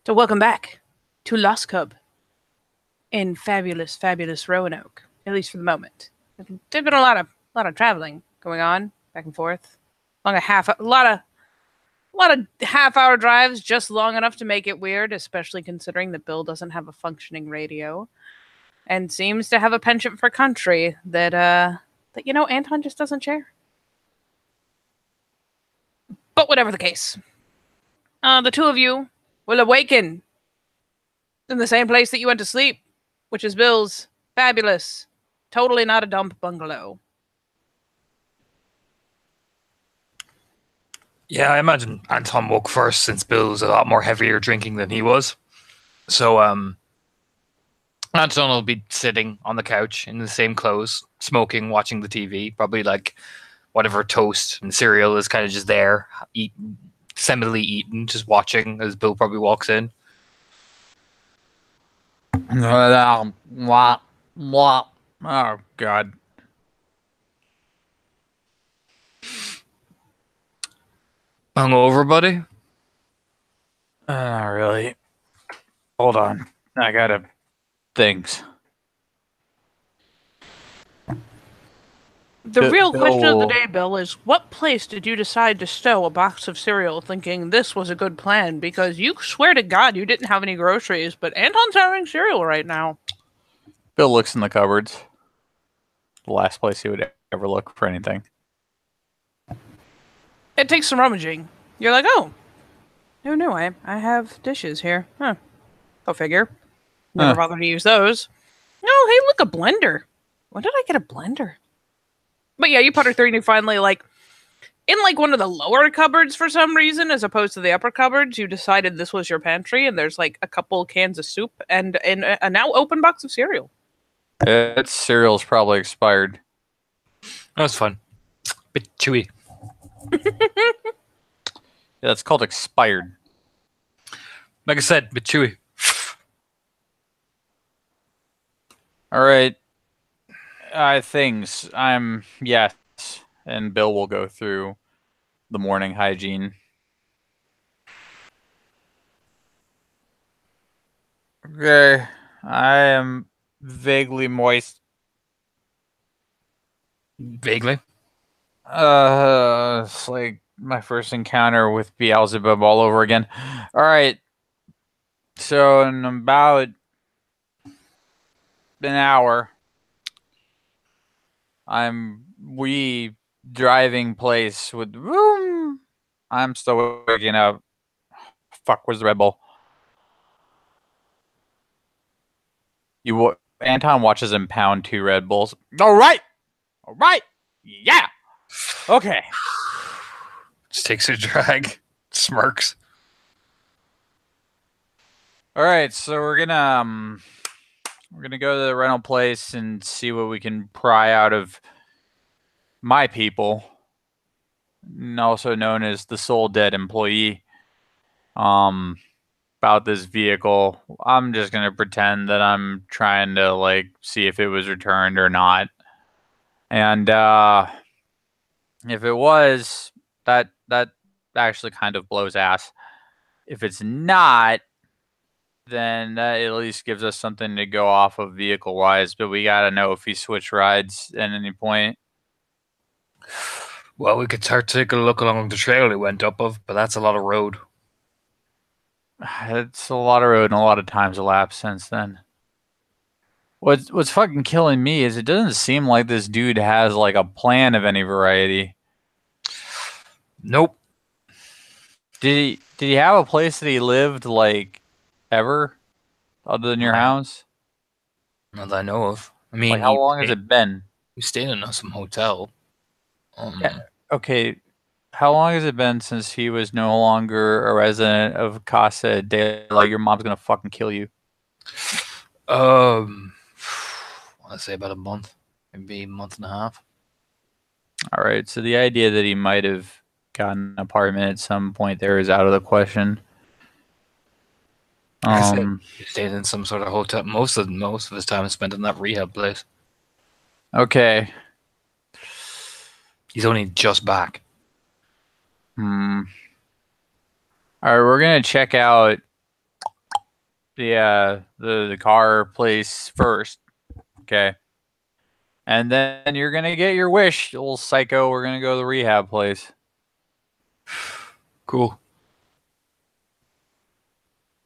So welcome back to Lost Cub in fabulous, fabulous Roanoke. At least for the moment. There's been a lot of traveling going on back and forth. A lot of half-hour drives, just long enough to make it weird, especially considering that Bill doesn't have a functioning radio and seems to have a penchant for country that Anton just doesn't share. But whatever the case, the two of you will awaken in the same place that you went to sleep, which is Bill's fabulous, totally not a dump bungalow. Yeah, I imagine Anton woke first since Bill was a lot more heavier drinking than he was. So Anton will be sitting on the couch in the same clothes, smoking, watching the TV, probably like whatever toast and cereal is kind of just there, semitally eaten, just watching as Bill probably walks in. Oh, God. Hungover, buddy? Not really. Hold on. I gotta... Things. The real question of the day, Bill, is what place did you decide to stow a box of cereal thinking this was a good plan? Because you swear to God you didn't have any groceries, but Anton's having cereal right now. Bill looks in the cupboards. The last place he would ever look for anything. It takes some rummaging. You're like, oh, who knew? I have dishes here. Huh. Go figure. Never bothered to use those. Oh, hey, look, a blender. When did I get a blender? But yeah, you putter through and you finally, in one of the lower cupboards for some reason, as opposed to the upper cupboards, you decided this was your pantry, and there's a couple cans of soup and a now open box of cereal. That cereal's probably expired. That was fun. Bit chewy. Yeah, that's called expired. Like I said, bit chewy. All right. Things. Yes. And Bill will go through the morning hygiene. Okay. I am vaguely moist. Vaguely? It's like my first encounter with Beelzebub all over again. All right. So in about an hour, we driving place with room. I'm still waking up. Fuck, where's the Red Bull? Anton watches him pound 2 Red Bulls. All right. Yeah. Okay. Just takes a drag. Smirks. All right, so we're gonna go to the rental place and see what we can pry out of my people, also known as the Soul Dead employee, about this vehicle. I'm just gonna pretend that I'm trying to see if it was returned or not, and if it was, that actually kind of blows ass. If it's not, then that at least gives us something to go off of vehicle-wise, but we gotta know if he switched rides at any point. Well, we could start taking a look along the trail he went up of, but that's a lot of road. It's a lot of road and a lot of time's elapsed since then. What's fucking killing me is it doesn't seem like this dude has a plan of any variety. Nope. Did he have a place that he lived ever other than your house? Not that I know of. I mean, how long has it been? We stayed in some hotel. Yeah. Okay. How long has it been since he was no longer a resident of Casa de your mom's gonna fucking kill you? I want to say about a month, maybe a month and a half. All right. So the idea that he might have gotten an apartment at some point there is out of the question. He stayed in some sort of hotel. Most of his time is spent in that rehab place. Okay. He's only just back. All right, we're gonna check out the car place first. Okay. And then you're gonna get your wish, you little psycho. We're gonna go to the rehab place. Cool.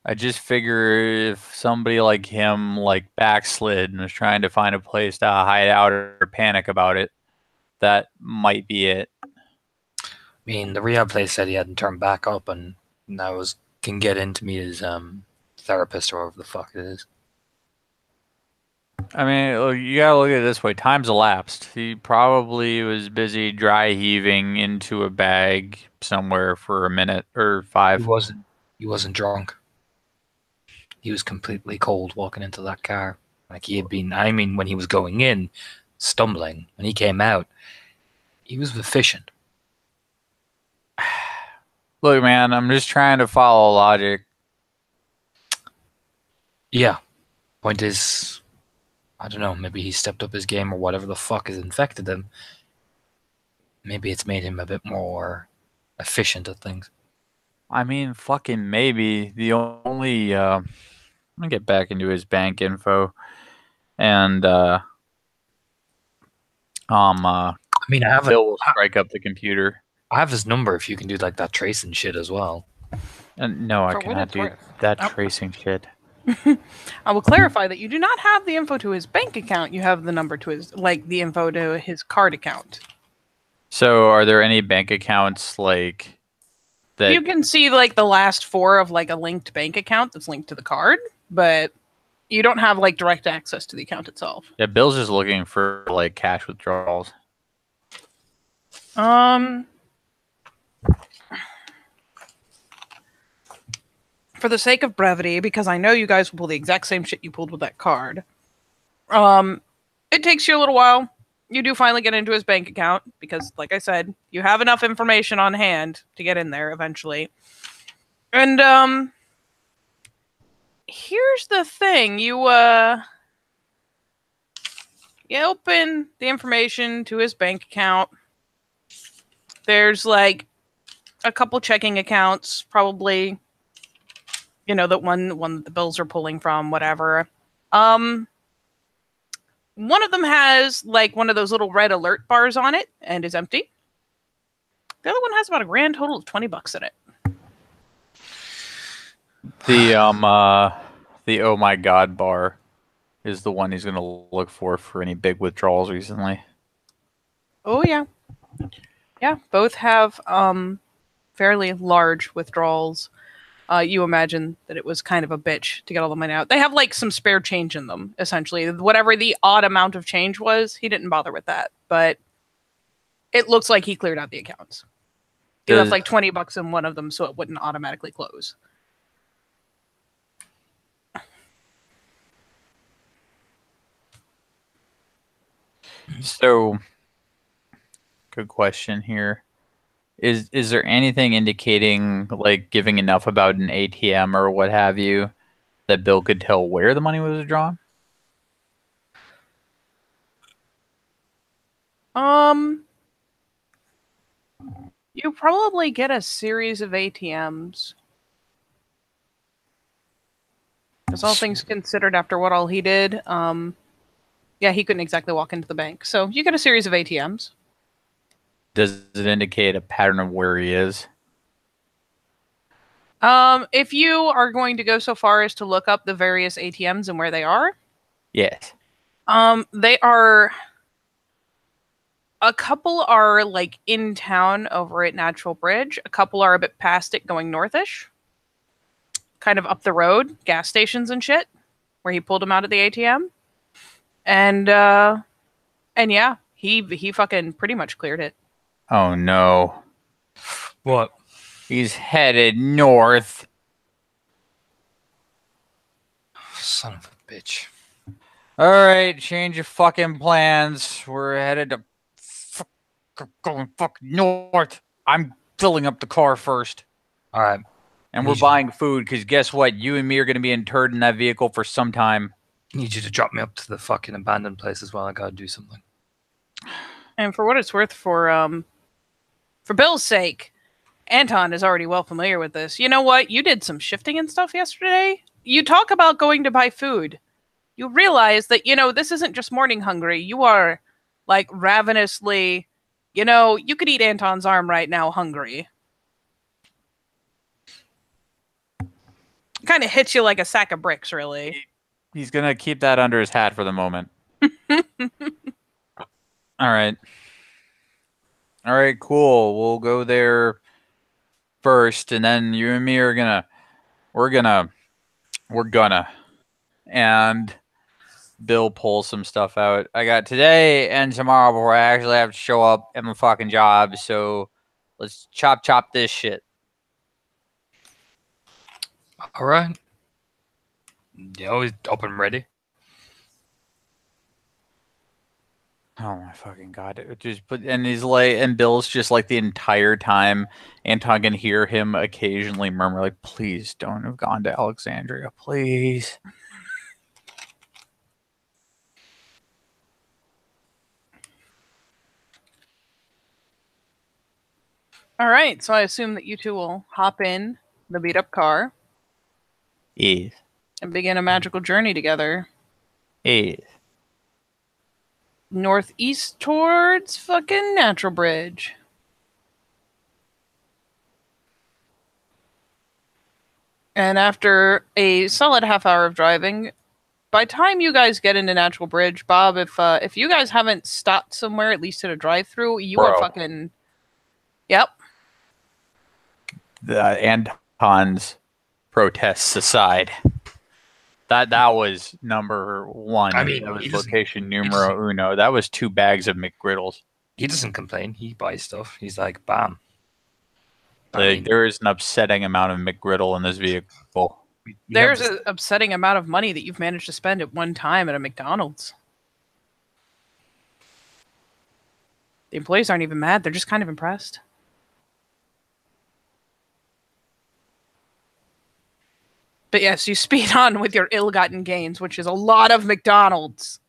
I just figure if somebody like him like backslid and was trying to find a place to hide out or panic about it, that might be it. I mean, the rehab place said he hadn't turned back up, and now can get in to meet his therapist or whatever the fuck it is. I mean, look, you gotta look at it this way. Time's elapsed. He probably was busy dry heaving into a bag somewhere for a minute or 5. He wasn't drunk. He was completely cold walking into that car. Like he had been, I mean, when he was going in, stumbling. When he came out, he was efficient. Look, man, I'm just trying to follow logic. Yeah. Point is, I don't know, maybe he stepped up his game or whatever the fuck has infected him. Maybe it's made him a bit more efficient at things. I mean, fucking maybe. The only, I'm gonna get back into his bank info. And, I mean, Bill will strike up the computer. I have his number if you can do like that tracing shit as well. No, I For what cannot it's do worth. that Oh. tracing shit. I will clarify that you do not have the info to his bank account. You have the number to his, like, the info to his card account. So, are there any bank accounts like that? You can see like the last 4 of like a linked bank account that's linked to the card, but you don't have like direct access to the account itself. Yeah, Bill's just looking for like cash withdrawals. For the sake of brevity, because I know you guys will pull the exact same shit you pulled with that card. It takes you a little while. You do finally get into his bank account because, like I said, you have enough information on hand to get in there eventually. And here's the thing: you open the information to his bank account. There's like a couple checking accounts, probably. You know, that one that the bills are pulling from, whatever. One of them has like one of those little red alert bars on it and is empty. The other one has about a grand total of $20 in it. The oh my god bar is the one he's gonna look for any big withdrawals recently. Oh yeah. Yeah, both have fairly large withdrawals. You imagine that it was kind of a bitch to get all the money out. They have like some spare change in them, essentially. Whatever the odd amount of change was, he didn't bother with that. But it looks like he cleared out the accounts. He left like $20 in one of them so it wouldn't automatically close. So, good question here. Is there anything indicating, like, giving enough about an ATM or what have you, that Bill could tell where the money was withdrawn? You probably get a series of ATMs. Because all things considered, after what all he did, yeah, he couldn't exactly walk into the bank. So you get a series of ATMs. Does it indicate a pattern of where he is? If you are going to go so far as to look up the various ATMs and where they are, Yes. they are. A couple are like in town over at Natural Bridge. A couple are a bit past it, going northish, kind of up the road, gas stations and shit, where he pulled him out of the ATM, and yeah, he fucking pretty much cleared it. Oh no. What? He's headed north. Son of a bitch. All right, change your fucking plans. We're headed to going fucking north. I'm filling up the car first. All right. And we're buying food because guess what? You and me are going to be interred in that vehicle for some time. Need you to drop me up to the fucking abandoned place as well. I gotta do something. And for what it's worth, for Bill's sake, Anton is already well familiar with this. You know what? You did some shifting and stuff yesterday. you talk about going to buy food. You realize that, this isn't just morning hungry. You are, like, ravenously, you could eat Anton's arm right now hungry. Kind of hits you like a sack of bricks, really. He's going to keep that under his hat for the moment. All right. All right, cool. We'll go there first, and then you and me are we're gonna, and Bill pulls some stuff out. I got today and tomorrow before I actually have to show up at my fucking job, so let's chop this shit. All right. He's up and ready. Oh my fucking god! And Bill's just like the entire time. Anton can hear him occasionally murmur like, "Please don't have gone to Alexandria, please." All right, so I assume that you two will hop in the beat-up car. Yes. And begin a magical journey together. Yes. Northeast towards fucking Natural Bridge. And after a solid half hour of driving, by the time you guys get into Natural Bridge, Bob, if you guys haven't stopped somewhere, at least at a drive-through, you are fucking... Yep. The Anton's protests aside, that was number one. I mean, that was location numero uno. That was 2 bags of McGriddles. He doesn't complain. He buys stuff. He's like, bam. There is an upsetting amount of McGriddle in this vehicle. There's an upsetting amount of money that you've managed to spend at one time at a McDonald's. The employees aren't even mad. They're just kind of impressed. But yes, you speed on with your ill-gotten gains, which is a lot of McDonald's.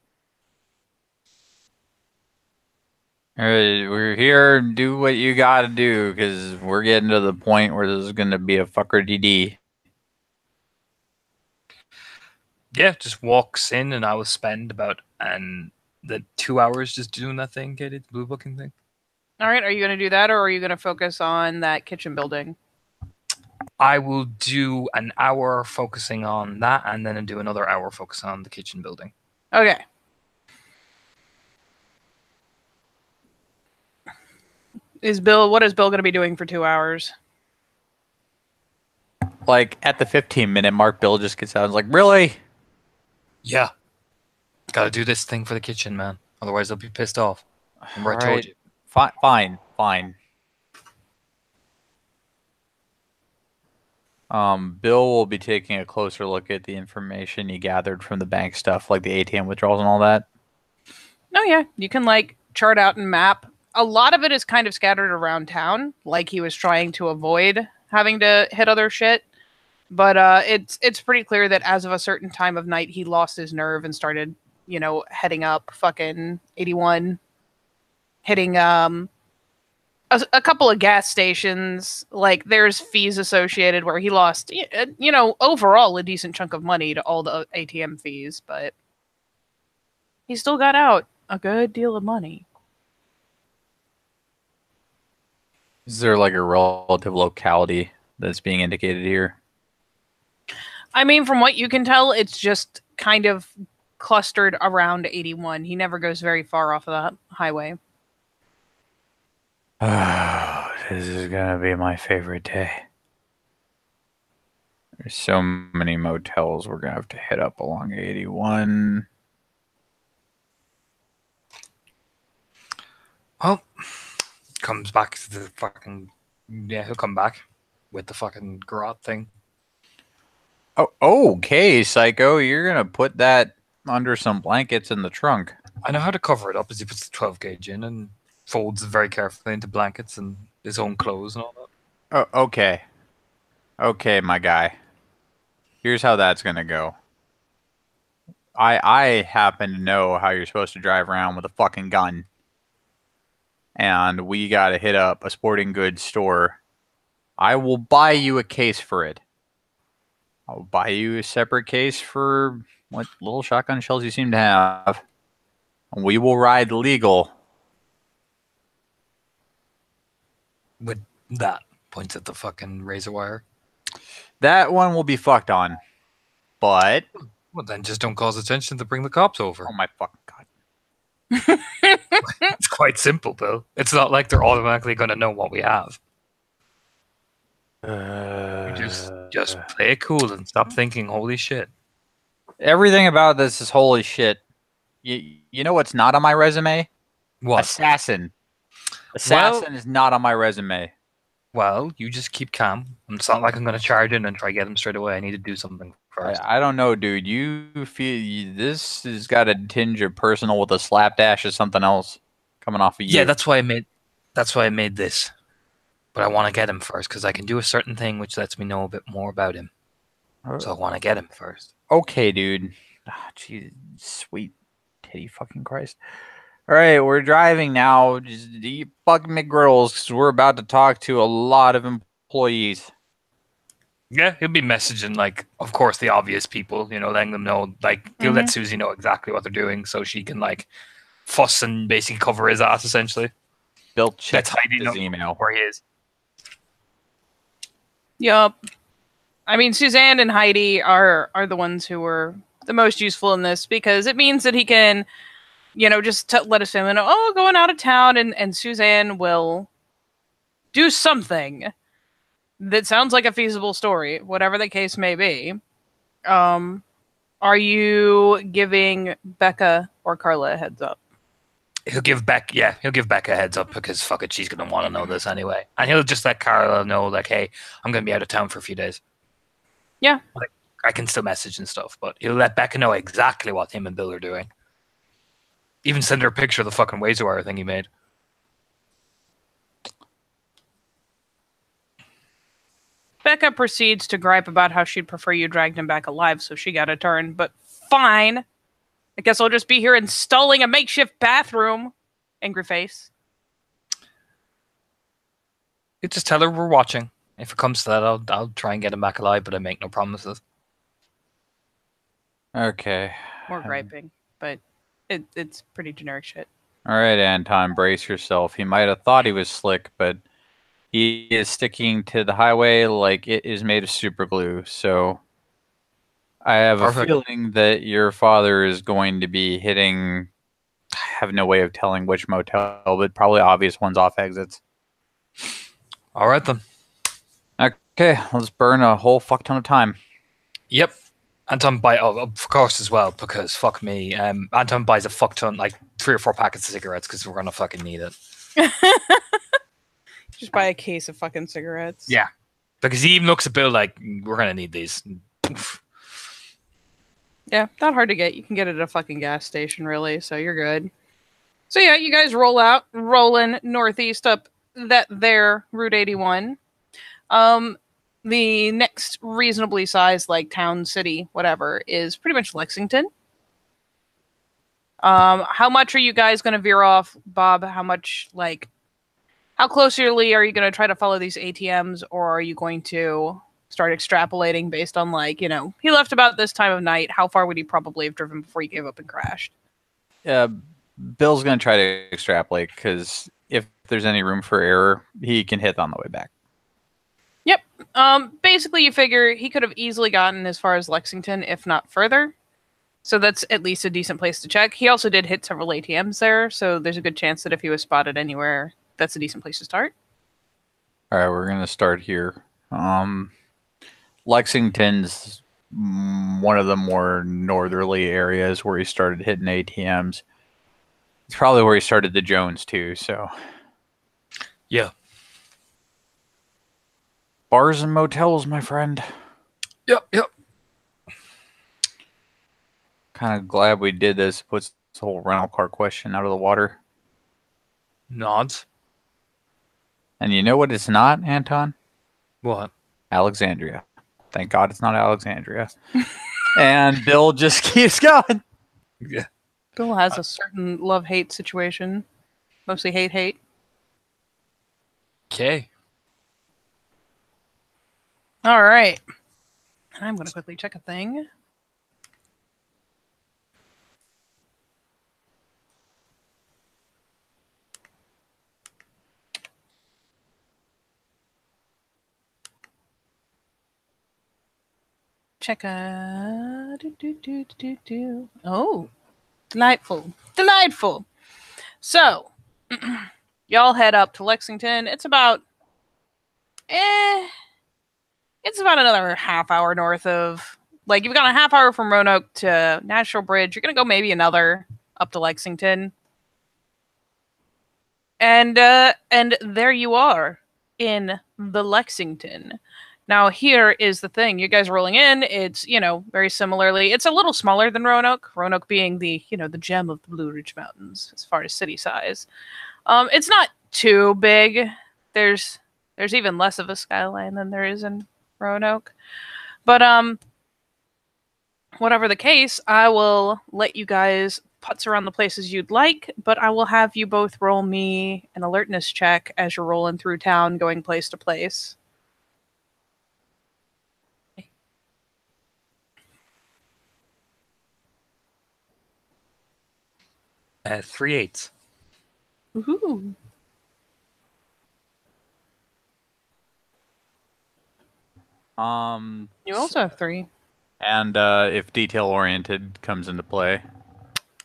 All right, we're here. Do what you gotta do, because we're getting to the point where this is going to be a fucker DD. Yeah, just walks in, and I will spend about the 2 hours just doing that thing, Katie, the blue booking thing. All right, are you going to do that, or are you going to focus on that kitchen building? I will do an hour focusing on that, and then do another hour focusing on the kitchen building. Okay. What is Bill going to be doing for 2 hours? Like, at the 15-minute mark, Bill just gets out and is like, really? Yeah. Gotta do this thing for the kitchen, man. Otherwise, they'll be pissed off. Remember I told you. Fine. Bill will be taking a closer look at the information he gathered from the bank stuff, like the ATM withdrawals and all that. Oh, yeah. You can, like, chart out and map. A lot of it is kind of scattered around town, like he was trying to avoid having to hit other shit. But it's pretty clear that as of a certain time of night, he lost his nerve and started, heading up fucking 81, hitting a couple of gas stations. Like, there's fees associated where he lost, overall a decent chunk of money to all the ATM fees, but he still got out a good deal of money. Is there like a relative locality that's being indicated here? I mean, from what you can tell, it's just kind of clustered around 81. He never goes very far off of that highway. This is gonna be my favorite day. There's so many motels we're gonna have to hit up along 81. Well, comes back to the fucking... Yeah, he'll come back with the fucking garage thing. Oh, okay, Psycho. You're going to put that under some blankets in the trunk. I know how to cover it up as he puts the 12 gauge in and folds it very carefully into blankets and his own clothes and all that. Oh, okay. Okay, my guy. Here's how that's going to go. I happen to know how you're supposed to drive around with a fucking gun. And we got to hit up a sporting goods store. I will buy you a case for it. I'll buy you a separate case for what little shotgun shells you seem to have. We will ride legal. With that, points at the fucking razor wire. That one will be fucked on. But Well, then just don't cause attention to bring the cops over. oh my fucking god. It's quite simple, Bill. It's not like they're automatically going to know what we have. Just play it cool and stop thinking, holy shit. Everything about this is holy shit. You know what's not on my resume? What? Assassin. Assassin is not on my resume. Well, you just keep calm. It's not like I'm going to charge in and try to get him straight away. I need to do something first. I don't know, dude. You feel this has got a tinge of personal with a slapdash or something else coming off of you. Yeah, that's why I made this. But I want to get him first because I can do a certain thing which lets me know a bit more about him. So I want to get him first. Okay, dude. Ah, jeez, sweet titty fucking Christ. All right, we're driving now. Just eat fucking McGriddles because we're about to talk to a lot of employees. Yeah, he'll be messaging, like, of course, the obvious people, letting them know, like, he'll let Susie know exactly what they're doing so she can, like, fuss and basically cover his ass, essentially. Bill checks Heidi his knows email. where he is. Yup. I mean, Suzanne and Heidi are the ones who were the most useful in this because it means that he can, just let us know, oh, going out of town, and Suzanne will do something that sounds like a feasible story, whatever the case may be. Are you giving Becca or Carla a heads up? He'll give Becca a heads up because fuck it, she's gonna want to know this anyway. And he'll just let Carla know, like, hey, I'm gonna be out of town for a few days. Yeah. Like, I can still message and stuff, but he'll let Becca know exactly what him and Bill are doing. Even send her a picture of the fucking razor wire thing he made. Becca proceeds to gripe about how she'd prefer you dragged him back alive so she got a turn, but fine. I guess I'll just be here installing a makeshift bathroom. Angry face. You just tell her we're watching. If it comes to that, I'll try and get him back alive, but I make no promises. Okay. More griping, but it's pretty generic shit. All right, Anton, brace yourself. He might have thought he was slick, but he is sticking to the highway like it is made of super glue. So I have a feeling that your father is going to be hitting, I have no way of telling which motel, but probably obvious ones off exits. All right, then. Okay, let's burn a whole fuck ton of time. Yep. Anton of course, as well, because fuck me. Anton buys a fuck ton, like 3 or 4 packets of cigarettes because we're going to fucking need it. Just buy a case of fucking cigarettes. Yeah. Because he even looks at Bill like, we're going to need these. Oof. Yeah, not hard to get. You can get it at a fucking gas station, really, so you're good. So yeah, you guys rolling northeast up there, Route 81. The next reasonably sized, like, town, city, whatever, is pretty much Lexington. How much are you guys going to veer off, Bob? How closely are you going to try to follow these ATMs, or are you going to start extrapolating based on, like, he left about this time of night. How far would he probably have driven before he gave up and crashed? Bill's going to try to extrapolate because if there's any room for error, he can hit on the way back. Yep. Basically, you figure he could have easily gotten as far as Lexington, if not further. So that's at least a decent place to check. He also did hit several ATMs there, so there's a good chance that if he was spotted anywhere, that's a decent place to start. All right, we're going to start here. Lexington's one of the more northerly areas where he started hitting ATMs. It's probably where he started the Jones, too, so. Yeah. Bars and motels, my friend. Yep. Kind of glad we did this. Puts this whole rental car question out of the water. Nods. And you know what it's not, Anton? What? Alexandria. Thank God it's not Alexandria. And Bill just keeps going. Yeah. Bill has a certain love-hate situation. Mostly hate. Okay. All right. I'm going to quickly check a thing. Check a... Oh, delightful. Delightful. So, y'all head up to Lexington. It's about... It's about another half hour north of... Like, you've got a half hour from Roanoke to National Bridge. You're going to go maybe another up to Lexington. And there you are in the Lexington. Now, here is the thing. You guys rolling in, it's, very similarly, it's a little smaller than Roanoke, Roanoke being the gem of the Blue Ridge Mountains as far as city size. It's not too big. There's even less of a skyline than there is in Roanoke. But, whatever the case, I will let you guys putz around the places you'd like, but I will have you both roll me an alertness check as you're rolling through town, going place to place. 3 8s. Woohoo. You also have 3. And if detail oriented comes into play.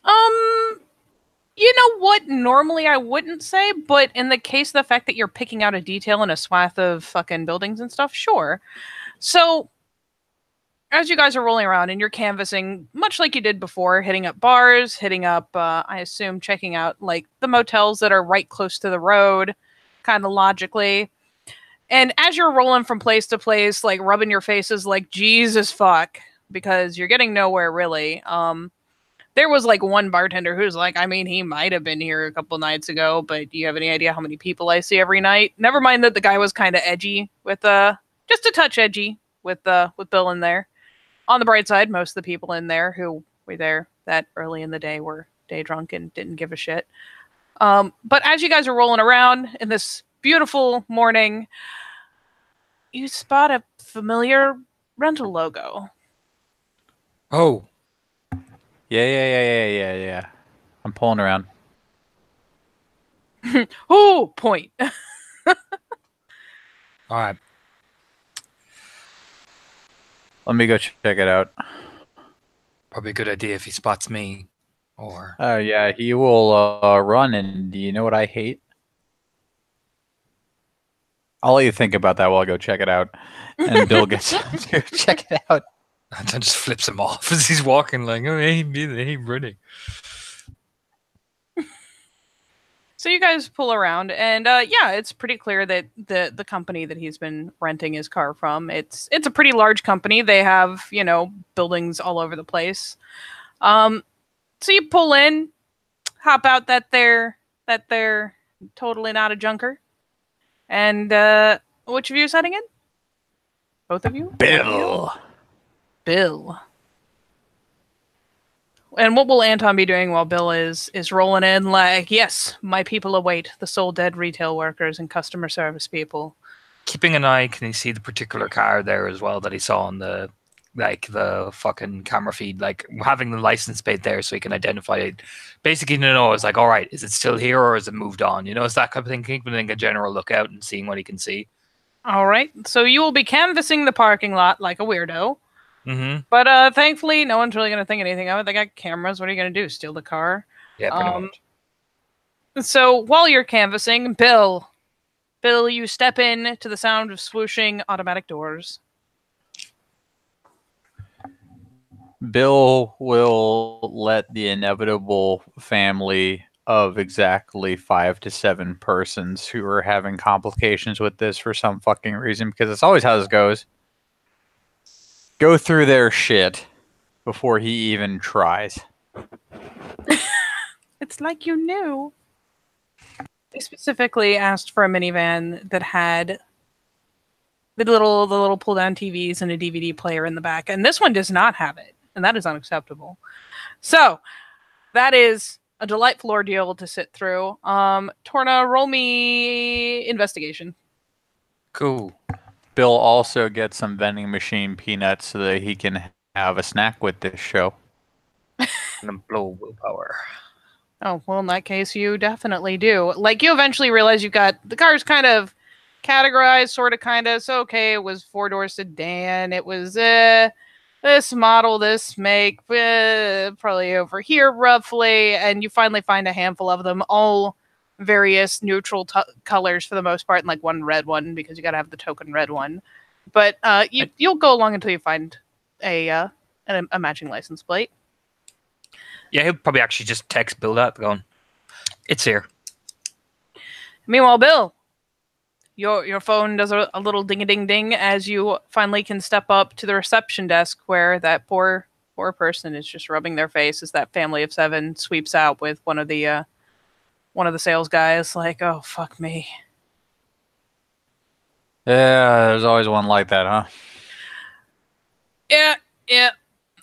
You know what? Normally I wouldn't say, but in the case of the fact that you're picking out a detail in a swath of fucking buildings and stuff, sure. So, as you guys are rolling around and you're canvassing, much like you did before, hitting up bars, hitting up, I assume, checking out, like, the motels that are right close to the road, kind of logically. And as you're rolling from place to place, like, rubbing your faces like, Jesus fuck, because you're getting nowhere, really. There was, like, one bartender who's like, I mean, he might have been here a couple nights ago, but do you have any idea how many people I see every night? Never mind that the guy was kind of edgy with, just a touch edgy with Bill in there. On the bright side, most of the people in there who were there that early in the day were day drunk and didn't give a shit. But as you guys are rolling around in this beautiful morning, you spot a familiar rental logo. Oh. Yeah. I'm pulling around. Oh, point. All right. Let me go check it out. Probably a good idea if he spots me. Or... Oh, yeah, he will run, and do you know what I hate? I'll let you think about that while I go check it out. And Bill gets to check it out. And then just flips him off as he's walking, like, oh, hey, running. So you guys pull around, and yeah, it's pretty clear that the company that he's been renting his car from, it's a pretty large company. They have, buildings all over the place. So you pull in, hop out that they're totally not a junker. And which of you is heading in? Both of you? Bill. And what will Anton be doing while Bill is rolling in? Like, yes, my people await, the soul dead retail workers and customer service people. Keeping an eye, can he see the particular car there as well that he saw on the fucking camera feed? Like, having the license plate there so he can identify it. Basically, it's like, all right, is it still here or has it moved on? It's that kind of thing. Keeping a general lookout and seeing what he can see. All right, so you will be canvassing the parking lot like a weirdo. Mm-hmm. But thankfully, no one's really going to think anything of it. They got cameras. What are you going to do? Steal the car? Yeah, pretty much. So while you're canvassing, Bill, you step in to the sound of swooshing automatic doors. Bill will let the inevitable family of exactly 5 to 7 persons who are having complications with this for some fucking reason, because it's always how this goes, go through their shit before he even tries. It's like you knew. They specifically asked for a minivan that had the little pull-down TVs and a DVD player in the back, and this one does not have it, and that is unacceptable. So that is a delightful ordeal to sit through. Torna, roll me investigation. Cool. Bill also gets some vending machine peanuts so that he can have a snack with this show. And blow willpower. Oh, well, in that case, you definitely do. Like, you eventually realize you've got the car's kind of categorized, sort of, kind of. So, okay, it was four-door sedan. It was this model, this make, probably over here, roughly. And you finally find a handful of them, all various neutral colors for the most part, and like one red one, because you got to have the token red one. But you'll go along until you find a matching license plate. Yeah, he'll probably actually just text Bill that, going, "It's here." Meanwhile, Bill, your phone does a little ding-a-ding-ding as you finally can step up to the reception desk where that poor person is just rubbing their face as that family of 7 sweeps out with one of the sales guys, like, "Oh, fuck me." Yeah, there's always one like that, huh? Yeah.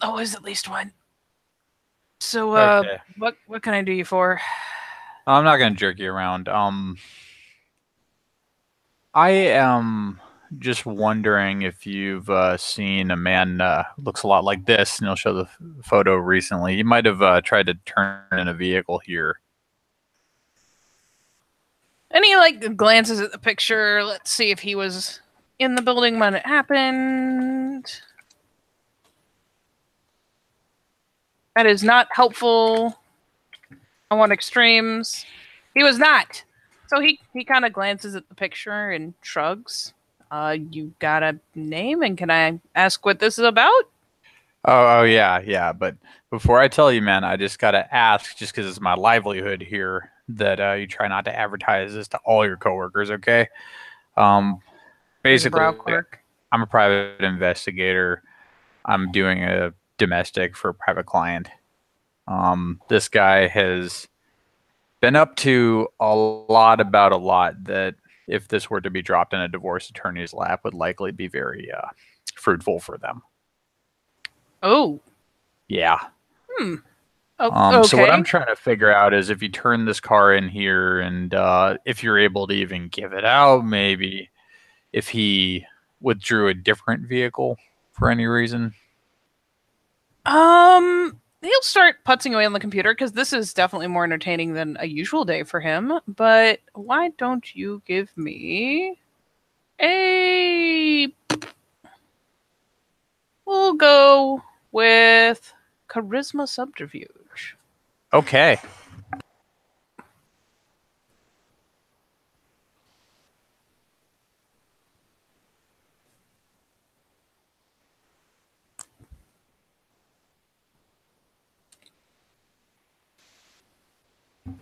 Always at least one. So, Okay. what can I do you for? I'm not gonna jerk you around. I am just wondering if you've seen a man looks a lot like this, and he'll show the photo recently. He might have tried to turn in a vehicle here. And he, like, glances at the picture. Let's see if he was in the building when it happened. That is not helpful. I want extremes. He was not. So he kind of glances at the picture and shrugs. You got a name, and can I ask what this is about? Oh yeah. But before I tell you, man, I just gotta ask, just because it's my livelihood here, that you try not to advertise this to all your coworkers, okay? Basically, Brow quirk. I'm a private investigator. I'm doing a domestic for a private client. This guy has been up to a lot about a lot that, if this were to be dropped in a divorce attorney's lap, would likely be very fruitful for them. Oh. Yeah. Oh, So what okay. I'm trying to figure out is if you turn this car in here, and if you're able to even give it out, maybe if he withdrew a different vehicle for any reason. He'll start putzing away on the computer because this is definitely more entertaining than a usual day for him. But why don't you give me a... We'll go with charisma subterfuge. Okay.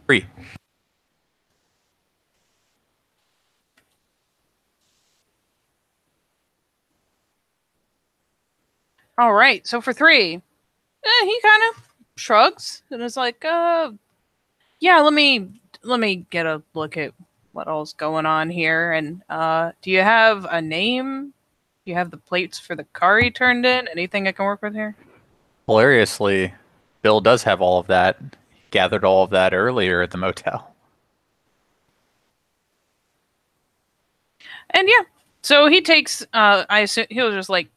Three. All right, so for 3, he kind of shrugs and is like, yeah, let me get a look at what all's going on here. And do you have a name? Do you have the plates for the car he turned in? Anything I can work with here? Hilariously, Bill does have all of that. He gathered all of that earlier at the motel. And yeah, so he takes. I assume he'll just like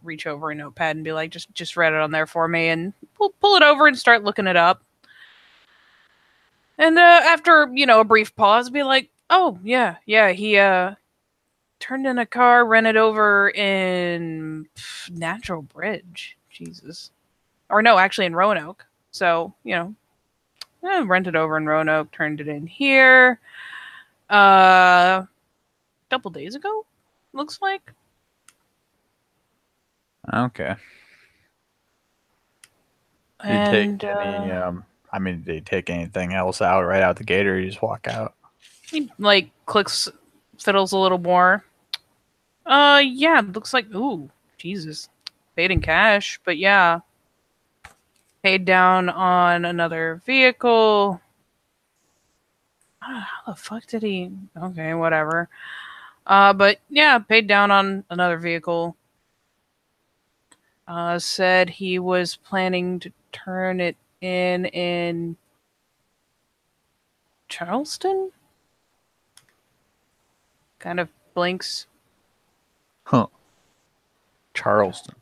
reach over a notepad and be like, just write it on there for me, and pull it over and start looking it up. And after a brief pause, be like, oh yeah, he turned in a car rented over in Natural Bridge. Jesus, or no, actually in Roanoke. So rented over in Roanoke, turned it in here. Couple days ago, looks like. Okay. And did they take anything else out right out the gate, or you just walk out? he fiddles a little more. Yeah, looks like, ooh, Jesus, paid in cash, but yeah, paid down on another vehicle. How the fuck did he? Okay, whatever. But yeah, paid down on another vehicle. Said he was planning to turn it in Charleston? Kind of blinks. Huh. Charleston.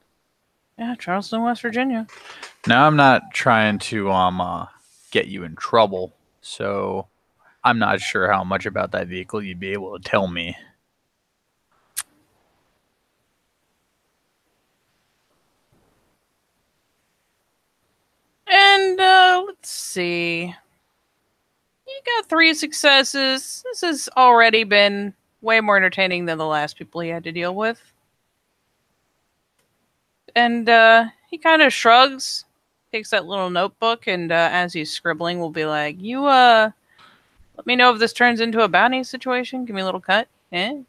Yeah, Charleston, West Virginia. Now I'm not trying to get you in trouble, so I'm not sure how much about that vehicle you'd be able to tell me. And let's see. You got 3 successes. This has already been way more entertaining than the last people he had to deal with. And he kind of shrugs, takes that little notebook, and as he's scribbling, will be like, "You let me know if this turns into a bounty situation. Give me a little cut." Eh?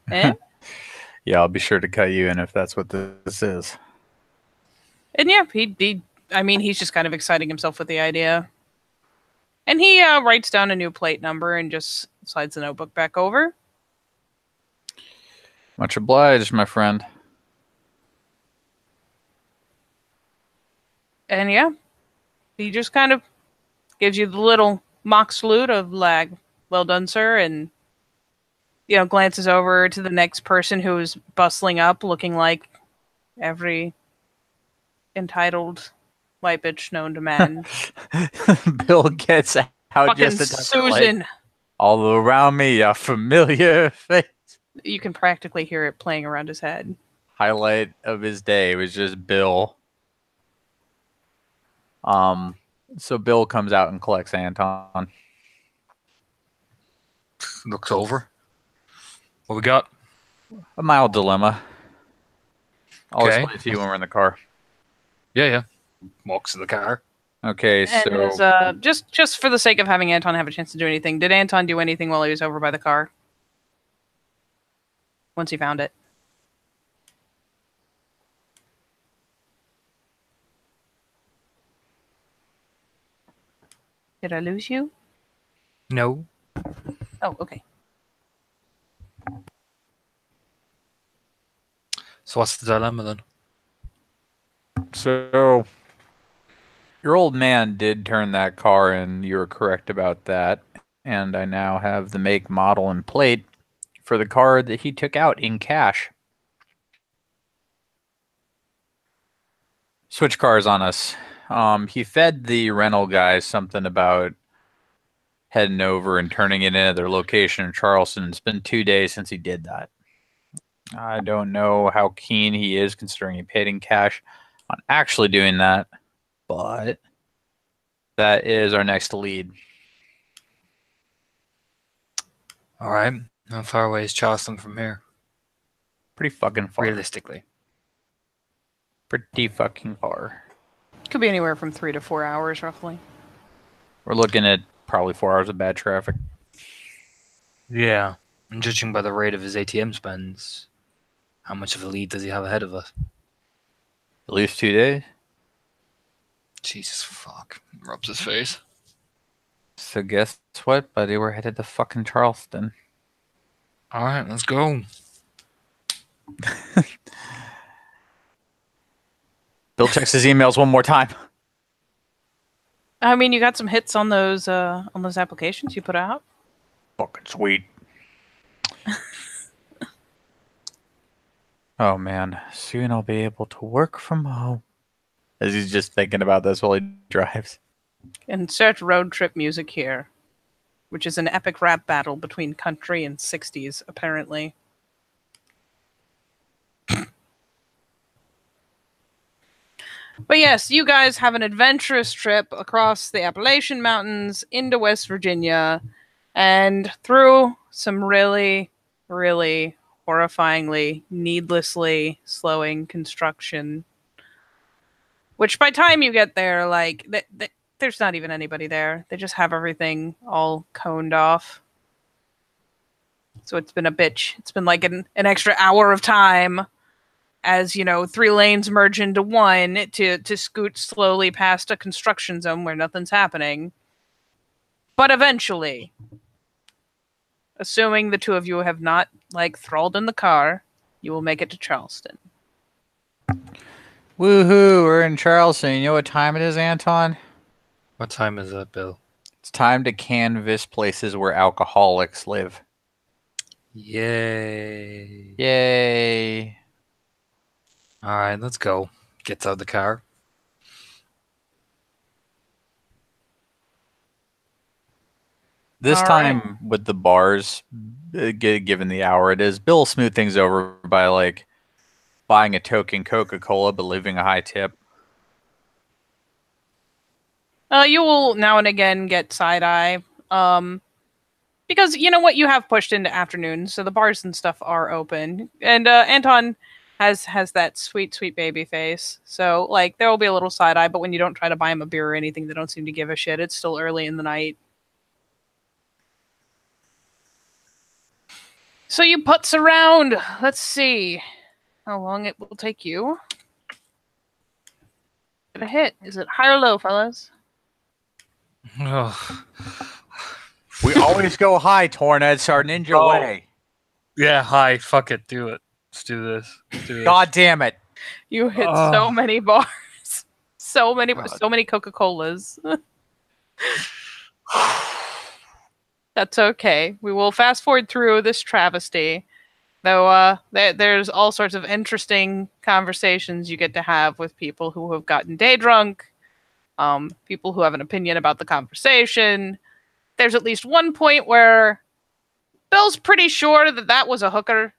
Yeah, I'll be sure to cut you in if that's what this is. And yeah, I mean, he's just kind of exciting himself with the idea. And he writes down a new plate number and just slides the notebook back over. Much obliged, my friend. And yeah, he just kind of gives you the little mock salute of like, "Well done, sir," and glances over to the next person who is bustling up, looking like every entitled white bitch known to man. Bill gets out Fucking just a touch, Susan. like, all around me, a familiar face. You can practically hear it playing around his head. Highlight of his day was just Bill. So Bill comes out and collects Anton. Looks over. What we got? A mild dilemma. I'll Okay. explain it to you when we're in the car. Yeah. Walks to the car. Okay, And so just for the sake of having Anton have a chance to do anything, did Anton do anything while he was over by the car? Once he found it. Did I lose you? No. Oh, okay. So what's the dilemma then? So your old man did turn that car in. You were correct about that. And I now have the make, model, and plate for the car that he took out in cash. Switch cars on us. He fed the rental guys something about heading over and turning it into their location in Charleston. It's been 2 days since he did that. I don't know how keen he is, considering he paid in cash, on actually doing that, but that is our next lead. All right. How far away is Charleston from here? Pretty fucking far. Realistically. Pretty fucking far. Could be anywhere from 3 to 4 hours, roughly. We're looking at probably 4 hours of bad traffic. Yeah. And judging by the rate of his ATM spends, how much of a lead does he have ahead of us? At least 2 days. Jesus fuck. Rubs his face. So guess what, buddy? We're headed to fucking Charleston. All right, let's go. Bill checks his emails one more time. I mean, you got some hits on those applications you put out. Fucking sweet. Oh man, soon I'll be able to work from home. As he's just thinking about this while he drives. Insert road trip music here, which is an epic rap battle between country and 60s, apparently. But yes, you guys have an adventurous trip across the Appalachian Mountains into West Virginia and through some really, really horrifyingly, needlessly slowing construction. Which by time you get there, like, there's not even anybody there. They just have everything all coned off. So it's been a bitch. It's been like an extra hour of time as, 3 lanes merge into one to scoot slowly past a construction zone where nothing's happening. But eventually, assuming the two of you have not, thralled in the car, you will make it to Charleston. Woohoo, we're in Charleston. You know what time it is, Anton? What time is that, Bill? It's time to canvass places where alcoholics live. Yay. Yay. All right, let's go. Gets out of the car. This All time with the bars, given the hour it is, Bill will smooth things over by like buying a token Coca-Cola but leaving a high tip. You will now and again get side eye, because you know what, you have pushed into afternoon, so the bars and stuff are open, and Anton has that sweet baby face, so like there will be a little side eye, but when you don't try to buy him a beer or anything, they don't seem to give a shit. It's still early in the night. So you putz around. Let's see how long it will take you. Get a hit. Is it high or low, fellas? Oh, We always go high, Torna. It's our ninja Oh. way. yeah, hi. Fuck it. Do it. Let's do this. Let's do this. God damn it. You hit Oh. so many bars. So many God. Coca-Colas. That's okay. We will fast forward through this travesty. Though there's all sorts of interesting conversations you get to have with people who have gotten day drunk, people who have an opinion about the conversation. There's at least one point where Bill's pretty sure that that was a hooker.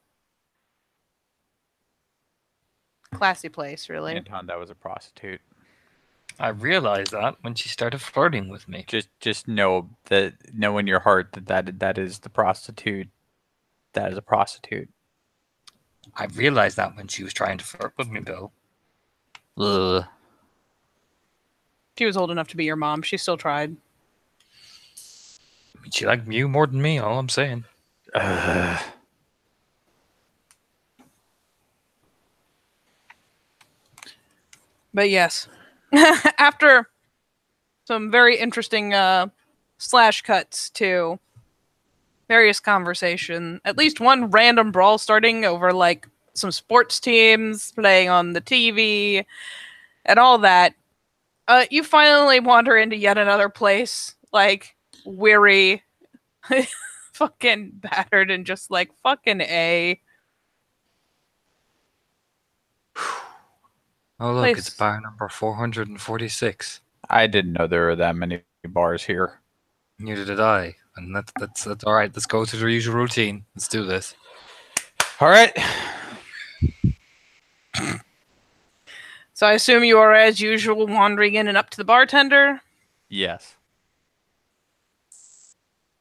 Classy place, really. Anton, that was a prostitute. I realized that when she started flirting with me. Just know in your heart that is the prostitute. That is a prostitute. I realized that when she was trying to flirt with me, Bill. Ugh. She was old enough to be your mom. She still tried. I mean, she liked you more than me, all I'm saying. But yes, after some very interesting slash cuts to various conversation, at least one random brawl starting over like some sports teams playing on the TV and all that, you finally wander into yet another place, like weary, fucking battered, and just like fucking A. Oh, look, Place. it's bar number 446. I didn't know there were that many bars here. Neither did I. And that's all right. Let's go through the usual routine. Let's do this. All right. So I assume you are, as usual, wandering in and up to the bartender. Yes.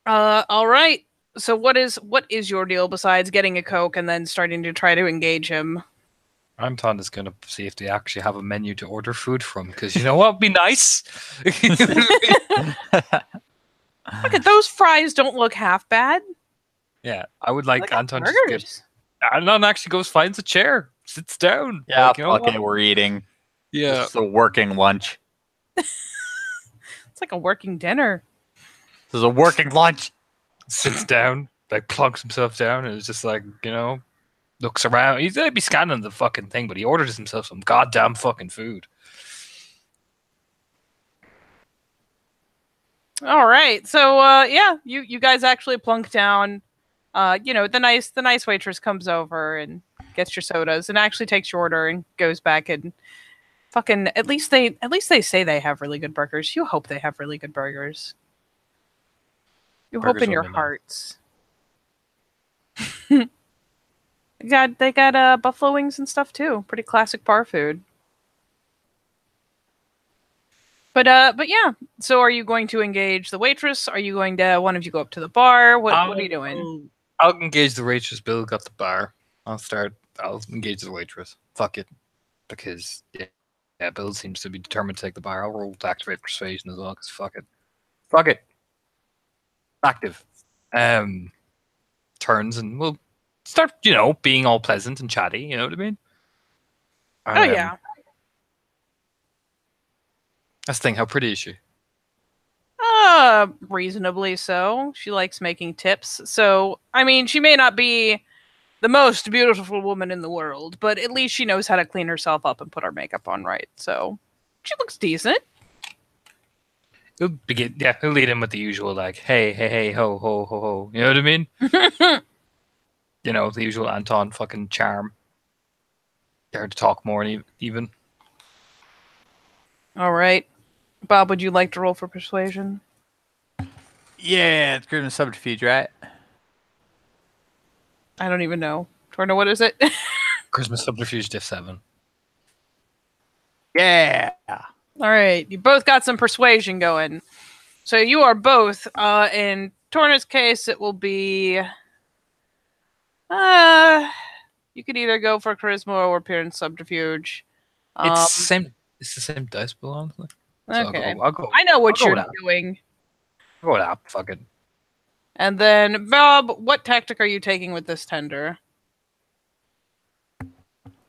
All right. So what is your deal besides getting a Coke and then starting to try to engage him? Anton is going to see if they actually have a menu to order food from, because you know what would be nice? Look at those fries, don't look half bad. Yeah, I would like Look at Anton just get... burgers. Anton actually goes, finds a chair, sits down. Yeah, like, you know fuck it, what? we're eating. Yeah. It's a working lunch. It's like a working dinner. This is a working lunch. Sits down, like plunks himself down, and it's just like, you know, looks around. He's gonna be scanning the fucking thing, but he orders himself some goddamn fucking food. All right. So yeah, you guys actually plunk down. You know, the nice waitress comes over and gets your sodas and actually takes your order and goes back and fucking at least they say they have really good burgers. You hope they have really good burgers. You hope Burgers in your only, no. hearts. They got buffalo wings and stuff too. Pretty classic bar food. But yeah. So are you going to engage the waitress? Are you going to one of you go up to the bar? What are you doing? I'll engage the waitress. Bill got the bar. I'll engage the waitress. Fuck it. Because, yeah, Bill seems to be determined to take the bar. I'll roll to activate persuasion as well, because fuck it. Fuck it. Active. Turns and we'll start, you know, being all pleasant and chatty, you know what I mean? Oh yeah. That's the thing, how pretty is she? Reasonably so. She likes making tips. So, I mean, she may not be the most beautiful woman in the world, but at least she knows how to clean herself up and put her makeup on right. So, she looks decent. He'll lead in with the usual, like, hey, ho, ho, ho, ho. You know what I mean? You know, the usual Anton fucking charm. her to talk more, even. All right. Bob, would you like to roll for persuasion? Yeah, it's Charisma Subterfuge, right? I don't even know. Torno, what is it? Charisma Subterfuge Diff 7. Yeah. All right. You both got some persuasion going. So you are both, in Torno's case, it will be, you could either go for charisma or appearance subterfuge. It's the same dice pool, honestly. So Okay. I'll go. I know what I'll go you're with that. doing. I'll go with that. Fuck it. And then, Bob, what tactic are you taking with this tender?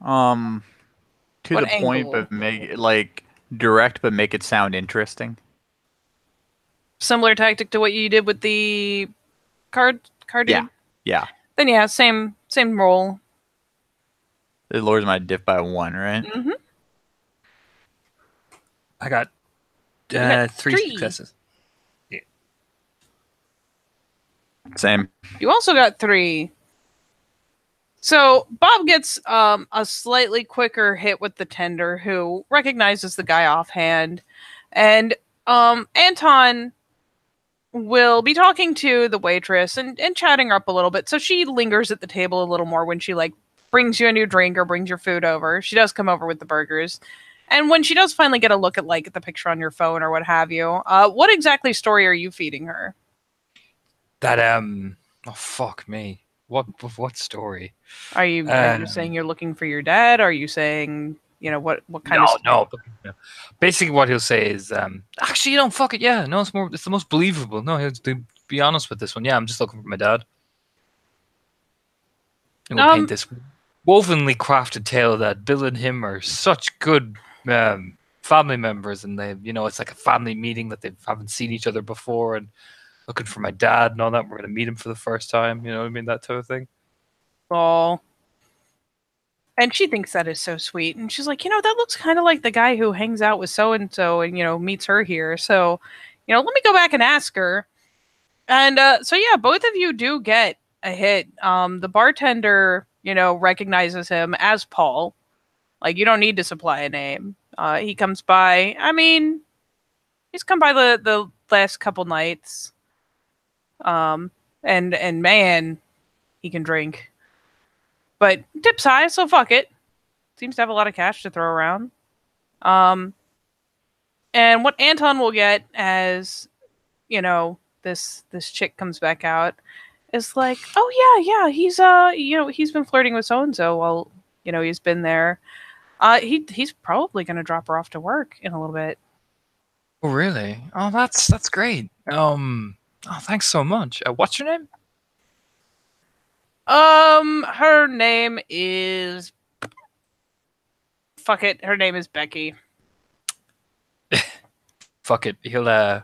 To What the point, angle? but make it like direct, but make it sound interesting. Similar tactic to what you did with the card Yeah. dude? Yeah. Then yeah, same roll. It lowers my diff by 1, right? Mm-hmm. I got, got 3 3. successes. Same. You also got 3. So Bob gets a slightly quicker hit with the tender, who recognizes the guy offhand, and Anton will be talking to the waitress and chatting her up a little bit. So she lingers at the table a little more when she like brings you a new drink or brings your food over. She does come over with the burgers. And when she does finally get a look at like the picture on your phone or what have you, what exactly story are you feeding her? That oh fuck me. What story? Are you saying you're looking for your dad? Are you saying, you know, what kind of No. Basically, what he'll say is, actually, you don't fuck it. Yeah, no, it's the most believable. No, to be honest with this one. Yeah, I'm just looking for my dad. And we'll paint this wovenly crafted tale that Bill and him are such good family members, and they, you know, it's like a family meeting that they haven't seen each other before, and looking for my dad and all that. We're gonna meet him for the first time. You know what I mean? That type of thing. Oh. And she thinks that is so sweet. And she's like, you know, that looks kind of like the guy who hangs out with so and so and, you know, meets her here. So, you know, let me go back and ask her. And so, yeah, both of you do get a hit. The bartender, you know, recognizes him as Paul. Like, you don't need to supply a name. He comes by. I mean, he's come by the last couple nights. And man, he can drink. But tip's high, so fuck it. Seems to have a lot of cash to throw around. And what Anton will get as, you know, this chick comes back out is like, oh yeah, he's you know, he's been flirting with so and so while, you know, he's been there. He's probably gonna drop her off to work in a little bit. Oh really? Oh, that's great. Oh, thanks so much. What's your name? Her name is... Fuck it. Her name is Becky. Fuck it. He'll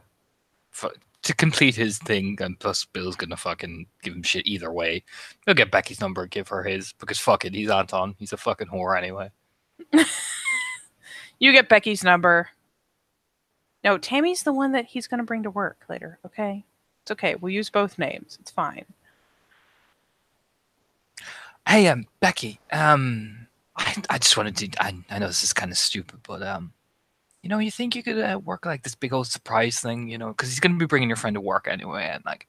to complete his thing, and plus Bill's gonna fucking give him shit either way. He'll get Becky's number, give her his, because fuck it, he's Anton. He's a fucking whore anyway. You get Becky's number. No, Tammy's the one that he's gonna bring to work later. Okay, it's okay. We'll use both names. It's fine. Hey, Becky. I just wanted to. I know this is kind of stupid, but you know, you think you could work like this big old surprise thing, you know, because he's gonna be bringing your friend to work anyway, and like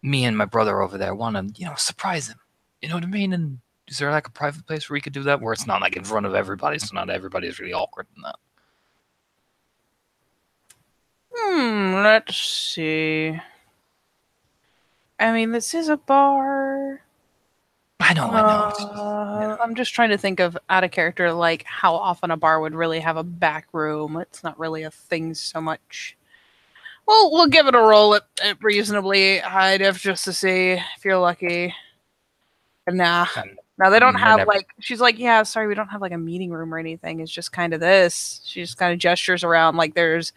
me and my brother over there want to, you know, surprise him. You know what I mean? And is there like a private place where we could do that, where it's not like in front of everybody, so not everybody's really awkward in that? Let's see. I mean, this is a bar. I know. It's just, yeah. I'm just trying to think of out of character, like how often a bar would really have a back room. It's not really a thing so much. Well, we'll give it a roll at reasonably high diff just to see if you're lucky. And nah. Now they don't have like, she's like, yeah, sorry, we don't have like a meeting room or anything. It's just kind of this. She just kind of gestures around like there's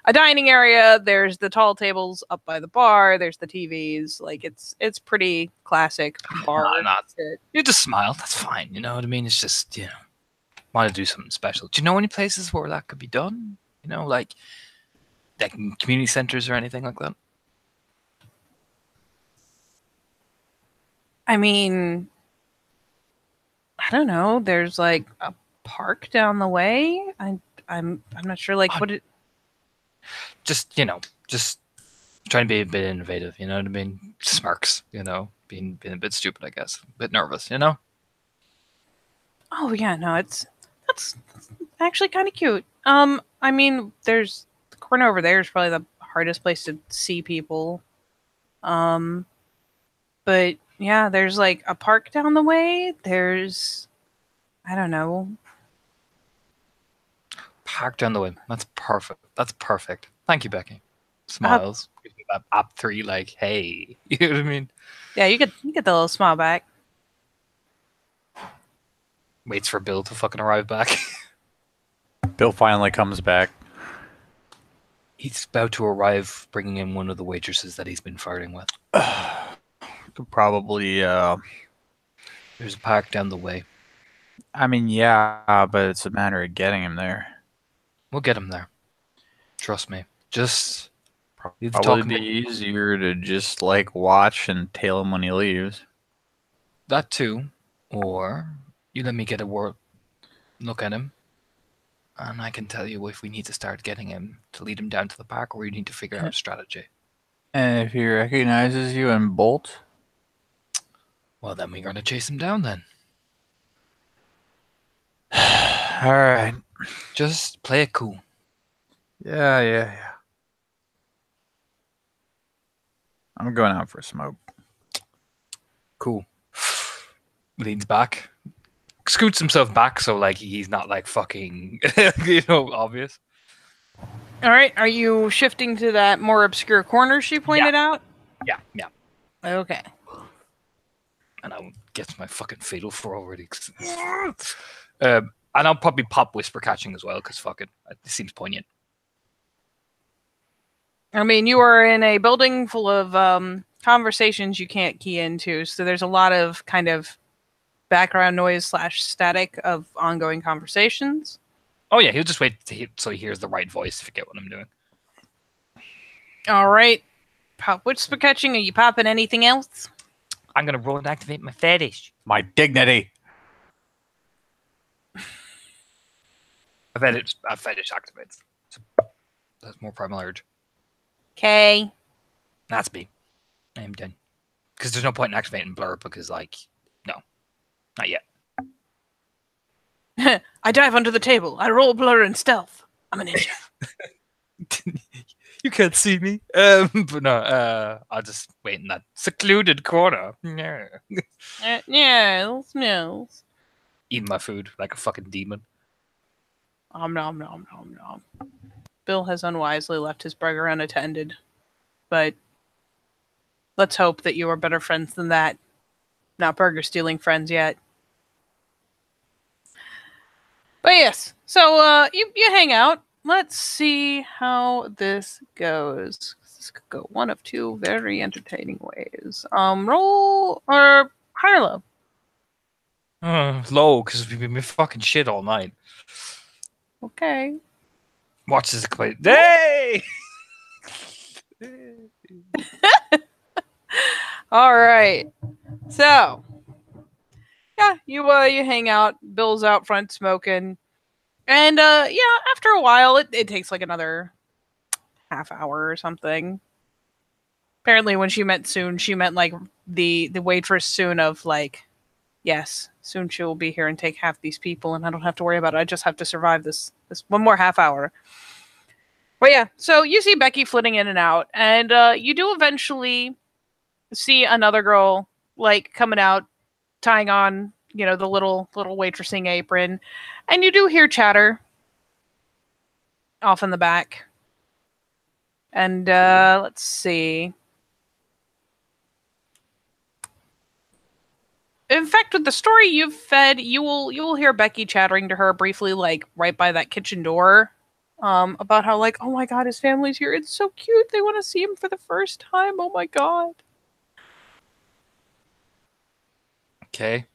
a dining area, there's the tall tables up by the bar, there's the TVs. Like it's pretty classic bar. You just smile. That's fine. You know what I mean? It's just, you know, want to do something special. Do you know any places where that could be done? You know, like community centers or anything like that? I mean, I don't know. There's like a park down the way. I'm not sure. Like, what it? Just just trying to be a bit innovative. You know what I mean? Smirks. Being a bit stupid, I guess. A bit nervous. Oh yeah, no, that's actually kind of cute. I mean, there's the corner over there is probably the hardest place to see people. But yeah, there's like a park down the way. There's, I don't know. Park down the way. That's perfect. That's perfect. Thank you, Becky. Smiles. Gives me that app 3, like, hey. You know what I mean? Yeah, you get the little smile back. Waits for Bill to fucking arrive back. Bill finally comes back. He's about to arrive, bringing in one of the waitresses that he's been flirting with. Could probably, There's a park down the way. I mean, yeah, but it's a matter of getting him there. We'll get him there. Trust me. Just Probably be easier to just like watch and tail him when he leaves. that too, or you let me get a look at him, and I can tell you if we need to start getting him to lead him down to the park, or we need to figure out a strategy. And if he recognizes you and bolt, Well, then we're gonna chase him down. Then all right. just play it cool. Yeah. I'm going out for a smoke. Cool. Leans back, scoots himself back so like he's not like fucking obvious. All right, are you shifting to that more obscure corner she pointed out? Yeah. Okay. And I'll get my fucking fatal throw already. And I'll probably pop whisper catching as well because fucking it seems poignant. I mean, you are in a building full of conversations you can't key into, so there's a lot of kind of background noise / static of ongoing conversations. Oh yeah, he'll just wait so he hears the right voice to forget what I'm doing. All right. Pop whisper catching. Are you popping anything else? I'm gonna roll and activate my fetish. My dignity. A fetish activates. So that's more primal urge. Okay. That's me. I am done. Because there's no point in activating blur because like no, not yet. I dive under the table. I roll blur and stealth. I'm a ninja. You can't see me. But no, I'll just wait in that secluded corner. No. Eating my food like a fucking demon. Nom. Bill has unwisely left his burger unattended, but let's hope that you are better friends than that. Not burger stealing friends yet. But yes, so you hang out. Let's see how this goes. This could go one of two very entertaining ways. Roll or high or low? Low, because we've been fucking shit all night. Okay. Watch this play. Hey! All right. So, yeah, you hang out. Bill's out front smoking, and after a while, it takes like another half hour or something. Apparently, when she meant soon, she meant like the waitress soon of like, yes, soon she will be here and take half these people, and I don't have to worry about it. I just have to survive this one more half hour. But yeah, so you see Becky flitting in and out, and you do eventually see another girl like coming out, tying on, the little waitressing apron, and you do hear chatter off in the back. And let's see. In fact, with the story you've fed, you will hear Becky chattering to her briefly, like right by that kitchen door, about how like, oh my god, his family's here. It's so cute. They want to see him for the first time. Oh my god. Okay.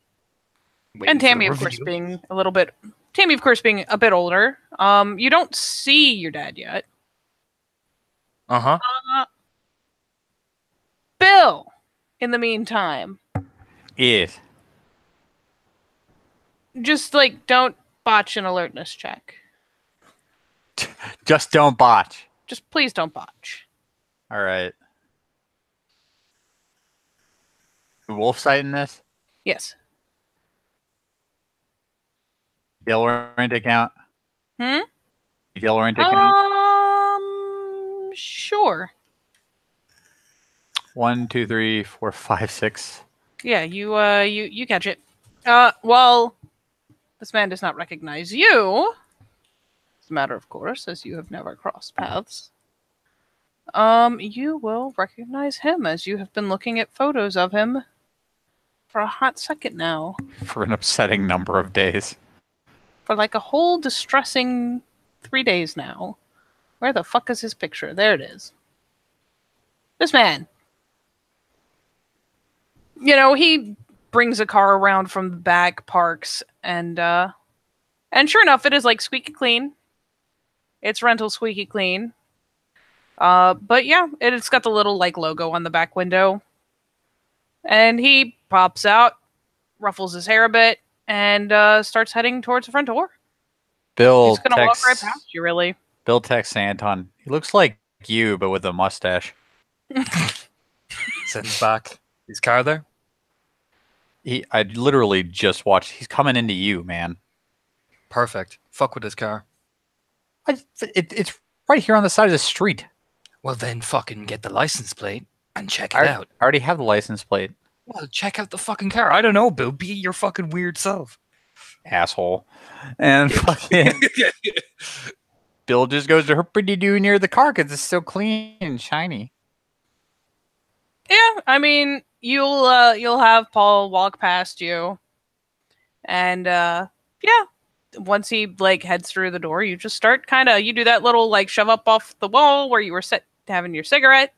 And Tammy, of course, being a bit older. You don't see your dad yet. Uh-huh. Bill, in the meantime. Yes. Just like don't botch an alertness check. Just don't botch. Just please don't botch. All right. Wolf sighting this? Yes. Detail-oriented count? Hmm? Detail-oriented count? Sure. 1, 2, 3, 4, 5, 6. Yeah, you catch it. Well, this man does not recognize you. It's a matter of course, as you have never crossed paths. You will recognize him as you have been looking at photos of him for a hot second now. For an upsetting number of days. For like a whole distressing 3 days now. Where the fuck is his picture? There it is. This man. You know, he brings a car around from the back, parks, and sure enough, it is like squeaky clean. It's rental squeaky clean. But yeah, it's got the little like logo on the back window. And he pops out, ruffles his hair a bit, and starts heading towards the front door. Bill He's gonna walk texts, right past you, really. Bill texts Anton. He looks like you, but with a mustache. Sends back his car there. I literally just watched. He's coming into you, man. Perfect. Fuck with his car. It's right here on the side of the street. Well, then fucking get the license plate and check it I out. already have the license plate. Well, check out the fucking car. I don't know, Bill. Be your fucking weird self. Asshole. And fucking Bill just goes to herpity-doo near the car because it's so clean and shiny. Yeah, I mean, you'll have Paul walk past you, and yeah, once he like heads through the door, you just start you do that little like shove up off the wall where you were set having your cigarette.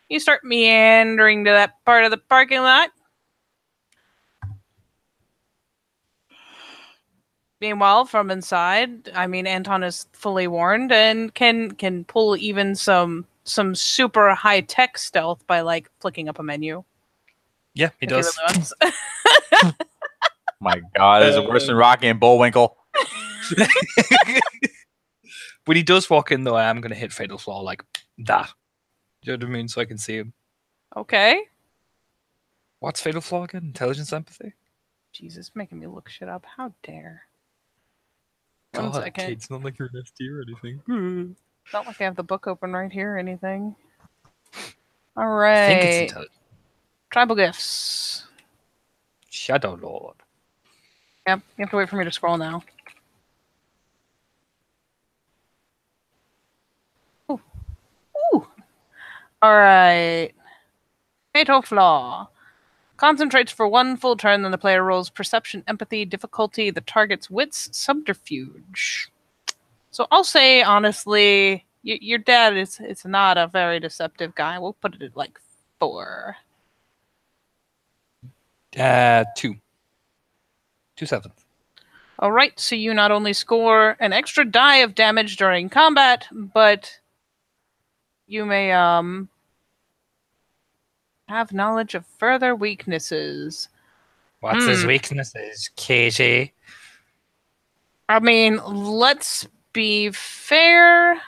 You start meandering to that part of the parking lot. Meanwhile, from inside, I mean, Anton is fully warned and can pull even some super high tech stealth by like flicking up a menu. Yeah, he does. My God, this is worse than Rocky and Bullwinkle. When he does walk in, though, I am going to hit Fatal Flaw like that. Do you know what I mean? So I can see him. Okay. What's Fatal Flaw again? Intelligence, empathy? Jesus, making me look shit up. How dare. God, 1 second. Kate, it's not like you're an ST or anything. It's not like I have the book open right here or anything. All I right. think it's intelligence. Tribal gifts. Shadow Lord. Yep, you have to wait for me to scroll now. Ooh. Ooh. All right. Fatal Flaw. Concentrates for 1 full turn, then the player rolls perception, empathy, difficulty, the target's wits, subterfuge. So I'll say, honestly, your dad is not a very deceptive guy. We'll put it at like 4. 2. 2/7. All right, so you not only score an extra die of damage during combat, but you may have knowledge of further weaknesses. What's his weaknesses, Katie? I mean, let's be fair.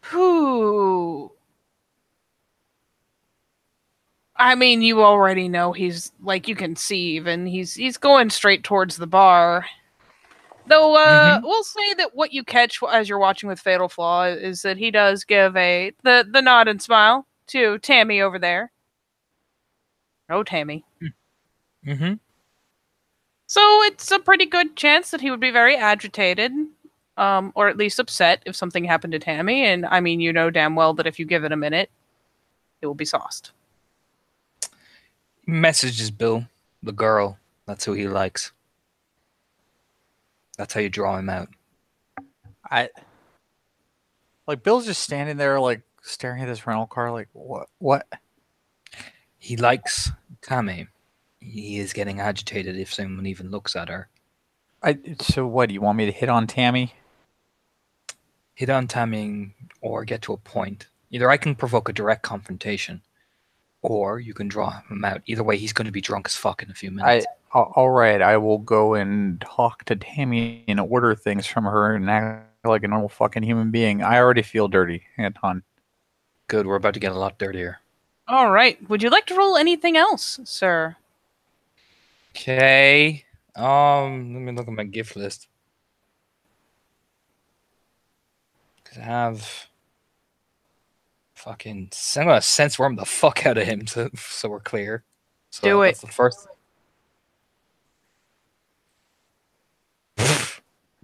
Who? I mean, you already know he's like you can see even he's going straight towards the bar. Though we'll say that what you catch as you're watching with Fatal Flaw is that he does give the nod and smile to Tammy over there. Oh, Tammy. Mm-hmm. So it's a pretty good chance that he would be very agitated, or at least upset if something happened to Tammy. And I mean, you know damn well that if you give it a minute, it will be sauced. Messages Bill, the girl. That's who he likes. That's how you draw him out. Bill's just standing there, like staring at this rental car, like what? He likes Tammy. He is getting agitated if someone even looks at her. So what? Do you want me to hit on Tammy? Hit on Tammy or get to a point. Either I can provoke a direct confrontation, or you can draw him out. Either way, he's going to be drunk as fuck in a few minutes. All right, I will go and talk to Tammy and order things from her and act like a normal fucking human being. I already feel dirty, Anton. Good, we're about to get a lot dirtier. All right. Would you like to roll anything else, sir? Okay. Let me look at my gift list. Cause I have fucking. I'm gonna sense worm the fuck out of him, so we're clear. So Do it. that's the first.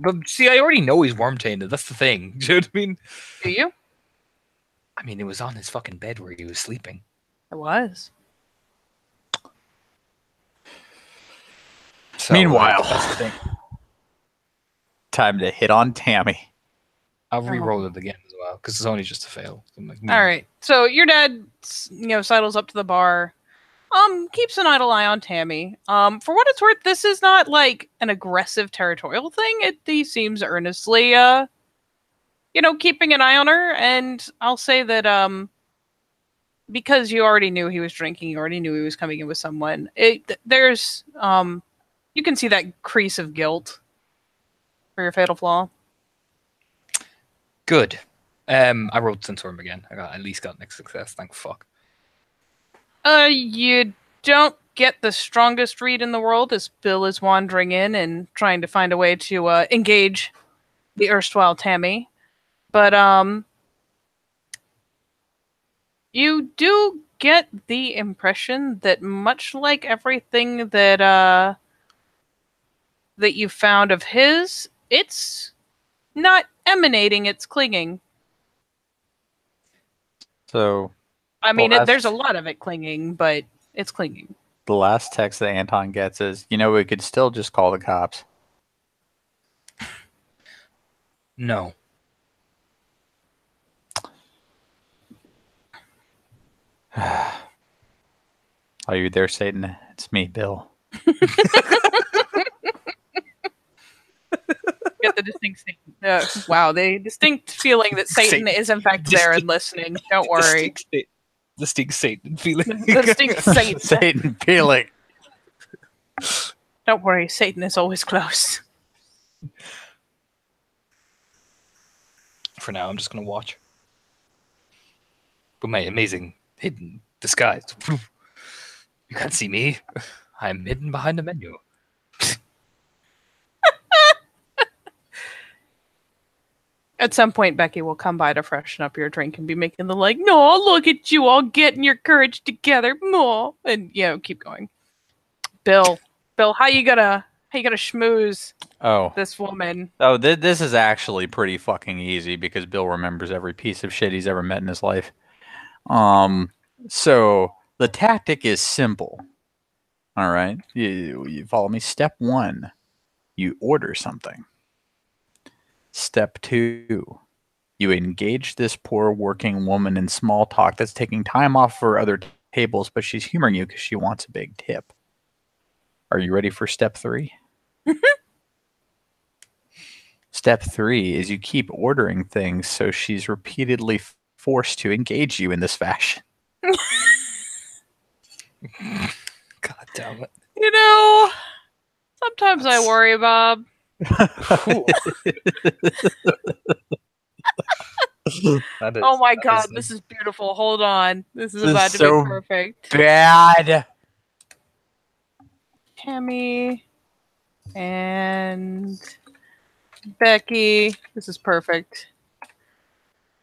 But see, I already know he's worm tainted. That's the thing. Do you know what I mean? Do you? I mean, it was on his fucking bed where he was sleeping. It was. So, Meanwhile, that's the thing. time to hit on Tammy. I'll re-roll it again as well because it's only just a fail. So I'm like, All right. So your dad, sidles up to the bar, keeps an idle eye on Tammy. For what it's worth, this is not like an aggressive territorial thing. He seems earnestly, keeping an eye on her. And I'll say that, because you already knew he was drinking, you already knew he was coming in with someone. There's, you can see that crease of guilt for your fatal flaw. Good. I rolled Sensorium again. At least got next success. Thank fuck. You don't get the strongest read in the world as Bill is wandering in and trying to find a way to engage the erstwhile Tammy. But you do get the impression that much like everything that that you found of his, it's not emanating, it's clinging. So I mean, Well, there's a lot of it clinging, but it's clinging. the last text that Anton gets is, we could still just call the cops. No. Are you there, Satan? It's me, Bill. Get the distinct the distinct feeling that Satan is in fact there and listening. Don't worry. Distinct Satan feeling. The distinct Satan. Satan feeling. Don't worry, Satan is always close. For now, I'm just gonna watch. But my amazing hidden disguise. You can't see me. I'm hidden behind the menu. At some point, Becky will come by to freshen up your drink and be making the no, look at you all getting your courage together, no, and keep going. Bill, how you gonna schmooze this woman? This is actually pretty fucking easy because Bill remembers every piece of shit he's ever met in his life. So the tactic is simple. All right, you follow me. Step 1, you order something. Step 2, you engage this poor working woman in small talk that's taking time off for other tables, but she's humoring you because she wants a big tip. Are you ready for step 3? Step 3 is you keep ordering things so she's repeatedly forced to engage you in this fashion. God damn it. Sometimes I worry, Bob. Oh my god, this is beautiful. Hold on. This is about to be perfect. Bad. Tammy and Becky. This is perfect.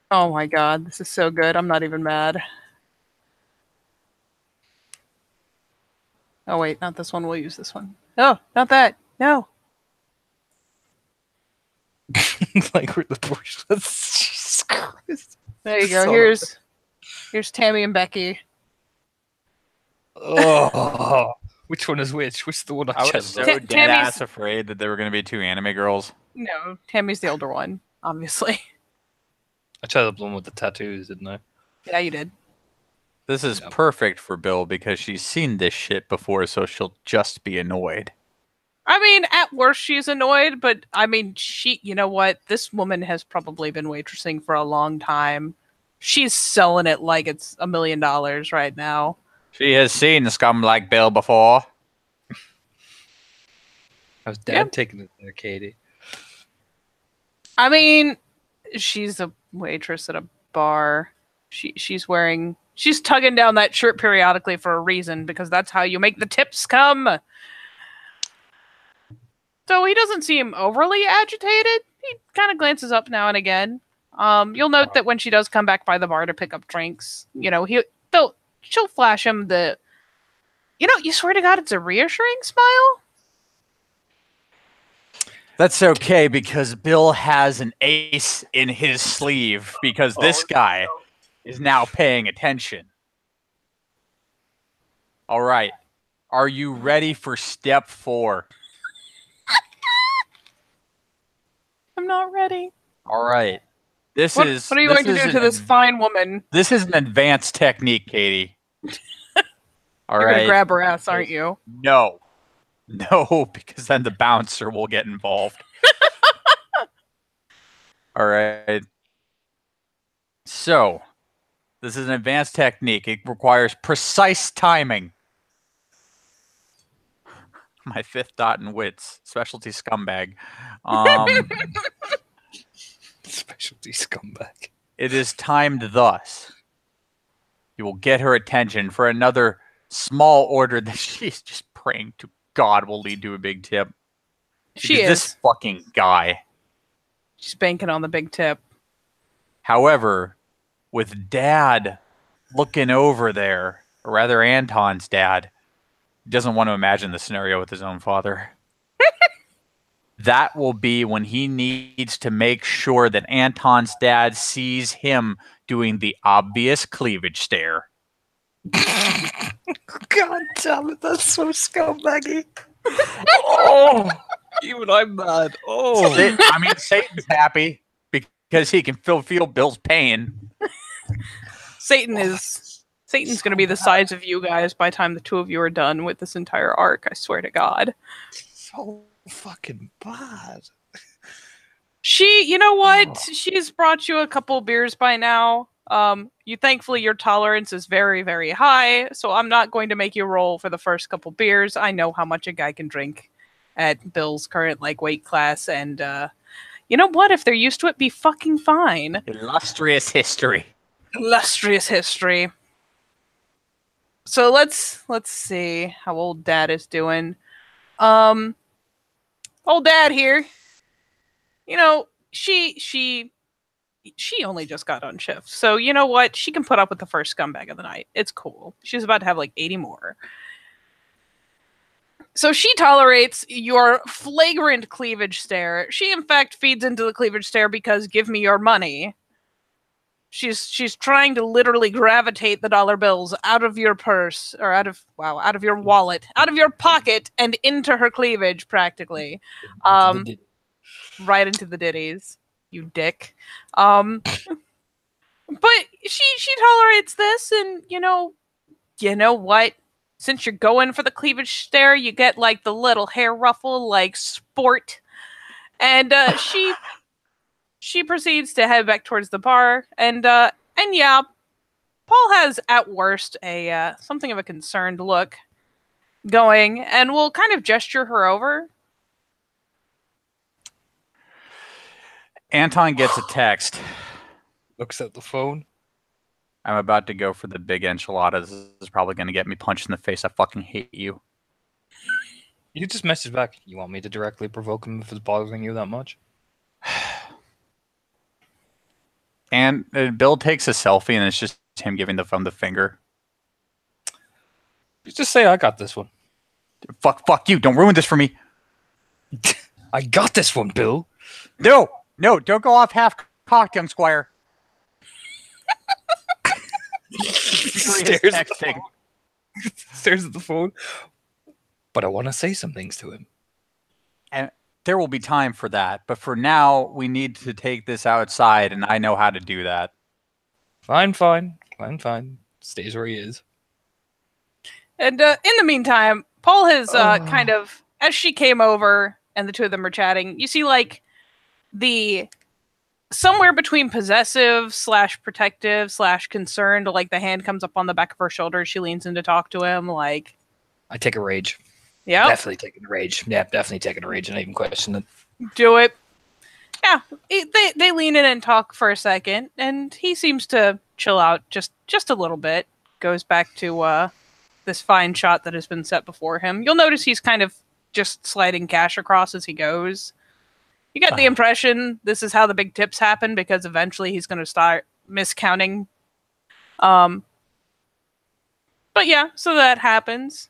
Oh my god, this is so good. I'm not even mad. Oh wait, not this one. We'll use this one. Oh, not that. No. Like we're the Porsche. Jesus Christ. There you go. Here's Tammy and Becky. Oh, which one is which? Which is the one I was so dead ass afraid that there were going to be 2 anime girls. No, Tammy's the older one, obviously. I tried the one with the tattoos, didn't I? Yeah, you did. This is perfect for Bill because she's seen this shit before, so she'll just be annoyed. I mean, at worst, she's annoyed, but I mean, you know what? This woman has probably been waitressing for a long time. She's selling it like it's $1 million right now. She has seen scum like Bill before. How's Dad Yeah. taking it there, Katie? I mean, she's a waitress at a bar. She's tugging down that shirt periodically for a reason, because that's how you make the tips come. So he doesn't seem overly agitated. He kind of glances up now and again. You'll note that when she does come back by the bar to pick up drinks, she'll flash him the, you swear to God, it's a reassuring smile. That's okay, because Bill has an ace in his sleeve, because this guy is now paying attention. All right. Are you ready for step 4? I'm not ready. All right. What are you going to do to this fine woman? This is an advanced technique, Katie. All You're right. going to grab her ass, aren't you? No, because then the bouncer will get involved. All right. So, this is an advanced technique. It requires precise timing. My 5th dot in wits, specialty scumbag. Specialty scumbag. It is timed thus. You will get her attention for another small order that she's just praying to God will lead to a big tip. She is. This fucking guy. She's banking on the big tip. However, with Dad looking over there, or rather Anton's dad, he doesn't want to imagine the scenario with his own father. That will be when he needs to make sure that Anton's dad sees him doing the obvious cleavage stare. God damn it, that's so scumbaggy. Oh, even I'm mad. Oh, I mean, Satan's happy because he can feel Bill's pain. Satan's going to be the size of you guys by the time the two of you are done with this entire arc, I swear to God. so fucking bad. You know what? She's brought you a couple beers by now. Thankfully your tolerance is very, very high, so I'm not going to make you roll for the first couple beers. I know how much a guy can drink at Bill's current weight class, and you know what? If they're used to it, be fucking fine. Illustrious history. Illustrious history. So let's see how old Dad is doing. Old Dad here. She only just got on shift. So you know what? She can put up with the first scumbag of the night. It's cool. She's about to have 80 more. So she tolerates your flagrant cleavage stare. She in fact feeds into the cleavage stare because give me your money. She's trying to literally gravitate the dollar bills out of your purse, or out of your wallet, out of your pocket, and into her cleavage practically. Right into the ditties, you dick. But she tolerates this, and you know what? Since you're going for the cleavage stare, you get the little hair ruffle, sport, and she proceeds to head back towards the bar, and yeah, Paul has at worst a something of a concerned look going, and will kind of gesture her over. Anton gets a text. Looks at the phone. I'm about to go for the big enchilada. This is probably going to get me punched in the face. I fucking hate you. You just message back. You want me to directly provoke him if it's bothering you that much? And Bill takes a selfie, and it's just him giving the phone the finger. You just say, I got this one. Fuck you. Don't ruin this for me. I got this one, Bill. No, don't go off half-cocked, young squire. Stares at the phone. But I want to say some things to him. And there will be time for that. But for now, we need to take this outside, and I know how to do that. Fine. Stays where he is. And in the meantime, Paul has kind of, as she came over and the two of them were chatting, you see the somewhere between possessive / protective / concerned, the hand comes up on the back of her shoulder. She leans in to talk to him. I take a rage. Yep. Definitely taking a rage. Yeah, definitely taking a rage. And not even question it. Do it. Yeah, they lean in and talk for a second, and he seems to chill out just a little bit. Goes back to this fine shot that has been set before him. You'll notice he's kind of just sliding cash across as he goes. You get the impression this is how the big tips happen, because eventually he's going to start miscounting. But yeah, so that happens.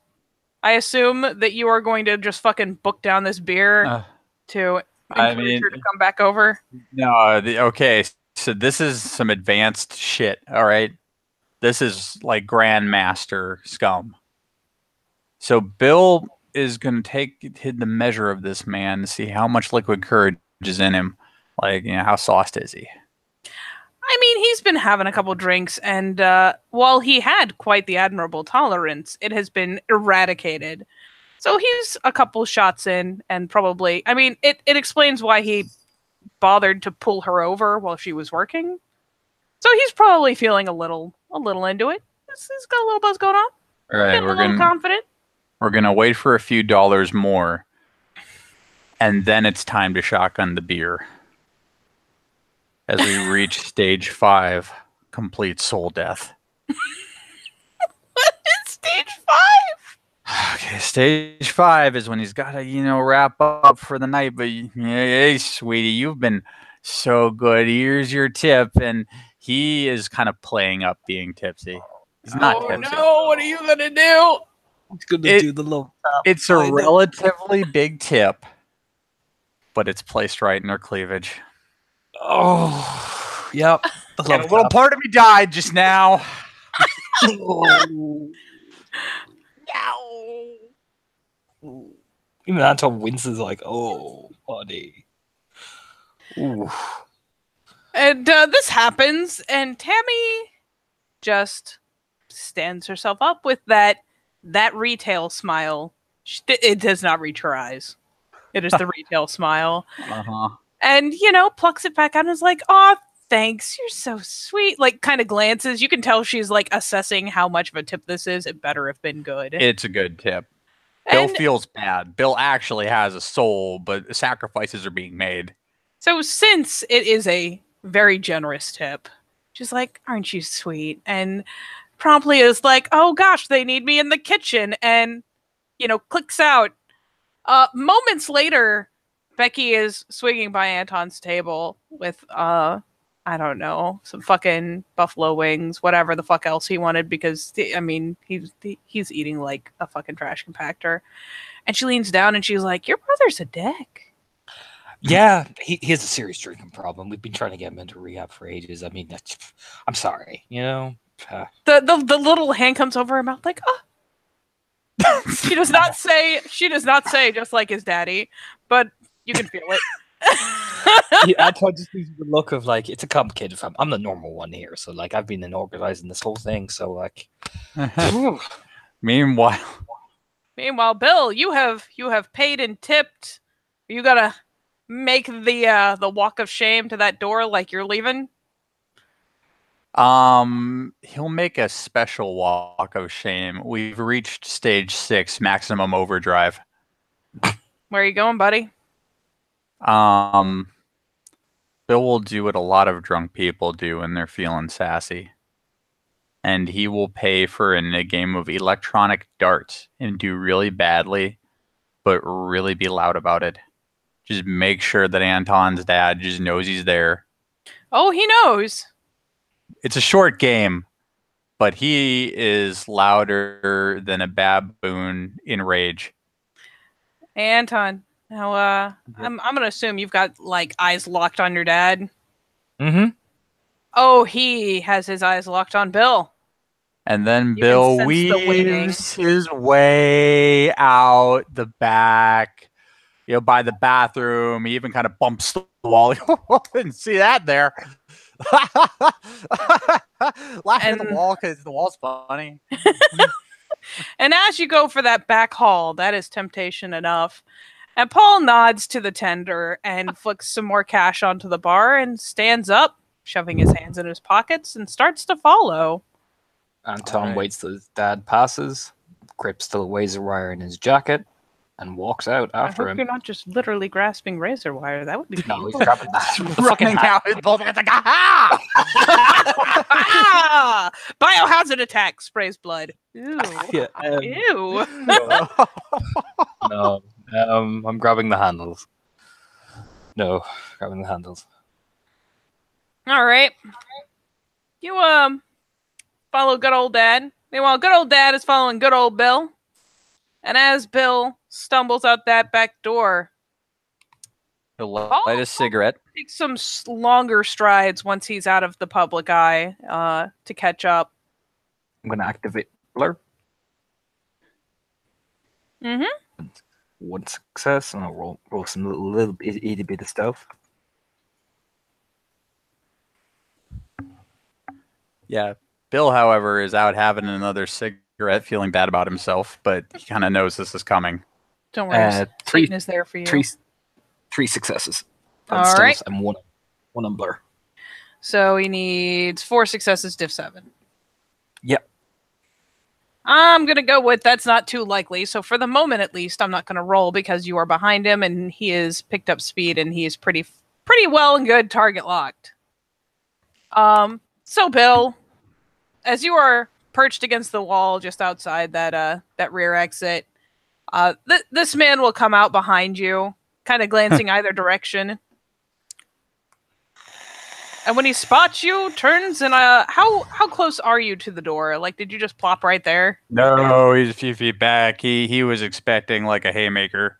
I assume that you are going to just fucking book down this beer to encourage her to come back over. No, okay. So this is some advanced shit. All right, this is like Grandmaster scum. So Bill is going to take the measure of this man to see how much liquid courage is in him. Like, you know, how sauced is he? I mean, he's been having a couple drinks, and while he had quite the admirable tolerance, it has been eradicated. So he's a couple shots in, and probably, I mean, it explains why he bothered to pull her over while she was working. So he's probably feeling a little into it. He's got a little buzz going on. All right, we're getting confident. We're gonna wait for a few dollars more, and then it's time to shotgun the beer. As we reach stage 5, complete soul death. What is stage 5? Okay, stage 5 is when he's got to, wrap up for the night. But hey, sweetie, you've been so good. Here's your tip, and he is kind of playing up being tipsy. He's not tipsy. No! What are you gonna do? He's going to do the low top. It's a relatively big tip, but it's placed right in her cleavage. Oh, yep. A little part of me died just now. Even Anton winces like, oh, buddy. Ooh. And this happens, and Tammy just stands herself up with that retail smile. It does not reach her eyes. It is the retail smile. Uh-huh. And, plucks it back out and is like, "Aw, thanks. You're so sweet." Like, kind of glances. You can tell she's, like, assessing how much of a tip this is. It better have been good. It's a good tip. Bill feels bad. Bill actually has a soul, but sacrifices are being made. So since it is a very generous tip, she's like, "Aren't you sweet?" And promptly is like, "Oh, gosh, they need me in the kitchen." And, clicks out. Moments later, Becky is swinging by Anton's table with, I don't know, some fucking buffalo wings, whatever the fuck else he wanted, because, he's eating like a fucking trash compactor. And she leans down and she's like, "Your brother's a dick." Yeah, he has a serious drinking problem. We've been trying to get him into rehab for ages. I mean, I'm sorry, The little hand comes over her mouth like, "Oh." She does not say just like his daddy, but you can feel it. Anton just gives the look of like, it's a complicated family. I'm the normal one here, so like I've been in organizing this whole thing. So like, Meanwhile, Bill, you have paid and tipped. You gotta make the walk of shame to that door like you're leaving. He'll make a special walk of shame. We've reached stage 6, maximum overdrive. Where are you going, buddy? Bill will do what a lot of drunk people do when they're feeling sassy. And he will pay for a game of electronic darts and do really badly, but really be loud about it. Just make sure that Anton's dad just knows he's there. Oh, he knows. It's a short game, but he is louder than a baboon in rage. Hey, Anton. Now, I'm gonna assume you've got like eyes locked on your dad. Mm-hmm. Oh, he has his eyes locked on Bill. And then You Bill can sense the waiting. weaves his way out the back, by the bathroom. He even kind of bumps the wall. Didn't see that there. Laughing at the wall because the wall's funny. And as you go for that back hall, that is temptation enough. And Paul nods to the tender and flicks some more cash onto the bar and stands up, shoving his hands in his pockets, and starts to follow. Anton waits till his dad passes, grips the laser wire in his jacket, and walks out I after hope him. you're not just literally grasping razor wire. That would be No, he's painful. grabbing the fucking Running hat. out with both hands like, aha! Ah! Biohazard attack sprays blood. Ew. Yeah, Ew. No, I'm grabbing the handles. No, grabbing the handles. All right. You follow good old dad. Meanwhile, good old dad is following good old Bill. And as Bill stumbles out that back door, He'll light a cigarette. takes some longer strides once he's out of the public eye to catch up. I'm gonna activate blur. Mm-hmm. One success, and I'll roll some little itty bit of stuff. Yeah. Bill, however, is out having another cigarette, feeling bad about himself, but he kind of knows this is coming. Don't worry, Three Satan is there for you. three successes. All Stealth right. and one on blur. So he needs 4 successes, diff 7. Yep. I'm going to go with that's not too likely. So for the moment, at least, I'm not going to roll because you are behind him and he has picked up speed and he is pretty well and good target locked. So Bill, as you are perched against the wall just outside that rear exit, this man will come out behind you, kind of glancing either direction. And when he spots you, turns and how close are you to the door? Like, did you just plop right there? No, he's a few feet back. He was expecting like a haymaker.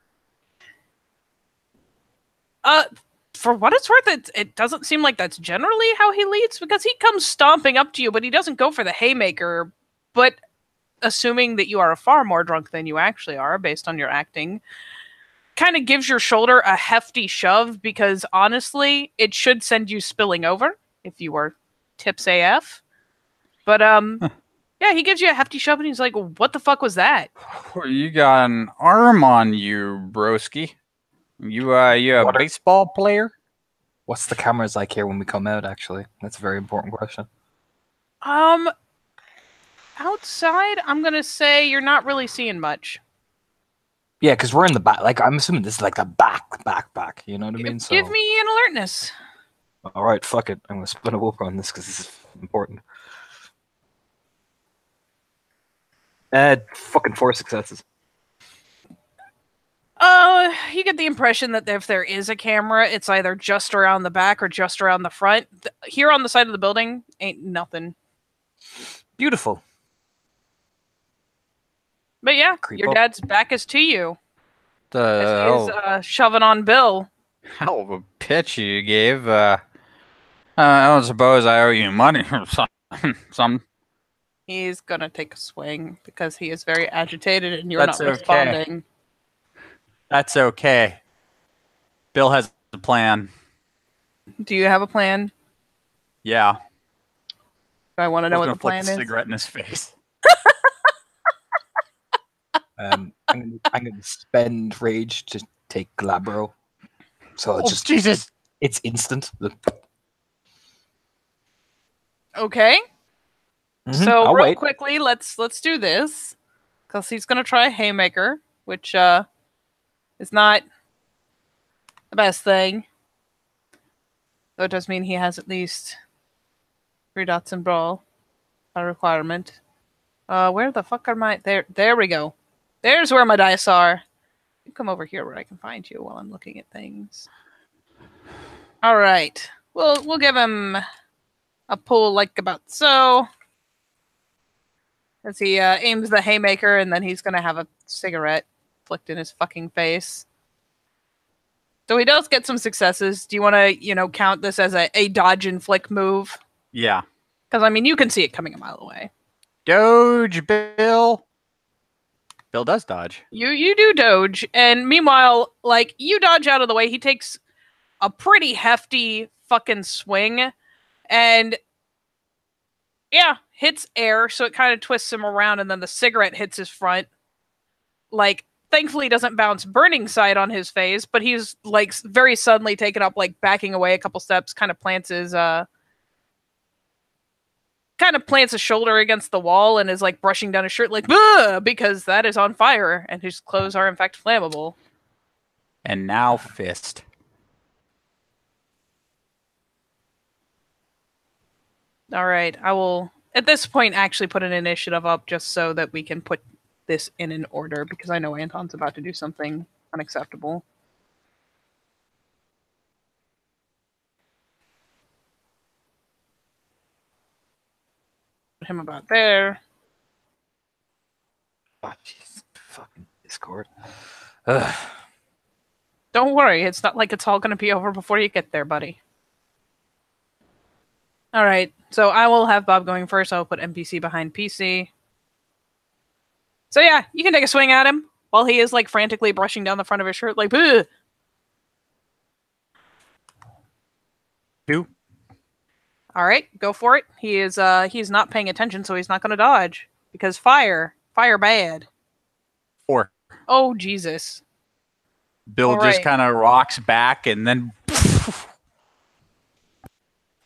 For what it's worth, it doesn't seem like that's generally how he leads because he comes stomping up to you, but he doesn't go for the haymaker. But assuming that you are far more drunk than you actually are, based on your acting, kind of gives your shoulder a hefty shove because honestly, it should send you spilling over if you were tips AF. But yeah, he gives you a hefty shove and he's like, "What the fuck was that?" You got an arm on you, broski. You a What? baseball player? What's the cameras like here when we come out? Actually, that's a very important question. Outside, I'm gonna say you're not really seeing much. Yeah, because we're in the back. Like, I'm assuming this is like the back. You know what I mean? Give me an alertness. All right, fuck it. I'm gonna spin a walk on this because this is important. Fucking 4 successes. You get the impression that if there is a camera, it's either just around the back or just around the front. Here on the side of the building, ain't nothing. Beautiful. But yeah, Creep your up. dad's back is to you. The As he is shoving on Bill. hell of a pitch you gave. I don't suppose I owe you money or something. He's gonna take a swing because he is very agitated and you're That's not okay. responding. That's okay. Bill has a plan. Do you have a plan? Yeah. Do I want to know what the Flick plan is? cigarette in his face. I'm gonna spend rage to take Glabro. So it's just Jesus! it's instant. Okay. Mhm, So I'll real wait. quickly, let's do this because he's gonna try a haymaker, which is not the best thing. Though it does mean he has at least 3 dots in brawl, a requirement. Where the fuck are my there we go. There's where my dice are. You come over here where I can find you while I'm looking at things. All right. We'll give him a pull like about so. As he aims the haymaker, and then he's gonna have a cigarette flicked in his fucking face. So he does get some successes. Do you want to, count this as a dodge and flick move? Yeah. Because I mean, you can see it coming a mile away. Doge, Bill. Bill does dodge. You do dodge, and meanwhile, like you dodge out of the way, he takes a pretty hefty fucking swing, and yeah, hits air, so it kind of twists him around, and then the cigarette hits his front. Like, thankfully, doesn't bounce burning sight on his face, but he's like very suddenly taken up, like backing away a couple steps, kind of plants his kind of plants a shoulder against the wall and is like brushing down his shirt like, "Ugh," because that is on fire and his clothes are in fact flammable. And now fist. All right, I will at this point actually put an initiative up just so that we can put this in an order because I know Anton's about to do something unacceptable. Put him about there. Oh, jeez. Fucking Discord. Ugh. Don't worry, it's not like it's all going to be over before you get there, buddy. All right, so I will have Bob going first. I'll put NPC behind PC. So yeah, you can take a swing at him while he is like frantically brushing down the front of his shirt, like, "Ugh." 2. All right, go for it. He's not paying attention, so he's not going to dodge because fire bad. 4. Oh Jesus! Bill All just right. kind of rocks back and then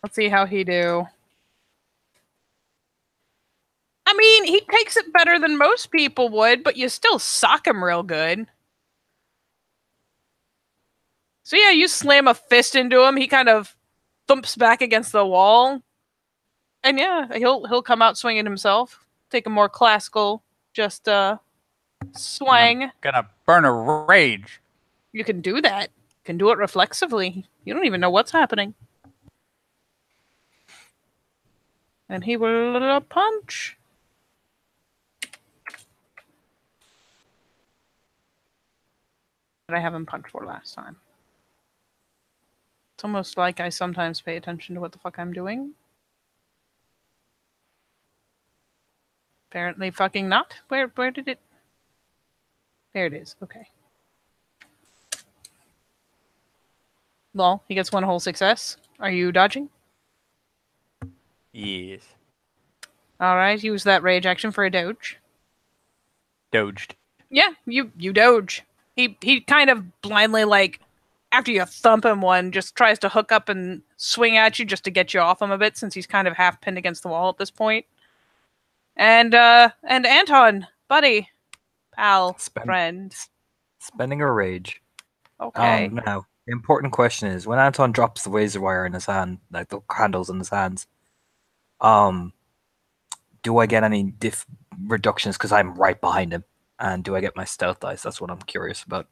Let's see how he do. I mean, he takes it better than most people would, but you still sock him real good. So yeah, you slam a fist into him. He kind of thumps back against the wall, and yeah, he'll come out swinging himself. Take a more classical, just swang. gonna burn a rage. You can do that. You can do it reflexively. You don't even know what's happening. And he will punch. Did I have him punch for last time? It's almost like I sometimes pay attention to what the fuck I'm doing. Apparently fucking not. Where did it... There it is. Okay. Well, he gets one whole success. Are you dodging? Yes. Alright, use that rage action for a doge. Doged. Yeah, you doge. He kind of blindly, like, after you thump him one, just tries to hook up and swing at you just to get you off him a bit, since he's kind of half pinned against the wall at this point. And Anton, buddy, pal, friend. Spending a rage. Okay. Now, the important question is, when Anton drops the razor wire in his hand, like the handles in his hands, do I get any diff reductions because I'm right behind him? And do I get my stealth dice? That's what I'm curious about.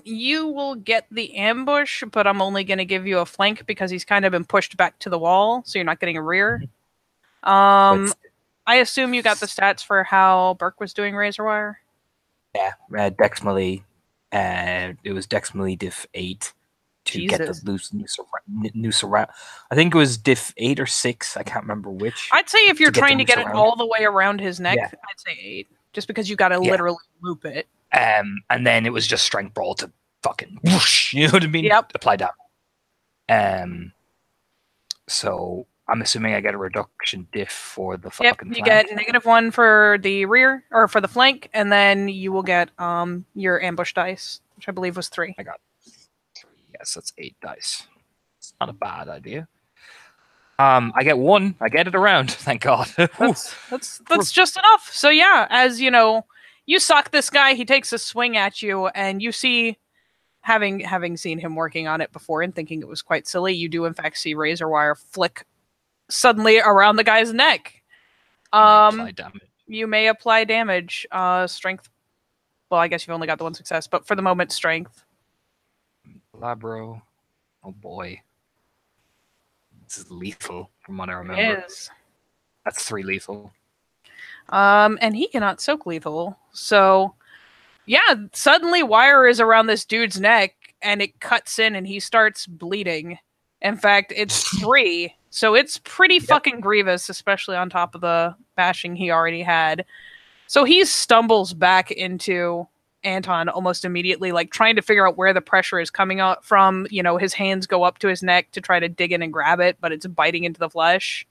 You will get the ambush, but I'm only going to give you a flank because he's kind of been pushed back to the wall, so you're not getting a rear. I assume you got the stats for how Burke was doing razor wire. Yeah, Dex melee. It was Dex melee diff 8 to get the noose around. I think it was diff 8 or 6. I can't remember which. I'd say if you're trying to get it around. all the way around his neck, Yeah. I'd say 8. Just because you got to literally loop it. And then it was just strength brawl to fucking whoosh, you know what I mean? Yep. Apply damage. So I'm assuming I get a reduction diff for the Yep, fucking you flank. get -1 for the rear, or for the flank, and then you will get your ambush dice, which I believe was 3. I got 3. Yes, that's 8 dice. It's not a bad idea. I get 1. I get it around. Thank God. That's just enough. So yeah, as you know, you sock this guy, he takes a swing at you, and you see, having seen him working on it before and thinking it was quite silly, you do in fact see razor wire flick suddenly around the guy's neck. Apply damage. You may apply damage. Strength. Well, I guess you've only got the 1 success, but for the moment, strength. Labro. Oh boy. This is lethal from what I remember. It is. That's 3 lethal. And he cannot soak lethal. So, yeah, suddenly wire is around this dude's neck, and it cuts in, and he starts bleeding. In fact, it's 3, so it's pretty fucking grievous, especially on top of the bashing he already had. So he stumbles back into Anton almost immediately, like trying to figure out where the pressure is coming out from. You know, his hands go up to his neck to try to dig in and grab it, but it's biting into the flesh.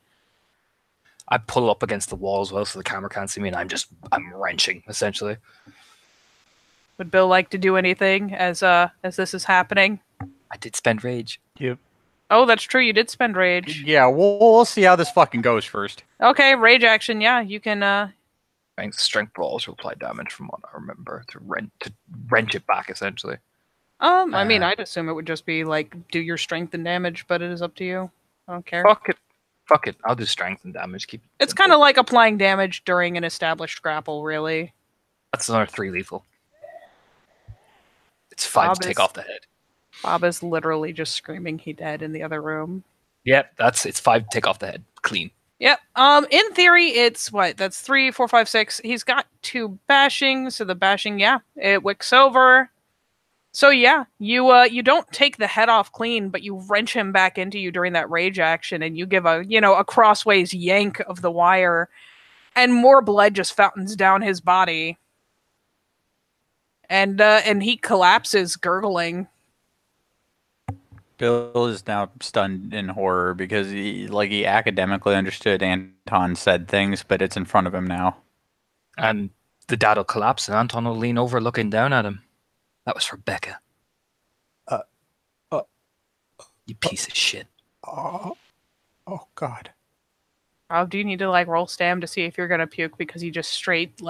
I pull up against the wall as well so the camera can't see me, and I'm wrenching, essentially. Would Bill like to do anything as this is happening? I did spend rage. Yep. Oh, that's true. You did spend rage. Yeah, we'll see how this fucking goes first. Okay, rage action. Yeah, you can. Thanks. Strength rolls to apply damage, from what I remember, to wrench it back essentially. I mean, I'd assume it would just be like do your strength and damage, but it is up to you. I don't care. Fuck it. I'll do strength and damage. Keep. It's kind of like applying damage during an established grapple, really. That's another 3 lethal. It's 5 Bob to take is- off the head. Bob is literally just screaming he dead in the other room. Yep, it's 5 to take off the head. Clean. Yep. In theory, it's what? That's 3, 4, 5, 6. He's got 2 bashing, so the bashing, yeah, it wicks over. So yeah, you don't take the head off clean, but you wrench him back into you during that rage action, and you give a crossways yank of the wire, and more blood just fountains down his body, and he collapses, gurgling. Bill is now stunned in horror because he academically understood Anton said things, but it's in front of him now. And the dad will collapse, and Anton will lean over, looking down at him. That was Rebecca. You piece of shit. Oh God. Oh, do you need to roll stam to see if you're gonna puke because you just straight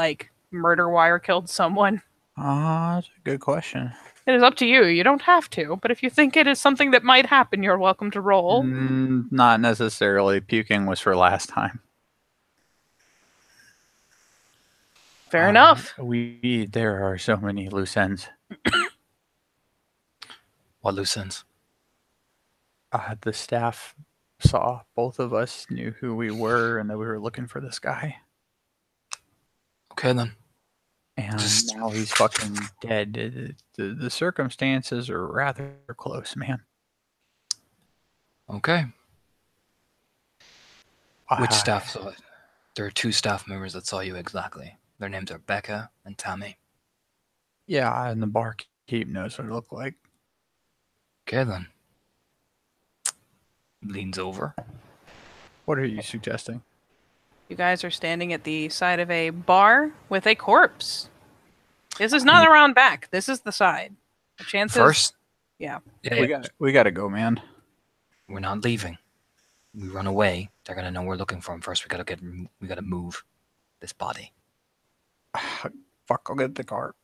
murder wire killed someone? That's a good question. It is up to you. You don't have to, but if you think it is something that might happen, you're welcome to roll. Not necessarily. Puking was for last time. Fair enough. There are so many loose ends. What loose ends? The staff saw both of us, knew who we were, and that we were looking for this guy. Okay then. And now he's fucking dead. The circumstances are rather close, man. Okay. Which staff saw it? There are 2 staff members that saw you exactly. Their names are Becca and Tammy. Yeah, and the barkeep knows what it looked like. Okay then. Leans over. What are you suggesting? You guys are standing at the side of a bar with a corpse. This is not around back. This is the side. The chances. First? Yeah. We gotta go, man. We're not leaving. We run away. They're gonna know we're looking for him first. We gotta move this body. Fuck, I'll get the car.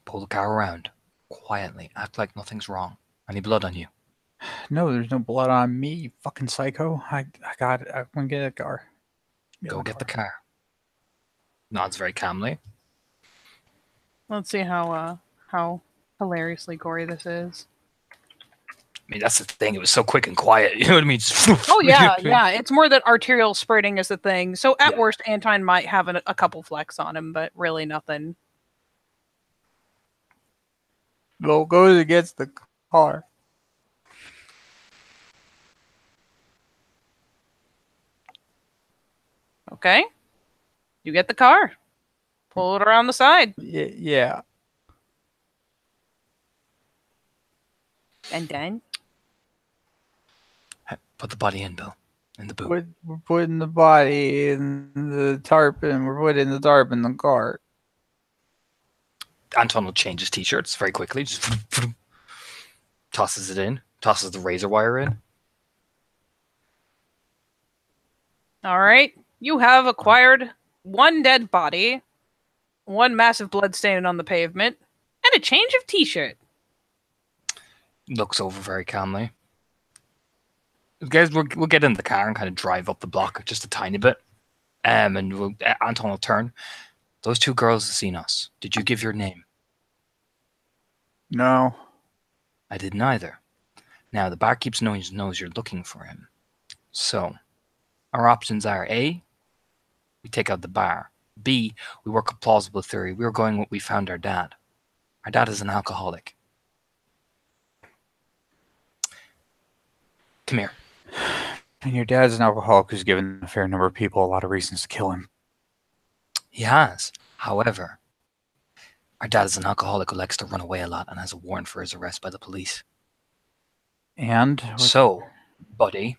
Pull the car around. Quietly. Act like nothing's wrong. Any blood on you? No, there's no blood on me, you fucking psycho. I got it. I'm gonna get a car. Go get the car. Nods very calmly. Let's see how hilariously gory this is. I mean, that's the thing. It was so quick and quiet. You know what I mean? Oh yeah, yeah. It's more that arterial spurting is the thing. So at Yeah. worst, Anton might have a couple flecks on him, but really nothing. Bill goes against the car. Okay. You get the car. Pull it around the side. Yeah. And then? Put the body in, Bill. In the boot. We're putting the body in the tarp, and we're putting the tarp in the cart. Anton will change his t-shirts very quickly. Just tosses it in. Tosses the razor wire in. All right. You have acquired 1 dead body, 1 massive blood stain on the pavement, and a change of t-shirt. Looks over very calmly. Guys, we'll get in the car and kind of drive up the block just a tiny bit. And Anton will turn. Those 2 girls have seen us. Did you give your name? No. I didn't either. Now, the barkeep knows you're looking for him. So, our options are A, we take out the bar. B, we work a plausible theory. We're going what we found our dad. Our dad is an alcoholic. Come here. And your dad's an alcoholic who's given a fair number of people a lot of reasons to kill him. He has. However, our dad is an alcoholic who likes to run away a lot and has a warrant for his arrest by the police. And? So, buddy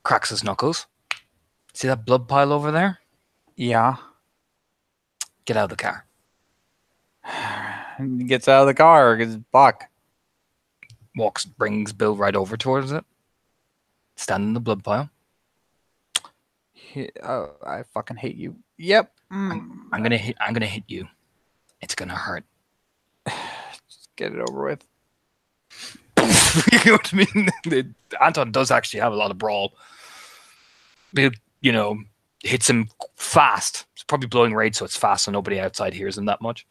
cracks his knuckles. See that blood pile over there? Yeah. Get out of the car. He gets out of the car, gets buck. brings Bill right over towards it. Stand in the blood pile. Oh, I fucking hate you. Yep. I'm gonna hit you. It's gonna hurt. Just get it over with. You know what I mean? Anton does actually have a lot of brawl. Bill, hits him fast. It's probably blowing rage, so it's fast, so nobody outside hears him that much.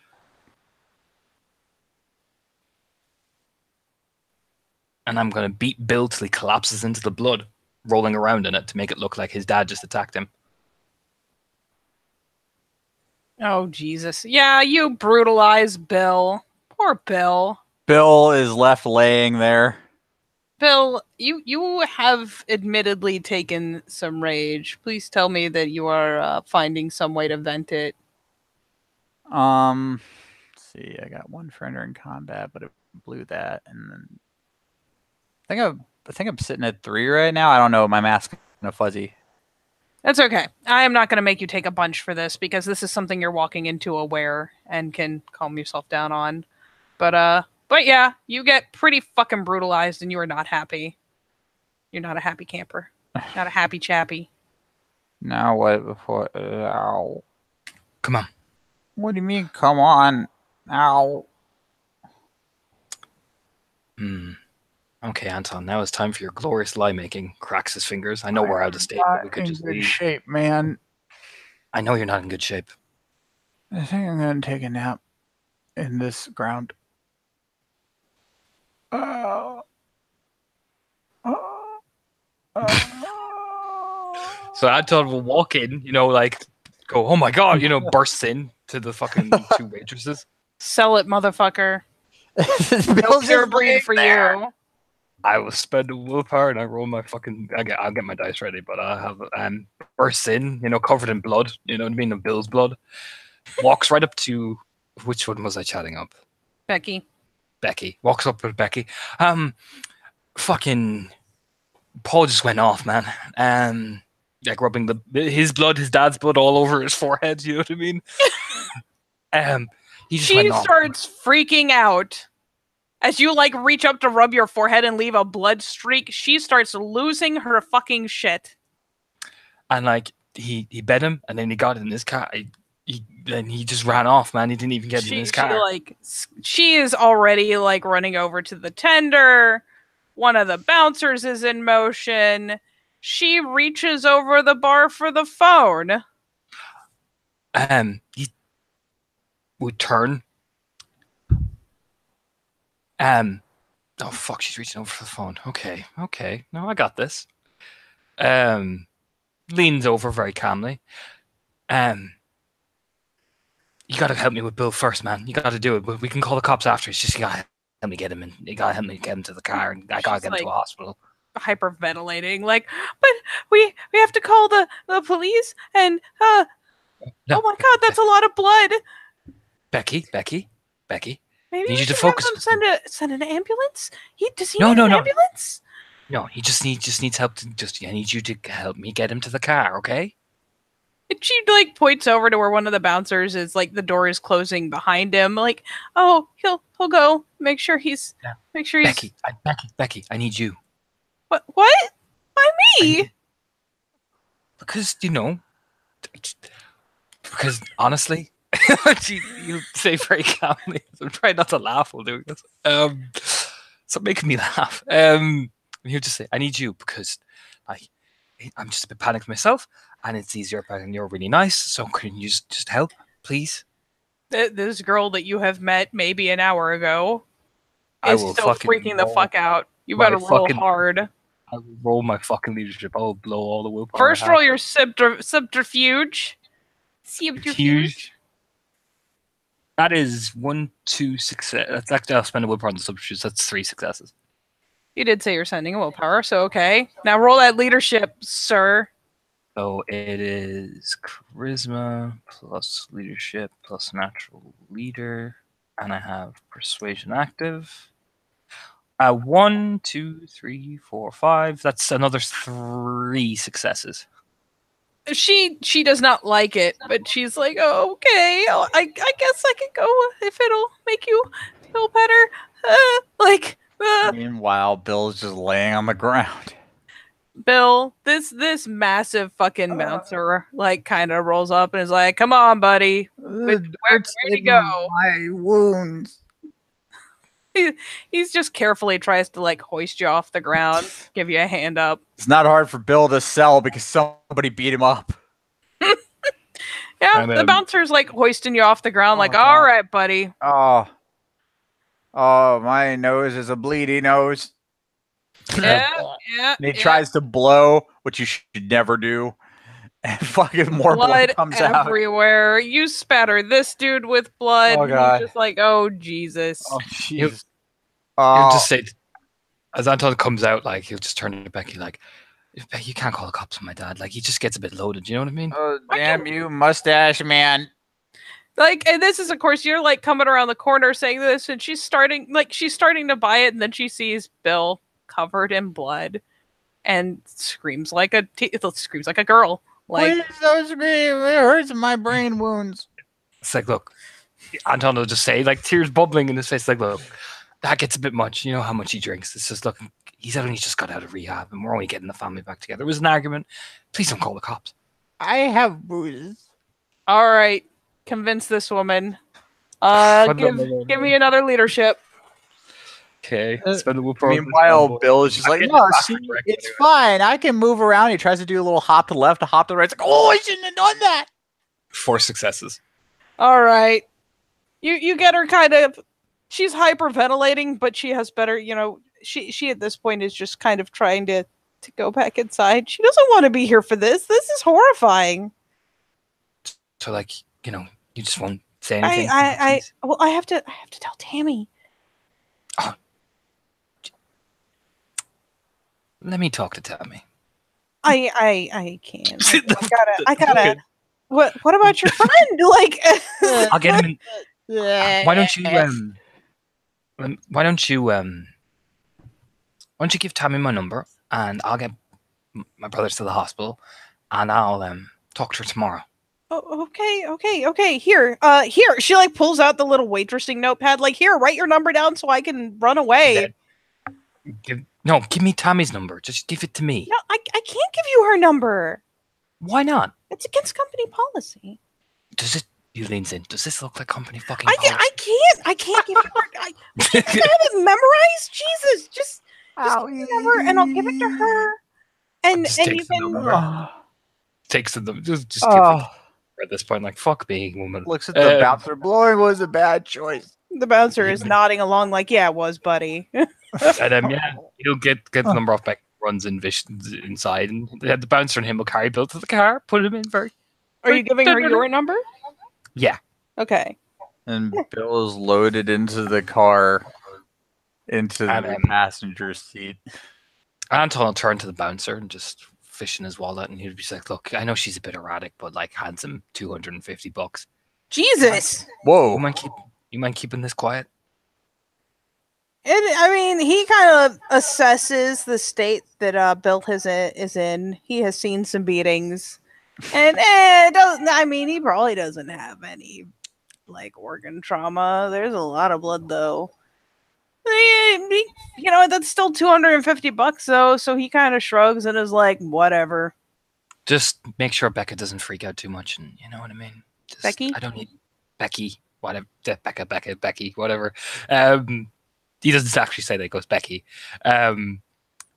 And I'm going to beat Bill till he collapses into the blood, rolling around in it to make it look like his dad just attacked him. Oh, Jesus. Yeah, you brutalized Bill. Poor Bill. Bill is left laying there. Bill, you have admittedly taken some rage. Please tell me that you are finding some way to vent it. Let's see, I got one friend in combat, but it blew that, and then I think I'm sitting at 3 right now. I don't know. My mask's kind of fuzzy. That's okay. I am not going to make you take a bunch for this because this is something you're walking into aware and can calm yourself down on. But yeah, you get pretty fucking brutalized and you are not happy. You're not a happy camper. Not a happy chappy. Now what? Ow. Come on. What do you mean, come on? Ow. Okay, Anton, now it's time for your glorious lie making. Cracks his fingers. I know we're out of state, but we could just leave. Shape, man. I know you're not in good shape. I think I'm going to take a nap in this ground. So Anton will walk in, go, oh my god, bursts in to the fucking 2 waitresses. Sell it, motherfucker. Bill's Pure breed for you. I will spend a willpower and I roll my fucking. I'll get my dice ready, but I have bursts in, covered in blood. You know what I mean? Of Bill's blood. Walks right up to which one was I chatting up? Becky. Walks up with Becky. Fucking Paul just went off, man. Like rubbing his blood, his dad's blood all over his forehead. You know what I mean? He just she went off. Starts freaking out. As you reach up to rub your forehead and leave a blood streak, she starts losing her fucking shit. And he bet him, and then he got in his car. Then he just ran off, man. He didn't even get in his car. She is already running over to the tender. One of the bouncers is in motion. She reaches over the bar for the phone. He would turn. Oh fuck, she's reaching over for the phone. Okay. No, I got this. Leans over very calmly. You gotta help me with Bill first, man. You gotta do it. We can call the cops after. It's just you gotta help me get him in. You gotta help me get him to the car, and I gotta get him to a hospital. Hyperventilating, but we have to call the police, and no, oh my god, that's a lot of blood. Becky. Maybe need we you to should focus. Have them send an ambulance. Does he need an ambulance? No, he just needs help. I need you to help me get him to the car, okay? And she points over to where one of the bouncers is. The door is closing behind him. Oh, he'll go. Make sure he's. Becky, I need you. What? Why me? Because Because honestly. You say very calmly. I'm trying not to laugh while doing this. Stop making me laugh. You just say, I need you because I'm just a bit panicked myself and it's easier and you're really nice. So can you just help, please? This girl that you have met maybe an hour ago is still freaking the fuck out. You better roll hard. I will roll my fucking leadership. I'll blow all the willpower. First roll your subterfuge. Subterfuge. That is 1, 2 success. That's actually I'll spend a willpower on the subterfuge. That's 3 successes. You did say you're sending a willpower, so okay. Now roll that leadership, sir. So it is charisma plus leadership plus natural leader, and I have persuasion active. 1, 2, 3, 4, 5. That's another 3 successes. She does not like it, but she's like, oh, okay, I guess I can go if it'll make you feel better. Meanwhile, Bill's just laying on the ground. Bill, this massive fucking bouncer like kind of rolls up and is like, "Come on, buddy, where'd he go?" My wounds. He's just carefully tries to like hoist you off the ground, give you a hand up. It's not hard for Bill to sell because somebody beat him up. Yeah, And, the bouncer's like hoisting you off the ground, like, God. "All right, buddy." Oh, my nose is a bleedy nose. Yeah, yeah. And he yeah. tries to blow, which you should never do. And fucking more blood comes out. everywhere. You spatter this dude with blood. Oh, God. He's just like, "Oh Jesus." Oh, jeez. He'll just say, as Anton comes out, like he'll just turn to Becky, like, "You can't call the cops on my dad." Like he just gets a bit loaded. You know what I mean? Oh, damn you, mustache man. Like, and this is, of course, you're like coming around the corner saying this, and she's starting to buy it, and then she sees Bill covered in blood, and screams like a girl. Like, Please don't scream. It hurts my brain wounds. It's like, look, Anton will just say, like tears bubbling in his face, like, look, that gets a bit much. You know how much he drinks. It's just, look, he's only just got out of rehab, and we're only getting the family back together. It was an argument. Please don't call the cops. I have bruises. all right, convince this woman. Give me another leadership. Okay. Meanwhile, Bill is just like, getting no, the see, correct it's anyway." fine. I can move around. He tries to do a little hop to the left, a hop to the right. It's like, oh, I shouldn't have done that. 4 successes. All right, you get her kind of. She's hyperventilating, but she has better. You know, she at this point is just kind of trying to go back inside. She doesn't want to be here for this. This is horrifying. So, like, you know, you just won't say anything. Well, I have to tell Tammy. Let me talk to Tammy. I can't. I gotta. What about your friend? Like, I'll get him in. Why don't you give Tammy my number and I'll get my brothers to the hospital and I'll talk to her tomorrow. Oh, okay. Here. She like pulls out the little waitressing notepad. Like, here, write your number down so I can run away. Give me Tammy's number. Just give it to me. No, I can't give you her number. Why not? It's against company policy. He leans in. Does this look like company fucking I policy? can't give you her. I have it memorized. Jesus, just give me the number and I'll give it to her. And Just you takes the can. number. Takes the just give it at this point. Like, fuck being woman. Looks at the bouncer. Blowing was a bad choice. The bouncer is nodding along, like, yeah, it was, buddy. And he'll get the number off back, runs inside, and the bouncer and him will carry Bill to the car, put him in very. Are you giving her your number? Yeah. Okay. And Bill is loaded into the car, into And, the passenger seat. Anton will turn to the bouncer and just fish in his wallet, and he'll be like, "Look, I know she's a bit erratic, but like, hands him $250. Jesus. Whoa. You mind keeping this quiet?" I mean, he kind of assesses the state that Bill is in. He has seen some beatings, and it doesn't. I mean, he probably doesn't have any like organ trauma. There's a lot of blood, though. You know, that's still $250 though. So he kind of shrugs and is like, "Whatever." Just make sure Becca doesn't freak out too much, and you know what I mean. Just, Becky? I don't need Becky. Whatever. Becky. Whatever. He doesn't actually say that. It goes Becky.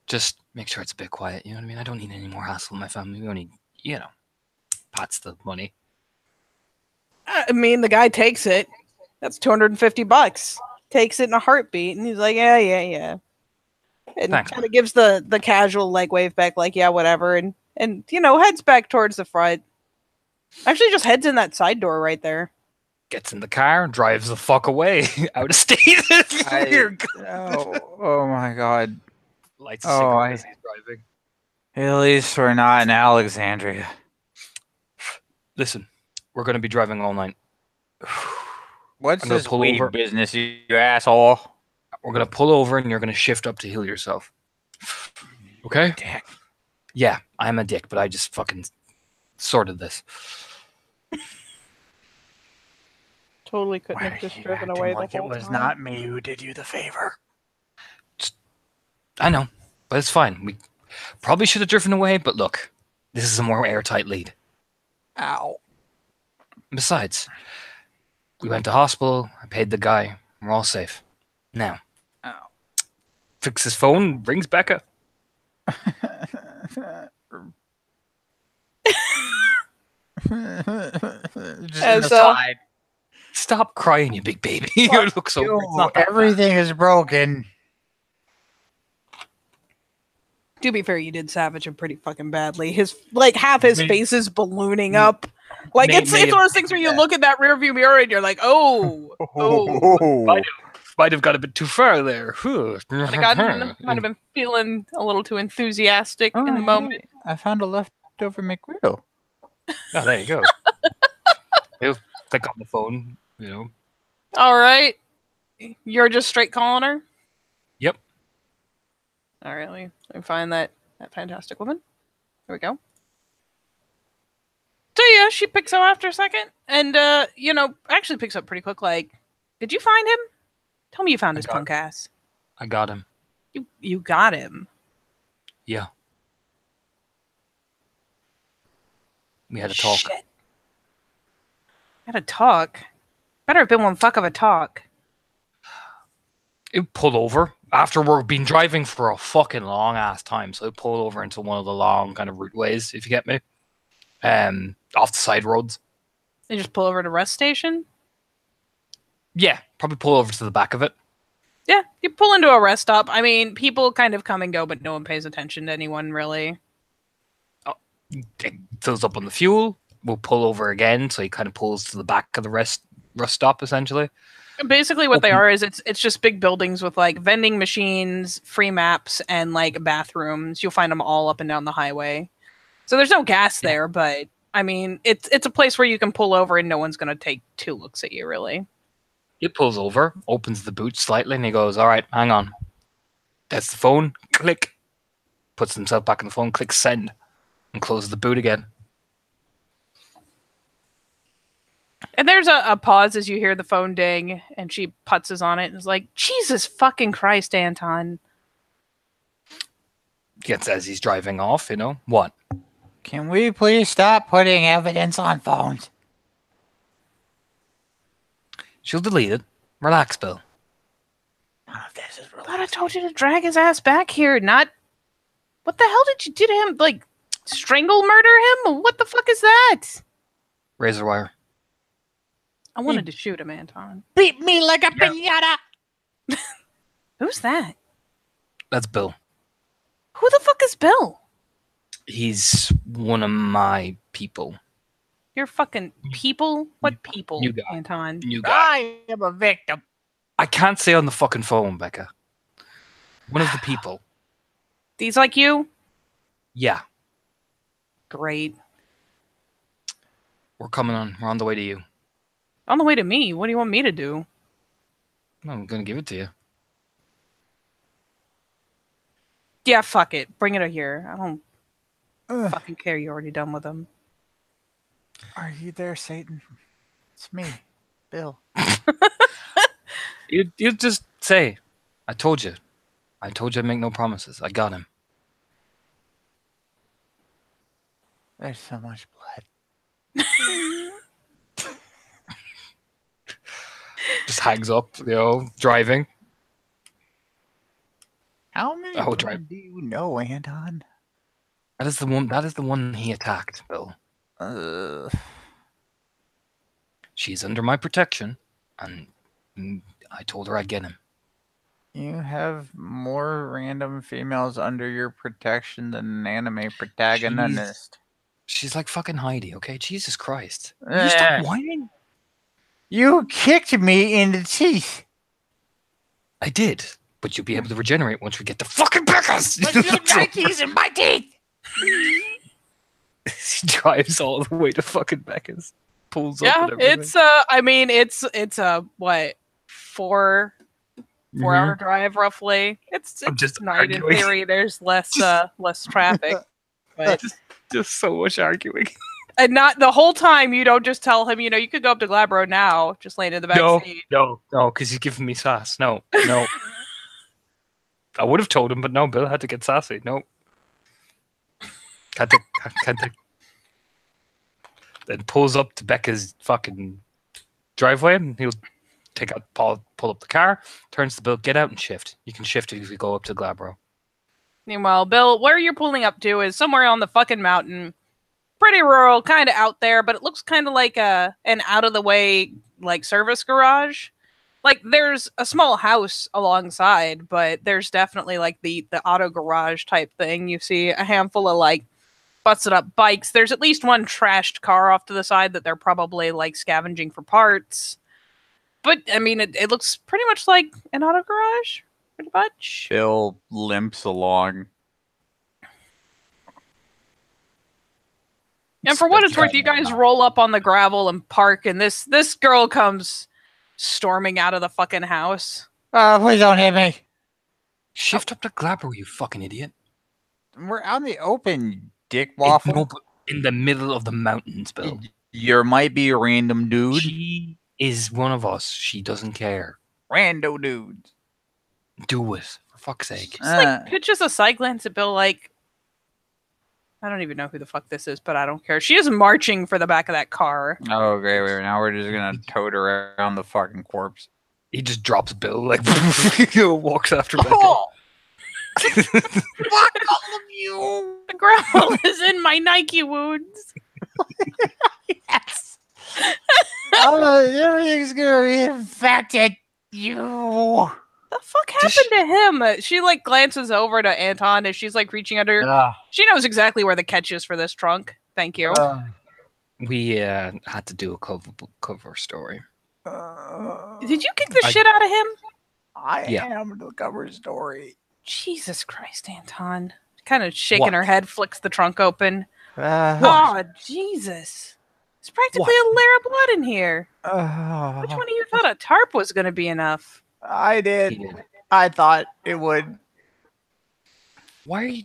Just make sure it's a bit quiet. You know what I mean? I don't need any more hassle in my family. We only, Pat's the money. I mean, the guy takes it. That's $250. Takes it in a heartbeat, and he's like, "Yeah." And Thanks, kind of gives the casual like wave back, like, "Yeah, whatever," and heads back towards the front. Actually, just heads in that side door right there. Gets in the car, drives the fuck away out of state. Oh my god. Lights a cigarette as he's driving. At least we're not in Alexandria. Listen, we're going to be driving all night. What's I'm gonna this pull weed over. business, you asshole? We're going to pull over and you're going to shift up to heal yourself. Okay? Dick. Yeah, I'm a dick, but I just fucking sorted this. Totally couldn't have just driven away the like whole it was time. not me who did you the favor. I know, but it's fine. We probably should have driven away, but look, this is a more airtight lead. Ow. Besides, we went to hospital, I paid the guy, we're all safe. Now, Ow. fix his phone, rings Becca. Just As, an aside. Stop crying, you big baby. You look so. Yo, It's not that everything is broken. To be fair, you did savage him pretty fucking badly. His like half his May- face is ballooning up. Like may it's have one of those things where you been look in that rearview mirror and you're like, oh, oh. might have got a bit too far there. Whew. Might have been feeling a little too enthusiastic in the moment. hey, I found a leftover McGriddle. Oh, there you go. He'll click on the phone, you know. All right, you're just straight calling her. Yep. All right, let me find that fantastic woman. There we go. So yeah, she picks up after a second, and actually picks up pretty quick. Like, did you find him? Tell me you found his got punk ass. I got him. You got him. Yeah. We had a talk. Shit. Had a talk. Better have been one fuck of a talk. It pulled over after we've been driving for a fucking long ass time. So it pulled over into one of the long kind of routeways, if you get me. Off the side roads. They just pull over to rest station. Yeah, probably pull over to the back of it. Yeah, you pull into a rest stop. I mean, people kind of come and go, but no one pays attention to anyone really. It fills up on the fuel. We'll pull over again, so he kind of pulls to the back of the rest stop essentially. Basically, what they Open- are is it's just big buildings with like vending machines, free maps, and like bathrooms. You'll find them all up and down the highway. So there's no gas there, but I mean, it's a place where you can pull over and no one's gonna take two looks at you really. He pulls over, opens the boot slightly, and he goes, "All right, hang on." That's the phone. Click. Puts himself back in the phone. Clicks send, and closes the boot again. And there's a pause as you hear the phone ding, and she putzes on it and is like, Jesus fucking Christ, Anton. Gets as he's driving off, you know. What? Can we please stop putting evidence on phones? She'll delete it. Relax, Bill. None of this is I thought I related. told you to drag his ass back here, not... What the hell did you do to him? Like, strangle murder him? What the fuck is that? Razor wire. I wanted to shoot him, Anton. Beat me like a piñata. Who's that? That's Bill. Who the fuck is Bill? He's one of my people. You're fucking people? What people, New guy. Anton? New guy. I am a victim. I can't say on the fucking phone, Becca. One of the people. These like you? Yeah, Great. we're coming on. We're on the way to you. On the way to me. What do you want me to do? No, I'm gonna give it to you. Yeah, fuck it. Bring it here. I don't Ugh. fucking care. You're already done with him. Are you there, Satan? It's me, Bill. You just say, "I told you. I told you I'd make no promises. I got him." There's so much blood. Just hangs up, driving. How many Oh, women drive. do you know, Anton? That is the one. That is the one he attacked, Bill. She's under my protection, and I told her I'd get him. You have more random females under your protection than an anime protagonist. She's like fucking Heidi, okay? Jesus Christ. You Eh. stop whining? You kicked me in the teeth. I did, but you'll be able to regenerate once we get to fucking Becca's. But you Nikes in my teeth. He drives all the way to fucking Becca's. Pulls up Yeah, and everything. it's I mean it's a what 4-hour drive roughly. It's I'm just night in arguing. theory. There's less traffic, but Just so much arguing. and not the whole time. You don't just tell him. You could go up to Glabro now. Just lay in the back seat. No, because he's giving me sass. No. I would have told him, but no, Bill had to get sassy. No. Can't take. Then pulls up to Becca's fucking driveway and he'll pull up the car, turns to Bill, get out and shift. You can shift if you go up to Glabro. Meanwhile, Bill, where you're pulling up to is somewhere on the fucking mountain. Pretty rural, kind of out there, but it looks kind of like an out-of-the-way like service garage. Like there's a small house alongside, but there's definitely like the auto garage type thing. You see a handful of like busted up bikes. There's at least one trashed car off to the side that they're probably like scavenging for parts. But I mean, it looks pretty much like an auto garage, pretty much. Bill limps along. And for what it's worth, you guys roll up on the gravel and park, and this girl comes storming out of the fucking house. Please don't hit me. Shift up to Glabro, you fucking idiot. We're out in the open, dick waffle. No, but in the middle of the mountains, Bill. You might be a random dude. She is one of us. She doesn't care. Rando dudes. Do it, for fuck's sake. Just like pitches a side glance at Bill, like, I don't even know who the fuck this is, but I don't care. She is marching for the back of that car. Oh, great. Now we're just gonna tote around the fucking corpse. He just drops Bill, like, walks after Becca. Oh! Fuck all of you! The gravel is in my Nike wounds. Yes! Everything's gonna be infected. You. The fuck happened to him? She like glances over to Anton as she's like reaching under. She knows exactly where the catch is for this trunk. Thank you. We had to do a cover story. Did you kick the shit out of him? I am the cover story. Jesus Christ, Anton. Kind of shaking What? her head, flicks the trunk open. Oh, Jesus. There's practically a layer of blood in here. Which one of you thought a tarp was going to be enough? I He did. did. I thought it would. Why are you...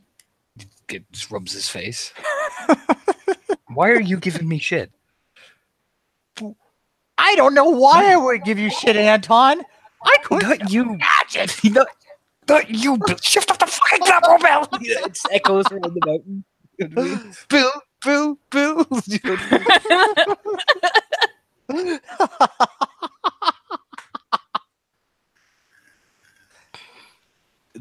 Just rubs his face. Why are you giving me shit? I don't know why I would give you shit, Anton. I couldn't Not you. imagine. Not you, Bill. Shift off the fucking Glabro, Bill. It echoes around the mountain. Bill.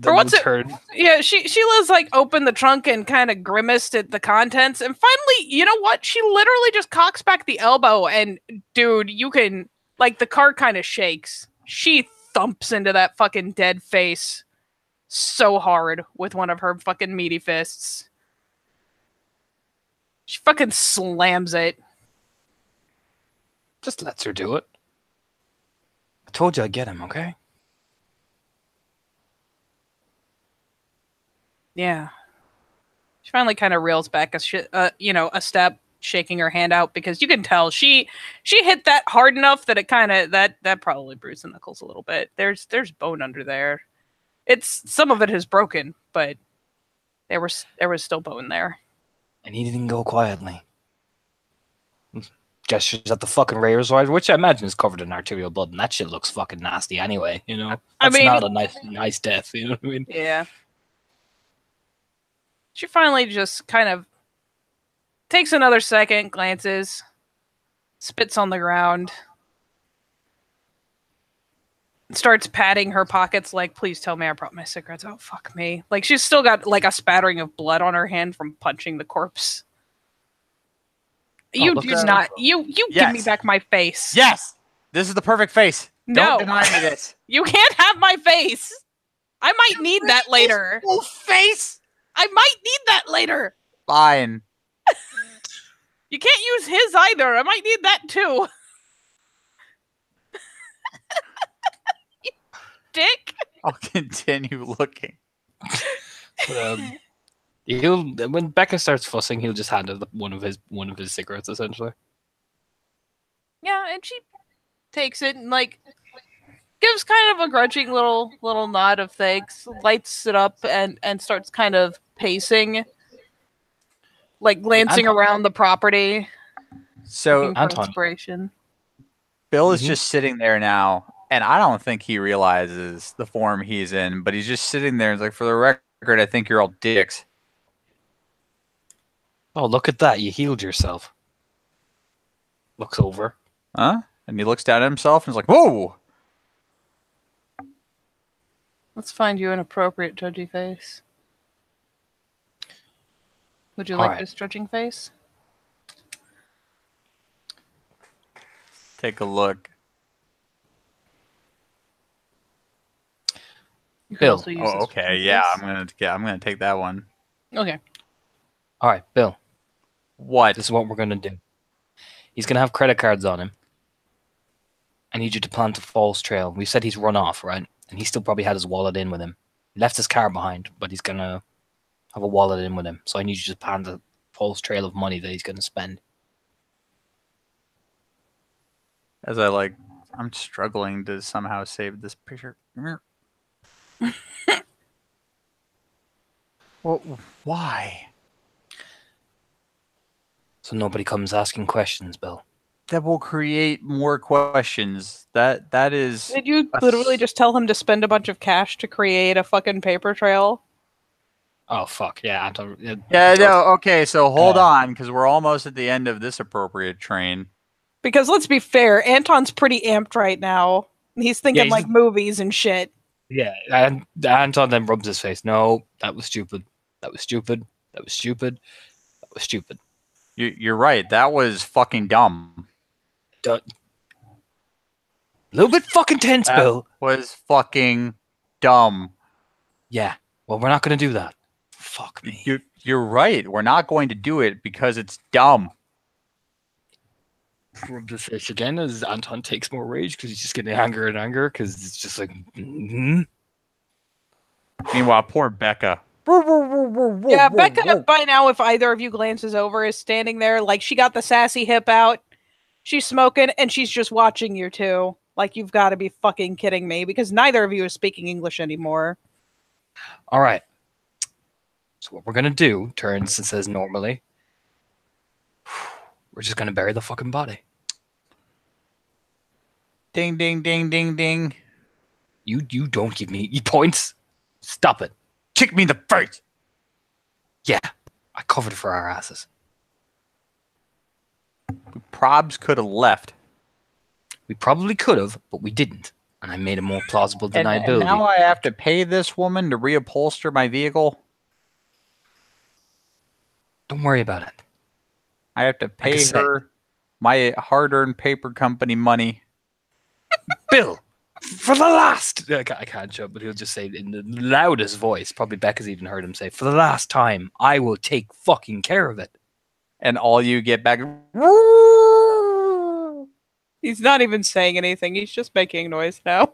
For what's it- turn. Yeah, Sheila's like opened the trunk and kind of grimaced at the contents. And finally, you know what? She literally just cocks back the elbow. And dude, you can, like, the car kind of shakes. She thumps into that fucking dead face so hard with one of her fucking meaty fists. She fucking slams it. Just lets her do it. I told you I'd get him, okay? Yeah. She finally kind of reels back a step, shaking her hand out, because you can tell she hit that hard enough that it kind of that probably bruised the knuckles a little bit. There's bone under there. Some of it is broken, but there was still bone there. And he didn't go quietly. Gestures at the fucking razor, which I imagine is covered in arterial blood, and that shit looks fucking nasty anyway, you know? I That's mean- not a nice death, you know what I mean? Yeah. She finally just kind of takes another second, glances, spits on the ground, starts patting her pockets like, please tell me I brought my cigarettes. Oh, fuck me. Like, she's still got like a spattering of blood on her hand from punching the corpse. You look do at not. You give me Yes. back my face. Yes, this is the perfect face. No. Don't deny me this. You can't have my face. I might need that later. Full face. I might need that later. Fine. You can't use his either. I might need that too. You dick. I'll continue looking. But, he'll when Becca starts fussing, he'll just hand her one of his cigarettes essentially. Yeah, and she takes it and like gives kind of a grudging little nod of thanks, lights it up and starts kind of pacing, like glancing around the property, So looking for Anton. inspiration. Bill is Mhm. just sitting there now, And I don't think he realizes the form he's in, but he's just sitting there. He's like, for the record, I think you're all dicks. Oh, look at that. You healed yourself. Looks over. Huh? And he looks down at himself and is like, whoa! Let's find you an appropriate judgy face. Would you All like right. this judging face? Take a look. You could Bill. also use Oh, this okay. judging Yeah, face. I'm gonna take that one. Okay. All right, Bill. What? This is what we're going to do. He's going to have credit cards on him. I need you to plant a false trail. We said he's run off, right? And he still probably had his wallet in with him. He left his car behind, but he's going to have a wallet in with him. So I need you to plant a false trail of money that he's going to spend. As I'm struggling to somehow save this picture. Well, why? So nobody comes asking questions, Bill. That will create more questions. That is. Did you literally just tell him to spend a bunch of cash to create a fucking paper trail? Oh, fuck. Yeah. Yeah, no, okay, so hold Yeah. on, because we're almost at the end of this appropriate train. Because let's be fair, Anton's pretty amped right now. He's thinking he's- like movies and shit. Yeah. And Anton then rubs his face. No, that was stupid. That was stupid. That was stupid. That was stupid. You're right, that was fucking dumb. A little bit fucking tense, That Bill. was fucking dumb. Yeah. Well, we're not going to do that. Fuck me. You're right, we're not going to do it because it's dumb. Rub the face again as Anton takes more rage because he's just getting anger and anger because it's just like, mm-hmm. Meanwhile, poor Becca. Yeah, Becca, by now, if either of you glances over, is standing there like she got the sassy hip out. She's smoking and she's just watching you two. Like, you've got to be fucking kidding me because neither of you is speaking English anymore. All right. So what we're going to do, turns and says normally, we're just going to bury the fucking body. Ding, ding, ding, ding, ding. You don't give me points. Stop it. Kick me in the face. Yeah. I covered for our asses. Probs could have left. We probably could have, but we didn't. And I made a more plausible And deniability. now I have to pay this woman to reupholster my vehicle. Don't worry about it. I have to I pay said- her my hard-earned paper company money. Bill, for the last... I can't show, but he'll just say it in the loudest voice. Probably Becca's even heard him say, for the last time, I will take fucking care of it. And all you get back... He's not even saying anything. He's just making noise now.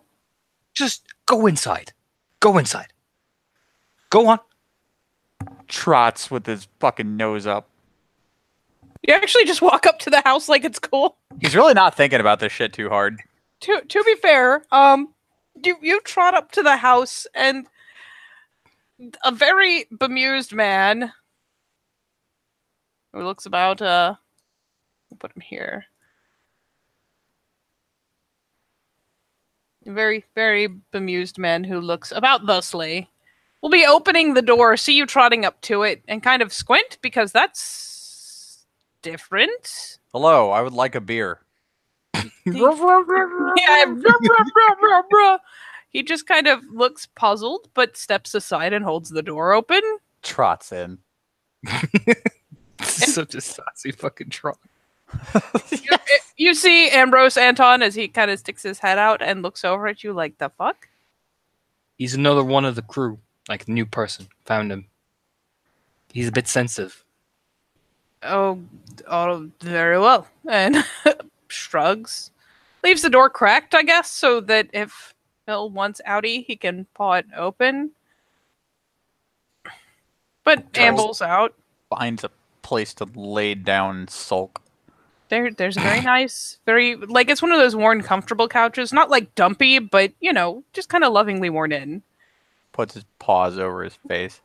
Just go inside. Go inside. Go on. trots with his fucking nose up. You actually just walk up to the house like it's cool. He's really not thinking about this shit too hard. To be fair, you trot up to the house and a very bemused man who looks about we'll put him here. A very, very bemused man who looks about thusly will be opening the door, see you trotting up to it, and kind of squint because that's different. Hello, I would like a beer. Yeah, he just kind of looks puzzled, but steps aside and holds the door open. Trots in. Such a sassy fucking trot. You see Ambrose Anton as he kind of sticks his head out and looks over at you like, the fuck? He's another one of the crew, like a new person. Found him. He's a bit sensitive. Oh, very well. And shrugs. Leaves the door cracked, I guess, so that if Bill wants outie, he can paw it open. But ambles out. Finds a place to lay down and sulk. There's a very nice, very, like, it's one of those worn comfortable couches. Not like dumpy, but, you know, just kind of lovingly worn in. Puts his paws over his face.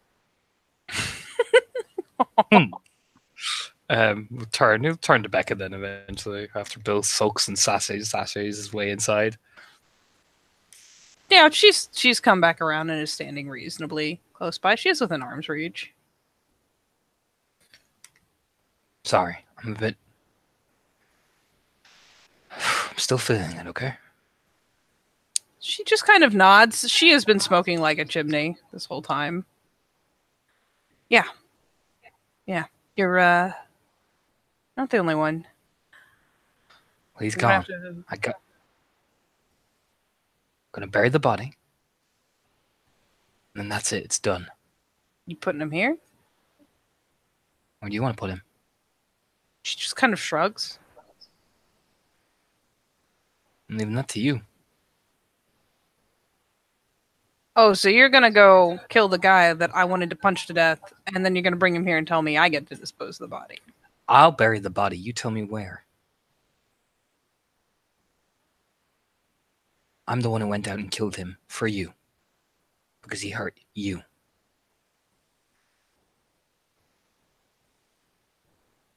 He'll turn to Becca then eventually after Bill sulks and sashes his way inside. Yeah, she's come back around and is standing reasonably close by. She is within arm's reach. Sorry, I'm a bit. I'm still feeling it, okay? She just kind of nods. She has been smoking like a chimney this whole time. Yeah. Yeah. You're not the only one. Well, he's You're gonna gone. have to- Gonna bury the body. And then that's it. It's done. You putting him here? Where do you want to put him? She just kind of shrugs. I'm leaving that to you. Oh, so you're gonna go kill the guy that I wanted to punch to death, and then you're gonna bring him here and tell me I get to dispose of the body. I'll bury the body. You tell me where. I'm the one who went out and killed him for you. Because he hurt you.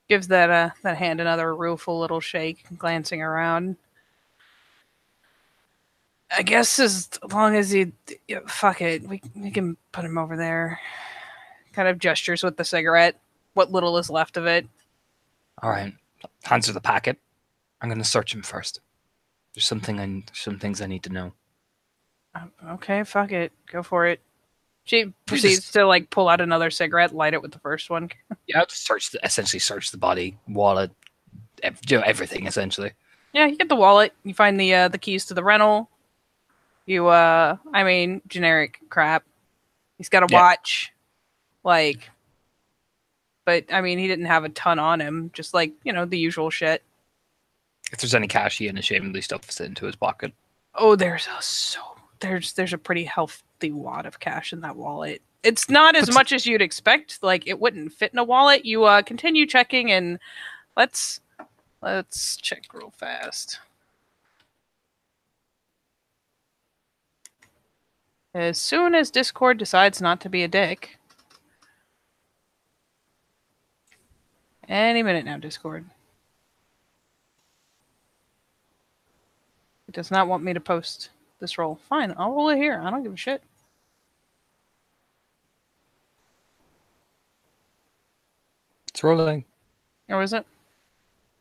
Gives that hand another rueful little shake, glancing around. I guess as long as he, yeah, fuck it, we can put him over there. Kind of gestures with the cigarette, what little is left of it. All right. Hands her the packet. I'm gonna search him first. There's some things I need to know. Okay, fuck it, go for it. She proceeds to like pull out another cigarette, light it with the first one. Yeah, just essentially search the body, wallet, everything essentially. Yeah, you get the wallet. You find the keys to the rental. You I mean, generic crap. He's got a watch, like, but I mean, he didn't have a ton on him. Just like the usual shit. If there's any cash, he unashamedly stuffs it into his pocket. Oh, there's a pretty healthy wad of cash in that wallet. It's not as much as you'd expect. Like, it wouldn't fit in a wallet. You continue checking, and let's check real fast. As soon as Discord decides not to be a dick. Any minute now, Discord. It does not want me to post this roll. Fine, I'll roll it here. I don't give a shit. It's rolling. Or is it?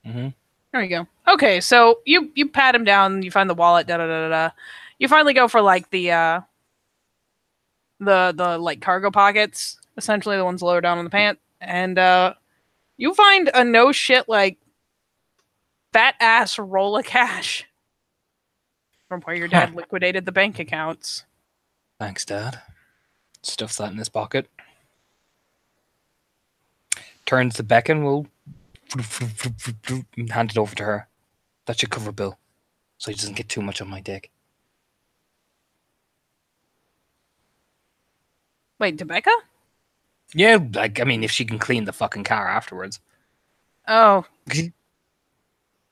Mm-hmm. There you go. Okay, so you pat him down. You find the wallet. Da da da da. You finally go for like the like cargo pockets, essentially the ones lower down on the pant, and you find a no shit like fat ass roll of cash from where your dad liquidated the bank accounts. Thanks, Dad. Stuffs that in his pocket. Turns to Beckon, will hand it over to her. That should cover Bill, so he doesn't get too much on my dick. Wait, to Becca? Yeah, like, I mean, if she can clean the fucking car afterwards. Oh.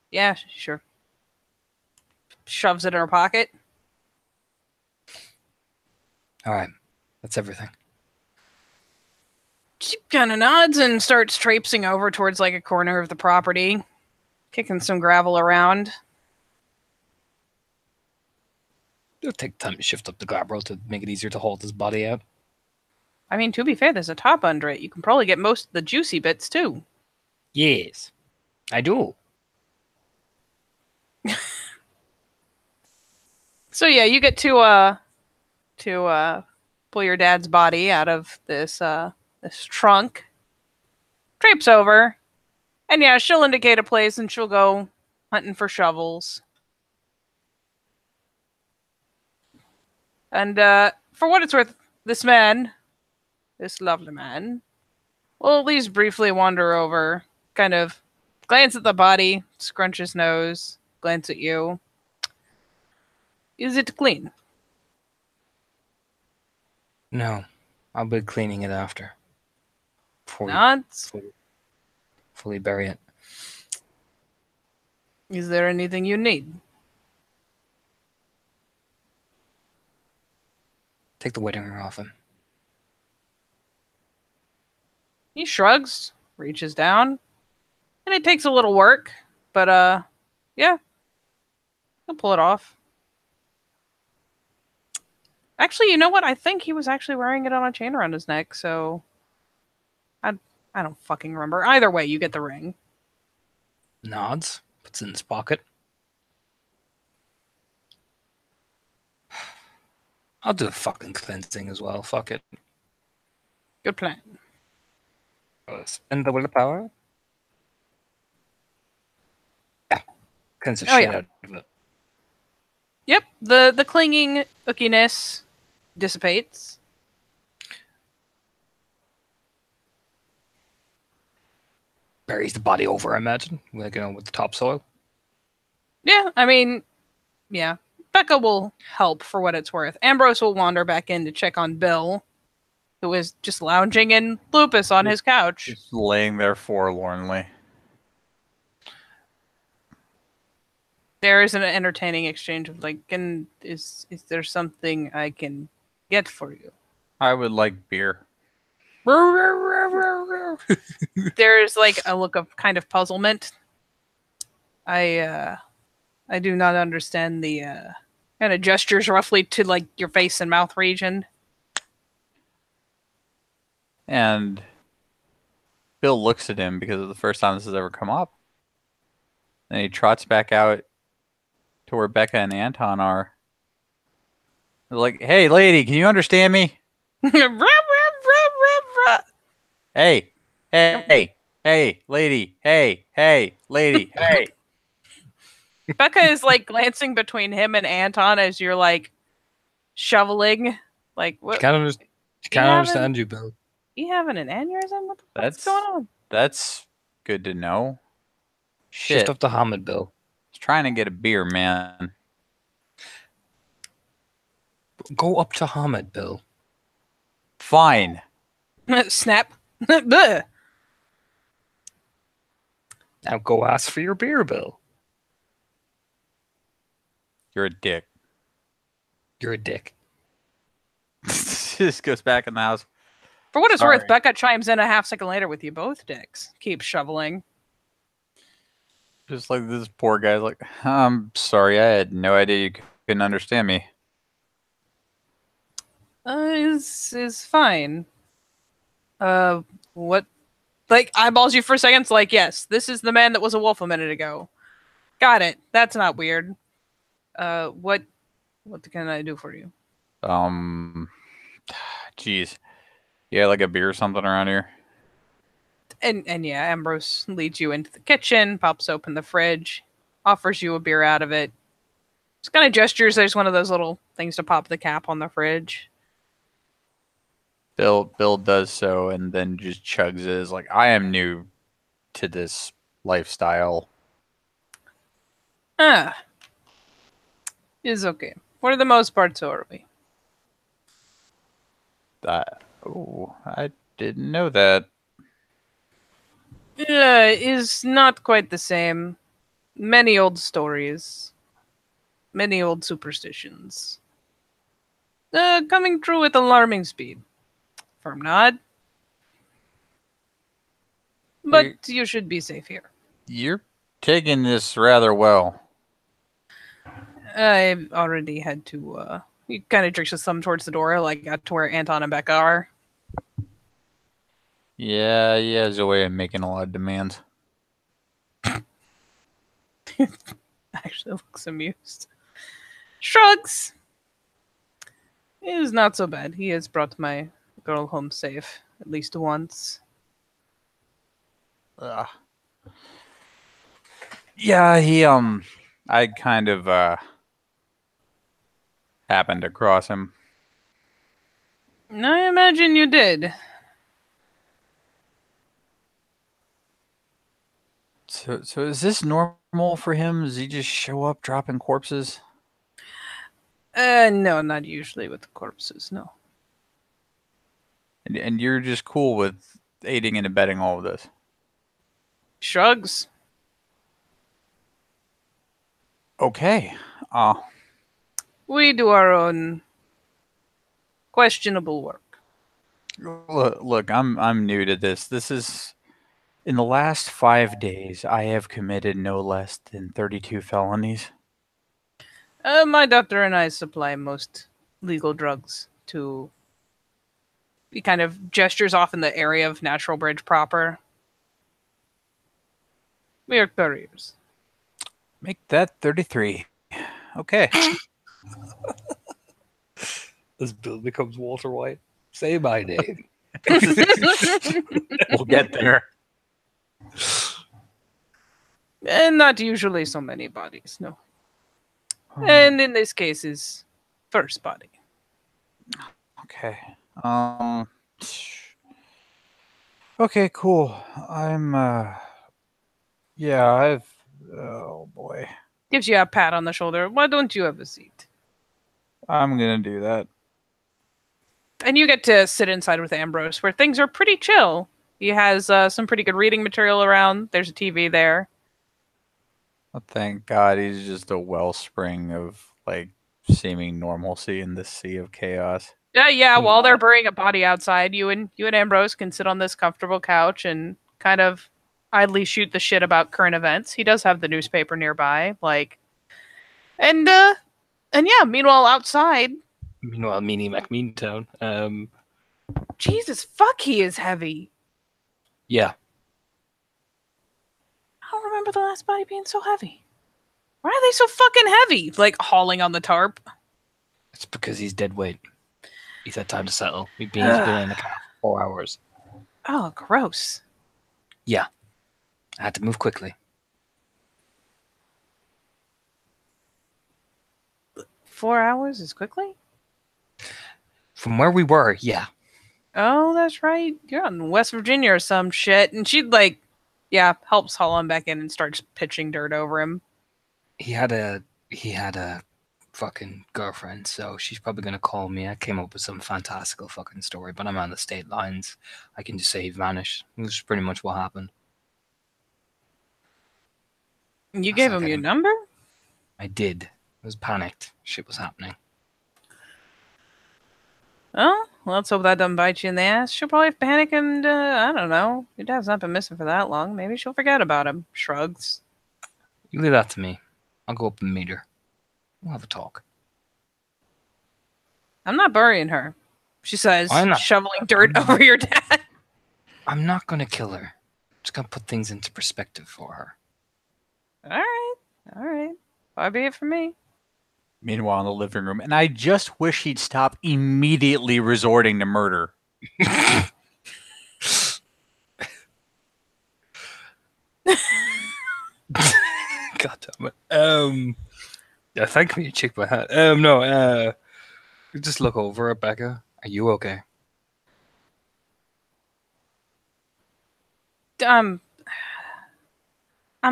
Yeah, sure. Shoves it in her pocket. All right, that's everything. She kind of nods and starts traipsing over towards like a corner of the property, kicking some gravel around. It'll take time to shift up the gravel to make it easier to hold his body out. I mean, to be fair, there's a top under it. You can probably get most of the juicy bits too. Yes, I do. So yeah, you get to pull your dad's body out of this trunk, traipse over, and yeah, she'll indicate a place and she'll go hunting for shovels. And for what it's worth, this lovely man, will at least briefly wander over, kind of glance at the body, scrunch his nose, glance at you. Is it clean? No, I'll be cleaning it after. Before we Nods. fully bury it. Is there anything you need? Take the wedding ring off him. He shrugs, reaches down, and it takes a little work, but yeah, he'll pull it off. Actually, you know what? I think he was actually wearing it on a chain around his neck, so I don't fucking remember. Either way, you get the ring. Nods, puts it in his pocket. I'll do a fucking cleansing as well. Fuck it. Good plan. Spend the willpower. Yeah. Cleanse the Oh, shit yeah. out of it. Yep, the clinging ickiness dissipates. Buries the body over, I imagine. Like, with the topsoil. Yeah, I mean, yeah. Becca will help for what it's worth. Ambrose will wander back in to check on Bill, who is just lounging in lupus on his couch. Just laying there forlornly. There is an entertaining exchange of like, "And is there something I can get for you?" I would like beer. There's like a look of kind of puzzlement. I do not understand the kind of gestures roughly to like your face and mouth region. And Bill looks at him because it's the first time this has ever come up. And he trots back out to where Becca and Anton are. They're like, hey, lady, can you understand me? Hey, hey, hey, lady, hey, lady, hey. Becca is like glancing between him and Anton as you're like shoveling. Like, what? Can't having- understand you, Bill. You having an aneurysm? What the fuck's That's going on? That's good to know. Shift Shit. up to Hamid, Bill. I was trying to get a beer, man. Go up to Hamid, Bill. Fine. Snap. Bleh. Now go ask for your beer, Bill. You're a dick. You're a dick. Just goes back in the house. For what it's Sorry. worth, Becca chimes in a half second later with you both dicks. Keep shoveling. Just like this poor guy's like, I'm sorry, I had no idea you couldn't understand me. Is fine. What? Like, eyeballs you for a second. It's like, yes, this is the man that was a wolf a minute ago. Got it. That's not weird. What can I do for you? Jeez. Yeah, like a beer or something around here. And yeah, Ambrose leads you into the kitchen, pops open the fridge, offers you a beer out of it. Just kind of gestures. There's one of those little things to pop the cap on the fridge. Bill does so and then just chugs it. Is like, I am new to this lifestyle. Is okay. For the most part, so are we. Oh, I didn't know that. Is not quite the same. Many old stories. Many old superstitions. Coming true at alarming speed. Firm nod. But you should be safe here. You're taking this rather well. I already had to, he kind of jerks his thumb towards the door, like to where Anton and Becca are. Yeah, he has a way of making a lot of demands. Actually looks amused. Shrugs. It is not so bad. He has brought my girl home safe at least once. Yeah, I kind of happened across him. I imagine you did. So is this normal for him? Does he just show up dropping corpses? No, not usually with the corpses, no. And you're just cool with aiding and abetting all of this? Shrugs. Okay. We do our own questionable work. Look, I'm new to this. This is in the last 5 days I have committed no less than 32 felonies. My doctor and I supply most legal drugs to. He kind of gestures off in the area of Natural Bridge proper. We are couriers. Make that 33. Okay. As Bill becomes Walter White, say my name. We'll get there. And not usually so many bodies, no. And in this case, is first body. Okay. Okay, cool. Yeah, oh boy. Gives you a pat on the shoulder. Why don't you have a seat? I'm gonna do that. And you get to sit inside with Ambrose, where things are pretty chill. He has some pretty good reading material around. There's a TV there. Oh, thank God, he's just a wellspring of like seeming normalcy in this sea of chaos. Yeah. While they're burying a body outside, you and Ambrose can sit on this comfortable couch and kind of idly shoot the shit about current events. He does have the newspaper nearby, and yeah. Meanwhile, outside, Meanwhile, Meanie McMeantown. Jesus fuck, he is heavy. Yeah. I don't remember the last body being so heavy. Why are they so fucking heavy? Like hauling on the tarp. It's because he's dead weight. He's had time to settle. He's been in the car for 4 hours. Oh, gross. Yeah. I had to move quickly. 4 hours as quickly? From where we were, yeah. Oh, that's right. You're on West Virginia or some shit. And she helps haul him back in and starts pitching dirt over him. He had a fucking girlfriend, so she's probably gonna call me. I came up with some fantastical fucking story, but I'm on the state lines. I can just say he vanished. Which is pretty much what happened. You gave him your number? I did. I was panicked. Shit was happening. Oh, well, let's hope that doesn't bite you in the ass. She'll probably panic and, I don't know. Your dad's not been missing for that long. Maybe she'll forget about him. Shrugs. You leave that to me. I'll go up and meet her. We'll have a talk. I'm not burying her, she says, Why not? shoveling dirt over your dad. I'm not gonna kill her. I'm just gonna put things into perspective for her. All right. Far be it from me. Meanwhile, in the living room, and I just wish he'd stop immediately resorting to murder. God damn it. Yeah, thank me, you checked my hat. No, you just look over, Rebecca. Are you okay? I'm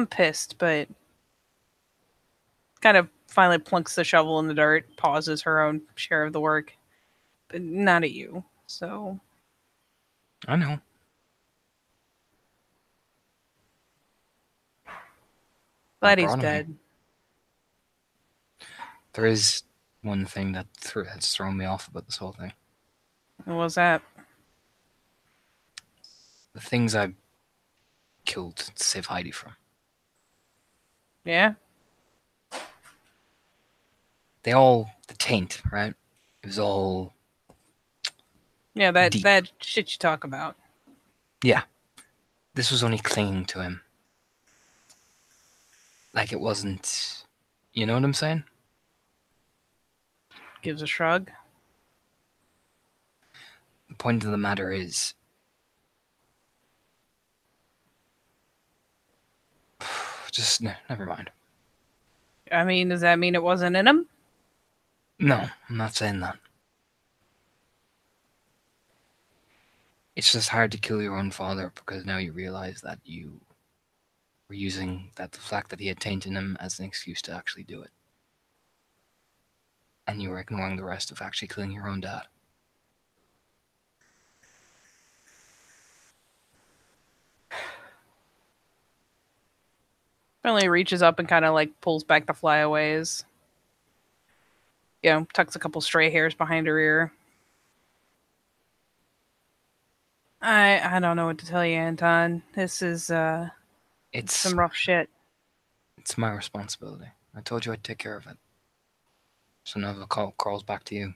pissed, but kind of finally plunks the shovel in the dirt, pauses her own share of the work, but not at you. So I know. glad I he's brought him here. dead. There is one thing that has thrown me off about this whole thing. What was that? The things I killed to save Heidi from. Yeah. The taint, right? It was all Yeah, that deep. that shit you talk about. Yeah. This was only clinging to him. Like it wasn't, you know what I'm saying? Gives a shrug. The point of the matter is, just never mind. I mean, does that mean it wasn't in him? No, I'm not saying that. It's just hard to kill your own father because now you realize that you were using the fact that he had taint in him as an excuse to actually do it. And you were ignoring the rest of actually killing your own dad. Finally reaches up and kind of like pulls back the flyaways. You know, tucks a couple stray hairs behind her ear. I don't know what to tell you, Anton. This is It's some rough shit. It's my responsibility. I told you I'd take care of it. So now the call crawls back to you.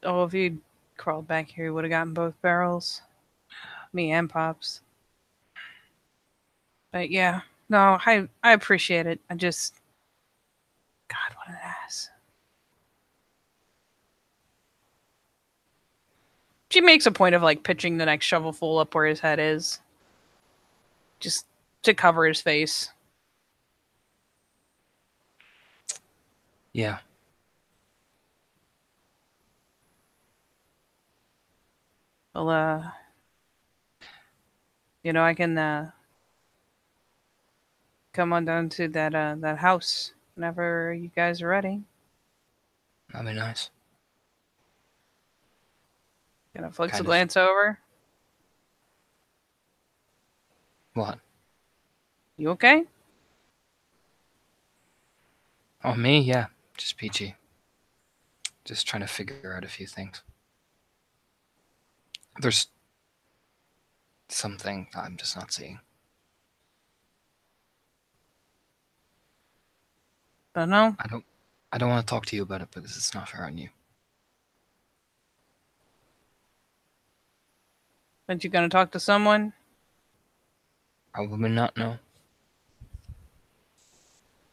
Oh, if you'd crawled back here, you would have gotten both barrels. Me and Pops. But yeah, no, I appreciate it. I just, God, what an ass. She makes a point of like pitching the next shovelful up where his head is, just to cover his face. Yeah. Well, I can come on down to that house whenever you guys are ready. That'd be nice. Gonna flicks a Kind of. glance over. What? You okay? Oh, me? Yeah. Just peachy. Just trying to figure out a few things. There's something I'm just not seeing. Don't know. I don't want to talk to you about it because it's not fair on you. Aren't you gonna talk to someone? Probably not, no.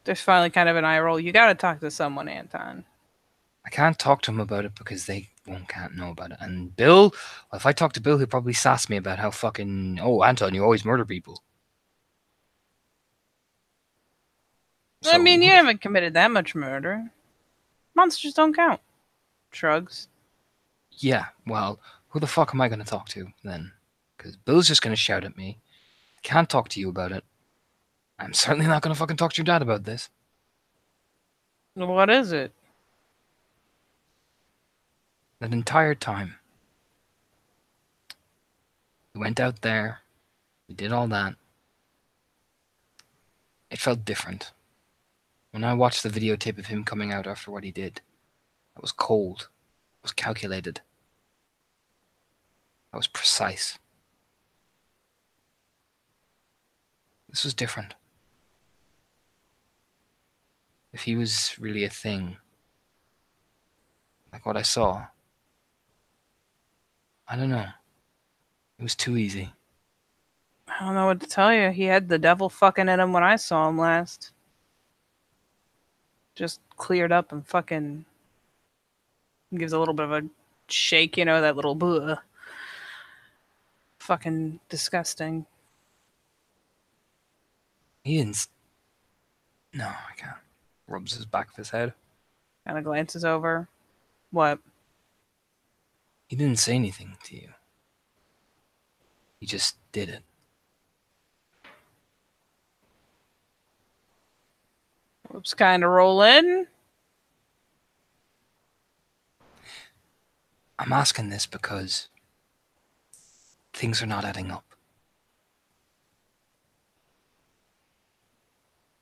There's finally kind of an eye roll. You gotta talk to someone, Anton. I can't talk to him about it because can't know about it. And Bill, well, if I talk to Bill, he'll probably sass me about how fucking, oh, Anton, you always murder people. I mean, you haven't committed that much murder. Monsters don't count. Shrugs. Yeah, well, who the fuck am I going to talk to then? Because Bill's just going to shout at me. I can't talk to you about it. I'm certainly not going to fucking talk to your dad about this. What is it? That entire time. We went out there. We did all that. It felt different. When I watched the videotape of him coming out after what he did, it was cold. It was calculated. It was precise. This was different. If he was really a thing, like what I saw, I don't know. It was too easy. I don't know what to tell you. He had the devil fucking in him when I saw him last. Just cleared up and fucking gives a little bit of a shake, that little bleh. Fucking disgusting. He didn't. No, I can't. Rubs his back of his head. Kind of glances over. What? He didn't say anything to you. He just did it. Whoops, kind of roll in. I'm asking this because things are not adding up.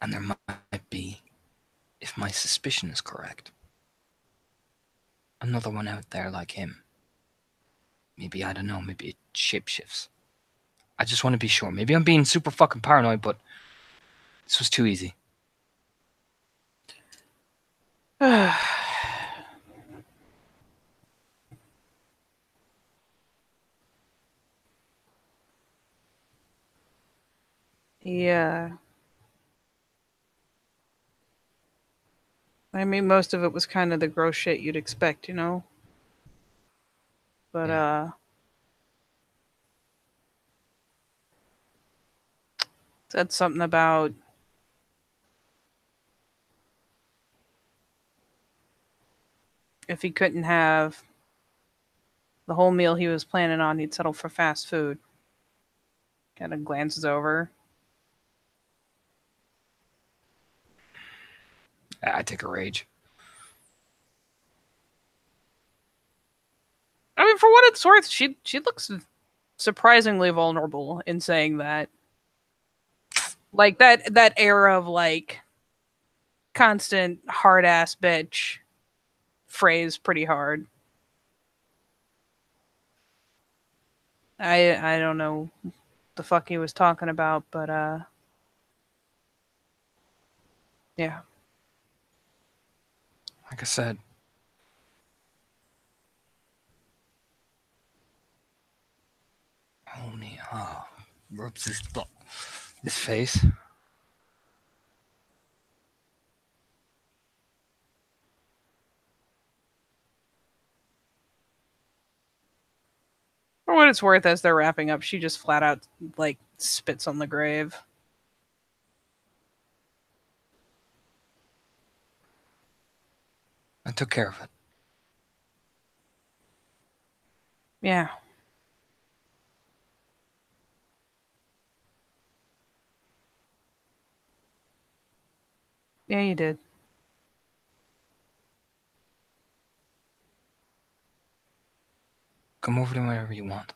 And there might be, if my suspicion is correct, another one out there like him. Maybe, I don't know, maybe it shapeshifts. I just want to be sure. Maybe I'm being super fucking paranoid, but this was too easy. Yeah. I mean, most of it was kind of the gross shit you'd expect, But, Yeah. Said something about if he couldn't have the whole meal he was planning on, he'd settle for fast food. Kind of glances over. I take a rage. I mean, for what it's worth, she looks surprisingly vulnerable in saying that. Like that era of like constant hard ass bitch phrase pretty hard. I don't know the fuck he was talking about, but yeah. Like I said, Tony. Oh, rubs his face. For what it's worth, as they're wrapping up, she just flat out like spits on the grave. I took care of it. Yeah. Yeah, you did. Come over to wherever you want.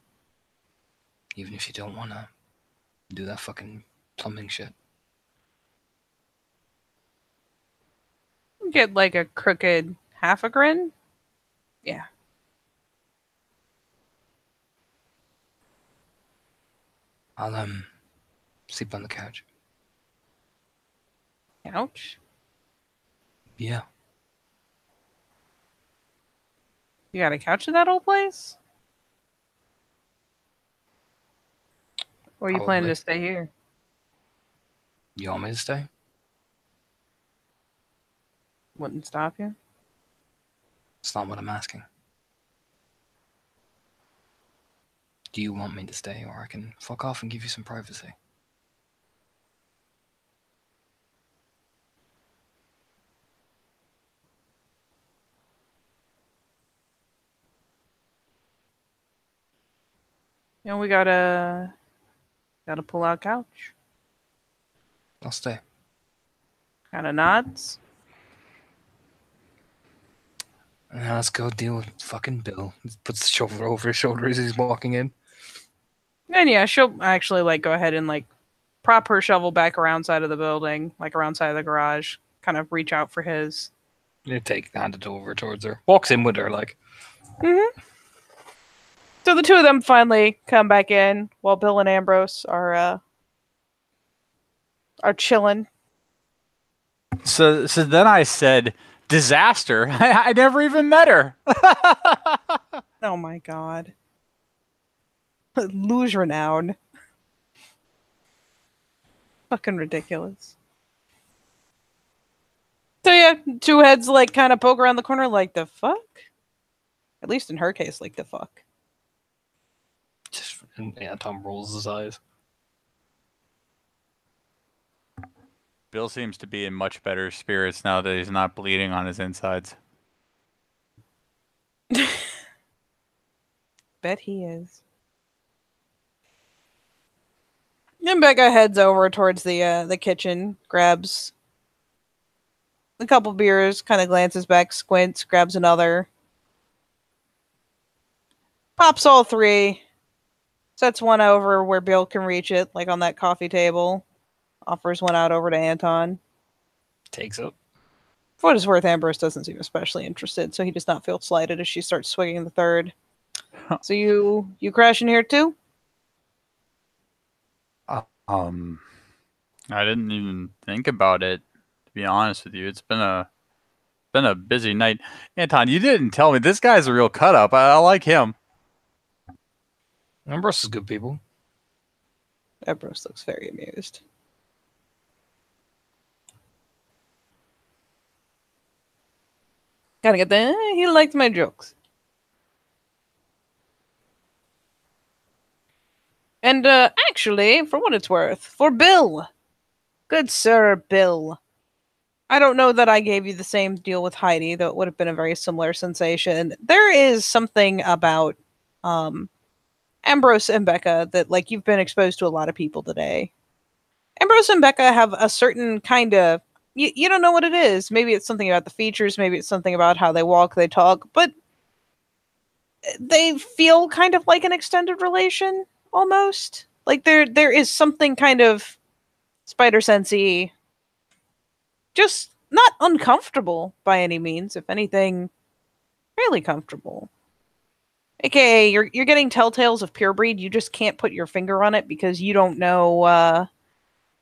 Even if you don't want to do that fucking plumbing shit. Get like a crooked half a grin? Yeah. I'll sleep on the couch. Couch? Yeah. You got a couch in that old place? Or are you planning Probably. to stay here? You want me to stay? Wouldn't stop you? It's not what I'm asking. Do you want me to stay, or I can fuck off and give you some privacy? You know, we gotta pull out couch. I'll stay. Kinda nods. Now let's go deal with fucking Bill. He puts the shoulder over his shoulder as he's walking in. And yeah, she'll actually like go ahead and like prop her shovel back around side of the building, like around side of the garage, kind of reach out for his. You hand it over towards her. Walks in with her, like. Mm-hmm. So the two of them finally come back in while Bill and Ambrose are chilling. So then I said, disaster. I never even met her. Oh my god. Lose renown. Fucking ridiculous. So yeah, two heads like kind of poke around the corner like the fuck? At least in her case, like the fuck. Yeah, Tom rolls his eyes. Bill seems to be in much better spirits now that he's not bleeding on his insides. Bet he is. Then Becca heads over towards the kitchen, grabs a couple beers, kind of glances back, squints, grabs another, pops all three, sets one over where Bill can reach it, like on that coffee table, offers one out over to Anton. Takes it. For what it's worth, Ambrose doesn't seem especially interested, so he does not feel slighted as she starts swinging the third. So you crash in here too? I didn't even think about it, to be honest with you. It's been a busy night. Anton, you didn't tell me this guy's a real cut up. I like him. Ambrose is good people. Ambrose looks very amused. Gotta get the he liked my jokes. And actually, for what it's worth, for Bill. Good sir, Bill. I don't know that I gave you the same deal with Heidi, though it would have been a very similar sensation. There is something about Ambrose and Becca that, like, you've been exposed to a lot of people today. Ambrose and Becca have a certain kind of... You don't know what it is. Maybe it's something about the features, maybe it's something about how they walk, they talk, but they feel kind of like an extended relation, almost. Like, there is something kind of Spider-Sense-y, just not uncomfortable by any means, if anything, fairly comfortable. AKA, you're getting telltales of pure breed, you just can't put your finger on it because you don't know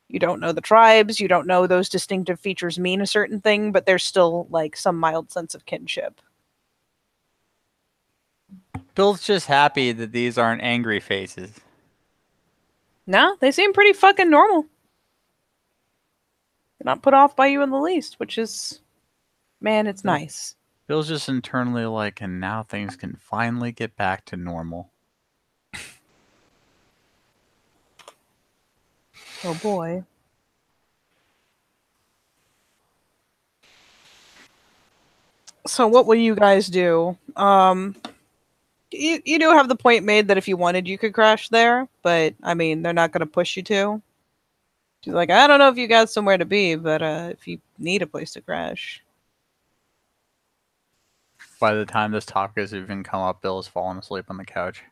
the tribes, you don't know those distinctive features mean a certain thing, but there's still, like, some mild sense of kinship. Bill's just happy that these aren't angry faces. No, they seem pretty fucking normal. They're not put off by you in the least, which is, man, it's nice. Bill's just internally like, and now things can finally get back to normal. Oh boy. So what will you guys do? You do have the point made that if you wanted, you could crash there, but I mean, they're not going to push you to. She's like, I don't know if you got somewhere to be, but if you need a place to crash. By the time this topic has even come up, Bill has fallen asleep on the couch.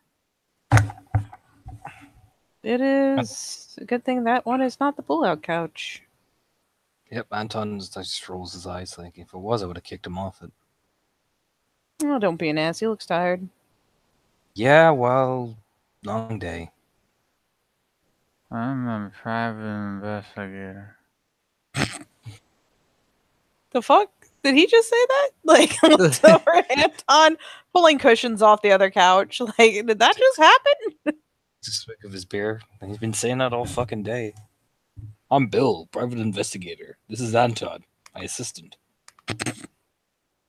It is a good thing that one is not the pull-out couch. Yep, Anton just rolls his eyes like, if it was, I would have kicked him off it. Oh, don't be an ass. He looks tired. Yeah, well, long day. I'm a private investigator. The fuck? Did he just say that? Like, looked over at Anton, pulling cushions off the other couch. Like, did that just happen? Just sick of his beer. And he's been saying that all fucking day. I'm Bill, private investigator. This is Anton, my assistant.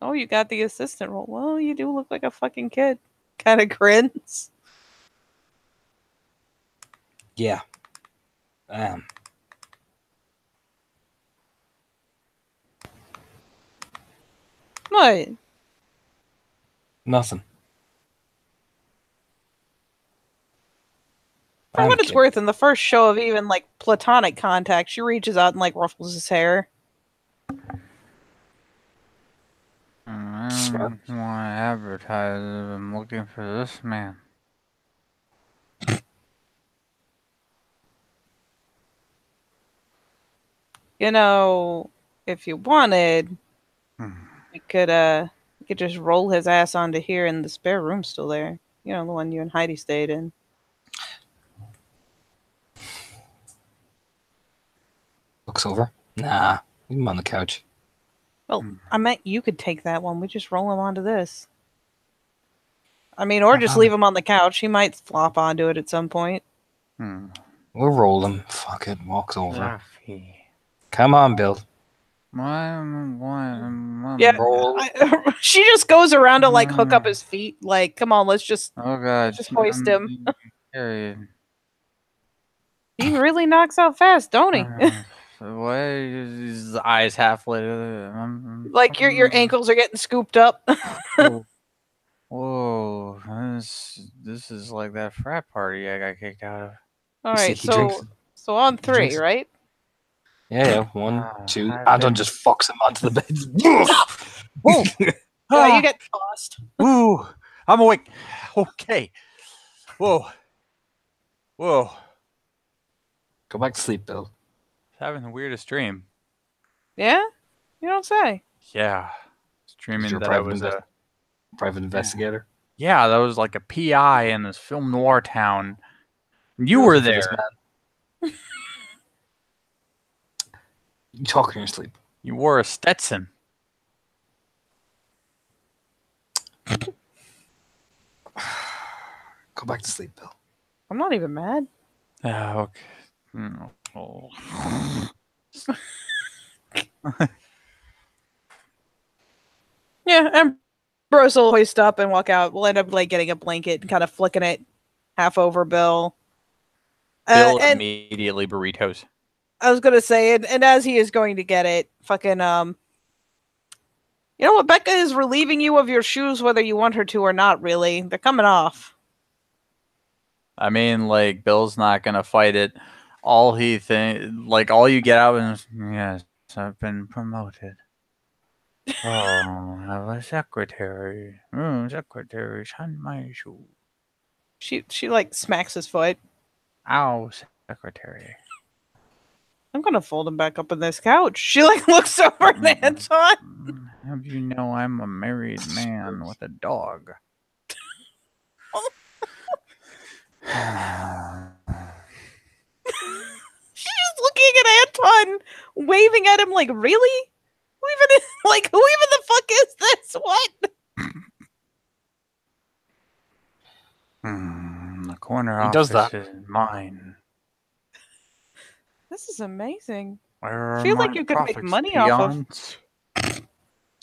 Oh, you got the assistant role. Well, you do look like a fucking kid. Kind of grins. Yeah. What? Nothing. For what it's worth, in the first show of even, like, platonic contact, she reaches out and, like, ruffles his hair. I want to advertise. I'm looking for this man. You know, if you wanted, you could just roll his ass onto here, and the spare room's still there. You know, the one you and Heidi stayed in. Looks over. Nah, leave him on the couch. Well, I meant you could take that one. We just roll him onto this. I mean, or just leave him on the couch. He might flop onto it at some point. We'll roll him. Fuck it. Walks over. Laffy. Come on, Bill. Yeah, Roll. she just goes around to, like, hook up his feet. Like, come on, let's just hoist him. He really knocks out fast, don't he? What? His eyes half lit. Like your ankles are getting scooped up. Whoa, this is like that frat party I got kicked out of. All right, so on three, right? Yeah, 1, 2. Anton just fucks him onto the bed. Whoa! Yeah, you get tossed. Ooh, I'm awake. Okay. Whoa. Go back to sleep, Bill. Having the weirdest dream. Yeah? You don't say. Yeah. Dreaming that I was a private investigator. Yeah, that was like a PI in this film noir town. You were there. You talk in your sleep. You wore a Stetson. Go back to sleep, Bill. I'm not even mad. Okay. Yeah, Ambrose will hoist up and walk out. We'll end up, like, getting a blanket and kind of flicking it half over Bill. Bill immediately burritos. I was gonna say, and as he is going to get it, fucking you know what? Becca is relieving you of your shoes, whether you want her to or not. Really, they're coming off. I mean, like, Bill's not gonna fight it. All he all you get out is, yes, I've been promoted. Oh, I have a secretary. Secretary, shine my shoe. She like smacks his foot. Ow, secretary. I'm gonna fold him back up on this couch. She, like, looks over at Anton. How do you know I'm a married man with a dog? She's just looking at Anton, waving at him like, really? Who even the fuck is this? What? The corner He does office that. is mine. This is amazing. Where are Feel like my you could make profits, money off of- peons?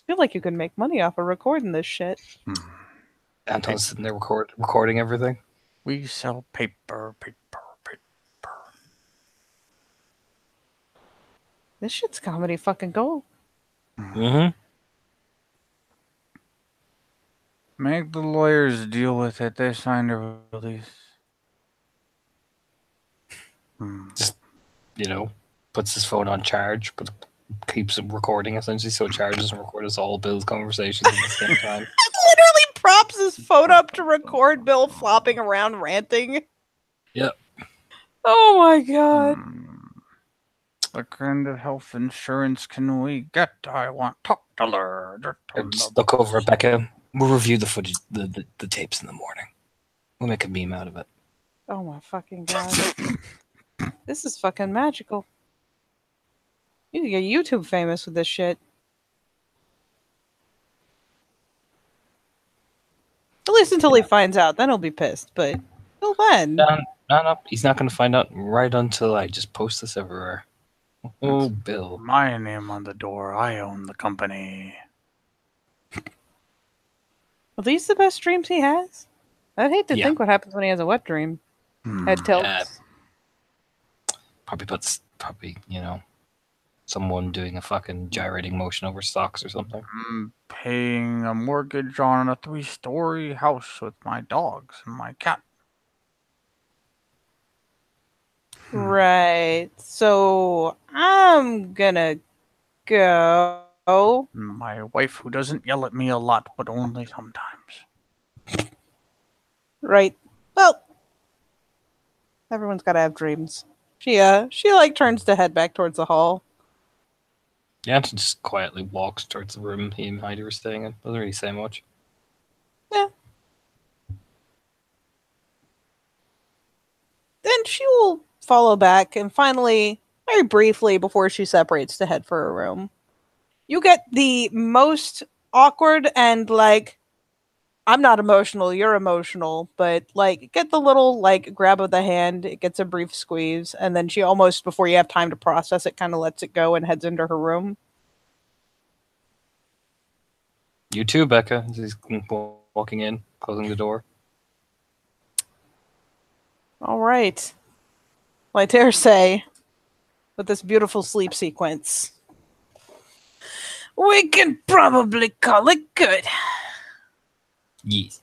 Feel like you could make money off of recording this shit. Anton's sitting there recording everything. We sell paper. This shit's comedy fucking gold. Mm-hmm. Make the lawyers deal with it. They signed a release. You know, puts his phone on charge, but keeps it recording essentially, so it charges and records all Bill's conversations at the same time. Literally props his phone up to record Bill flopping around ranting. Yep. Oh my god. What kind of health insurance can we get? I want top dollar. Just look over at Becca. We'll review the footage, the tapes in the morning. We'll make a meme out of it. Oh my fucking god. This is fucking magical. You can get YouTube famous with this shit. At least until he finds out. Then he'll be pissed. But till then. No. He's not going to find out right until I just post this everywhere. Oh, Bill. My name on the door. I own the company. Are these the best dreams he has? I'd hate to Yeah. think what happens when he has a wet dream. Head tilts. Probably, you know, someone doing a fucking gyrating motion over stocks or something. I'm paying a mortgage on a 3-story house with my dogs and my cat. Right. So I'm gonna go. My wife, who doesn't yell at me a lot, but only sometimes. Right. Well, everyone's gotta have dreams. She like turns to head back towards the hall. Yeah, Anton just quietly walks towards the room he and Heidi were staying in. Doesn't really say much. Yeah. Then she will follow back, and finally, very briefly before she separates to head for her room, you get the most awkward and like, I'm not emotional, you're emotional, but like, get the little like grab of the hand, it gets a brief squeeze, and then she almost, before you have time to process it, kind of lets it go and heads into her room. You too, Becca. He's walking in, closing the door. All right. Well, I dare say, with this beautiful sleep sequence, we can probably call it good. Yes.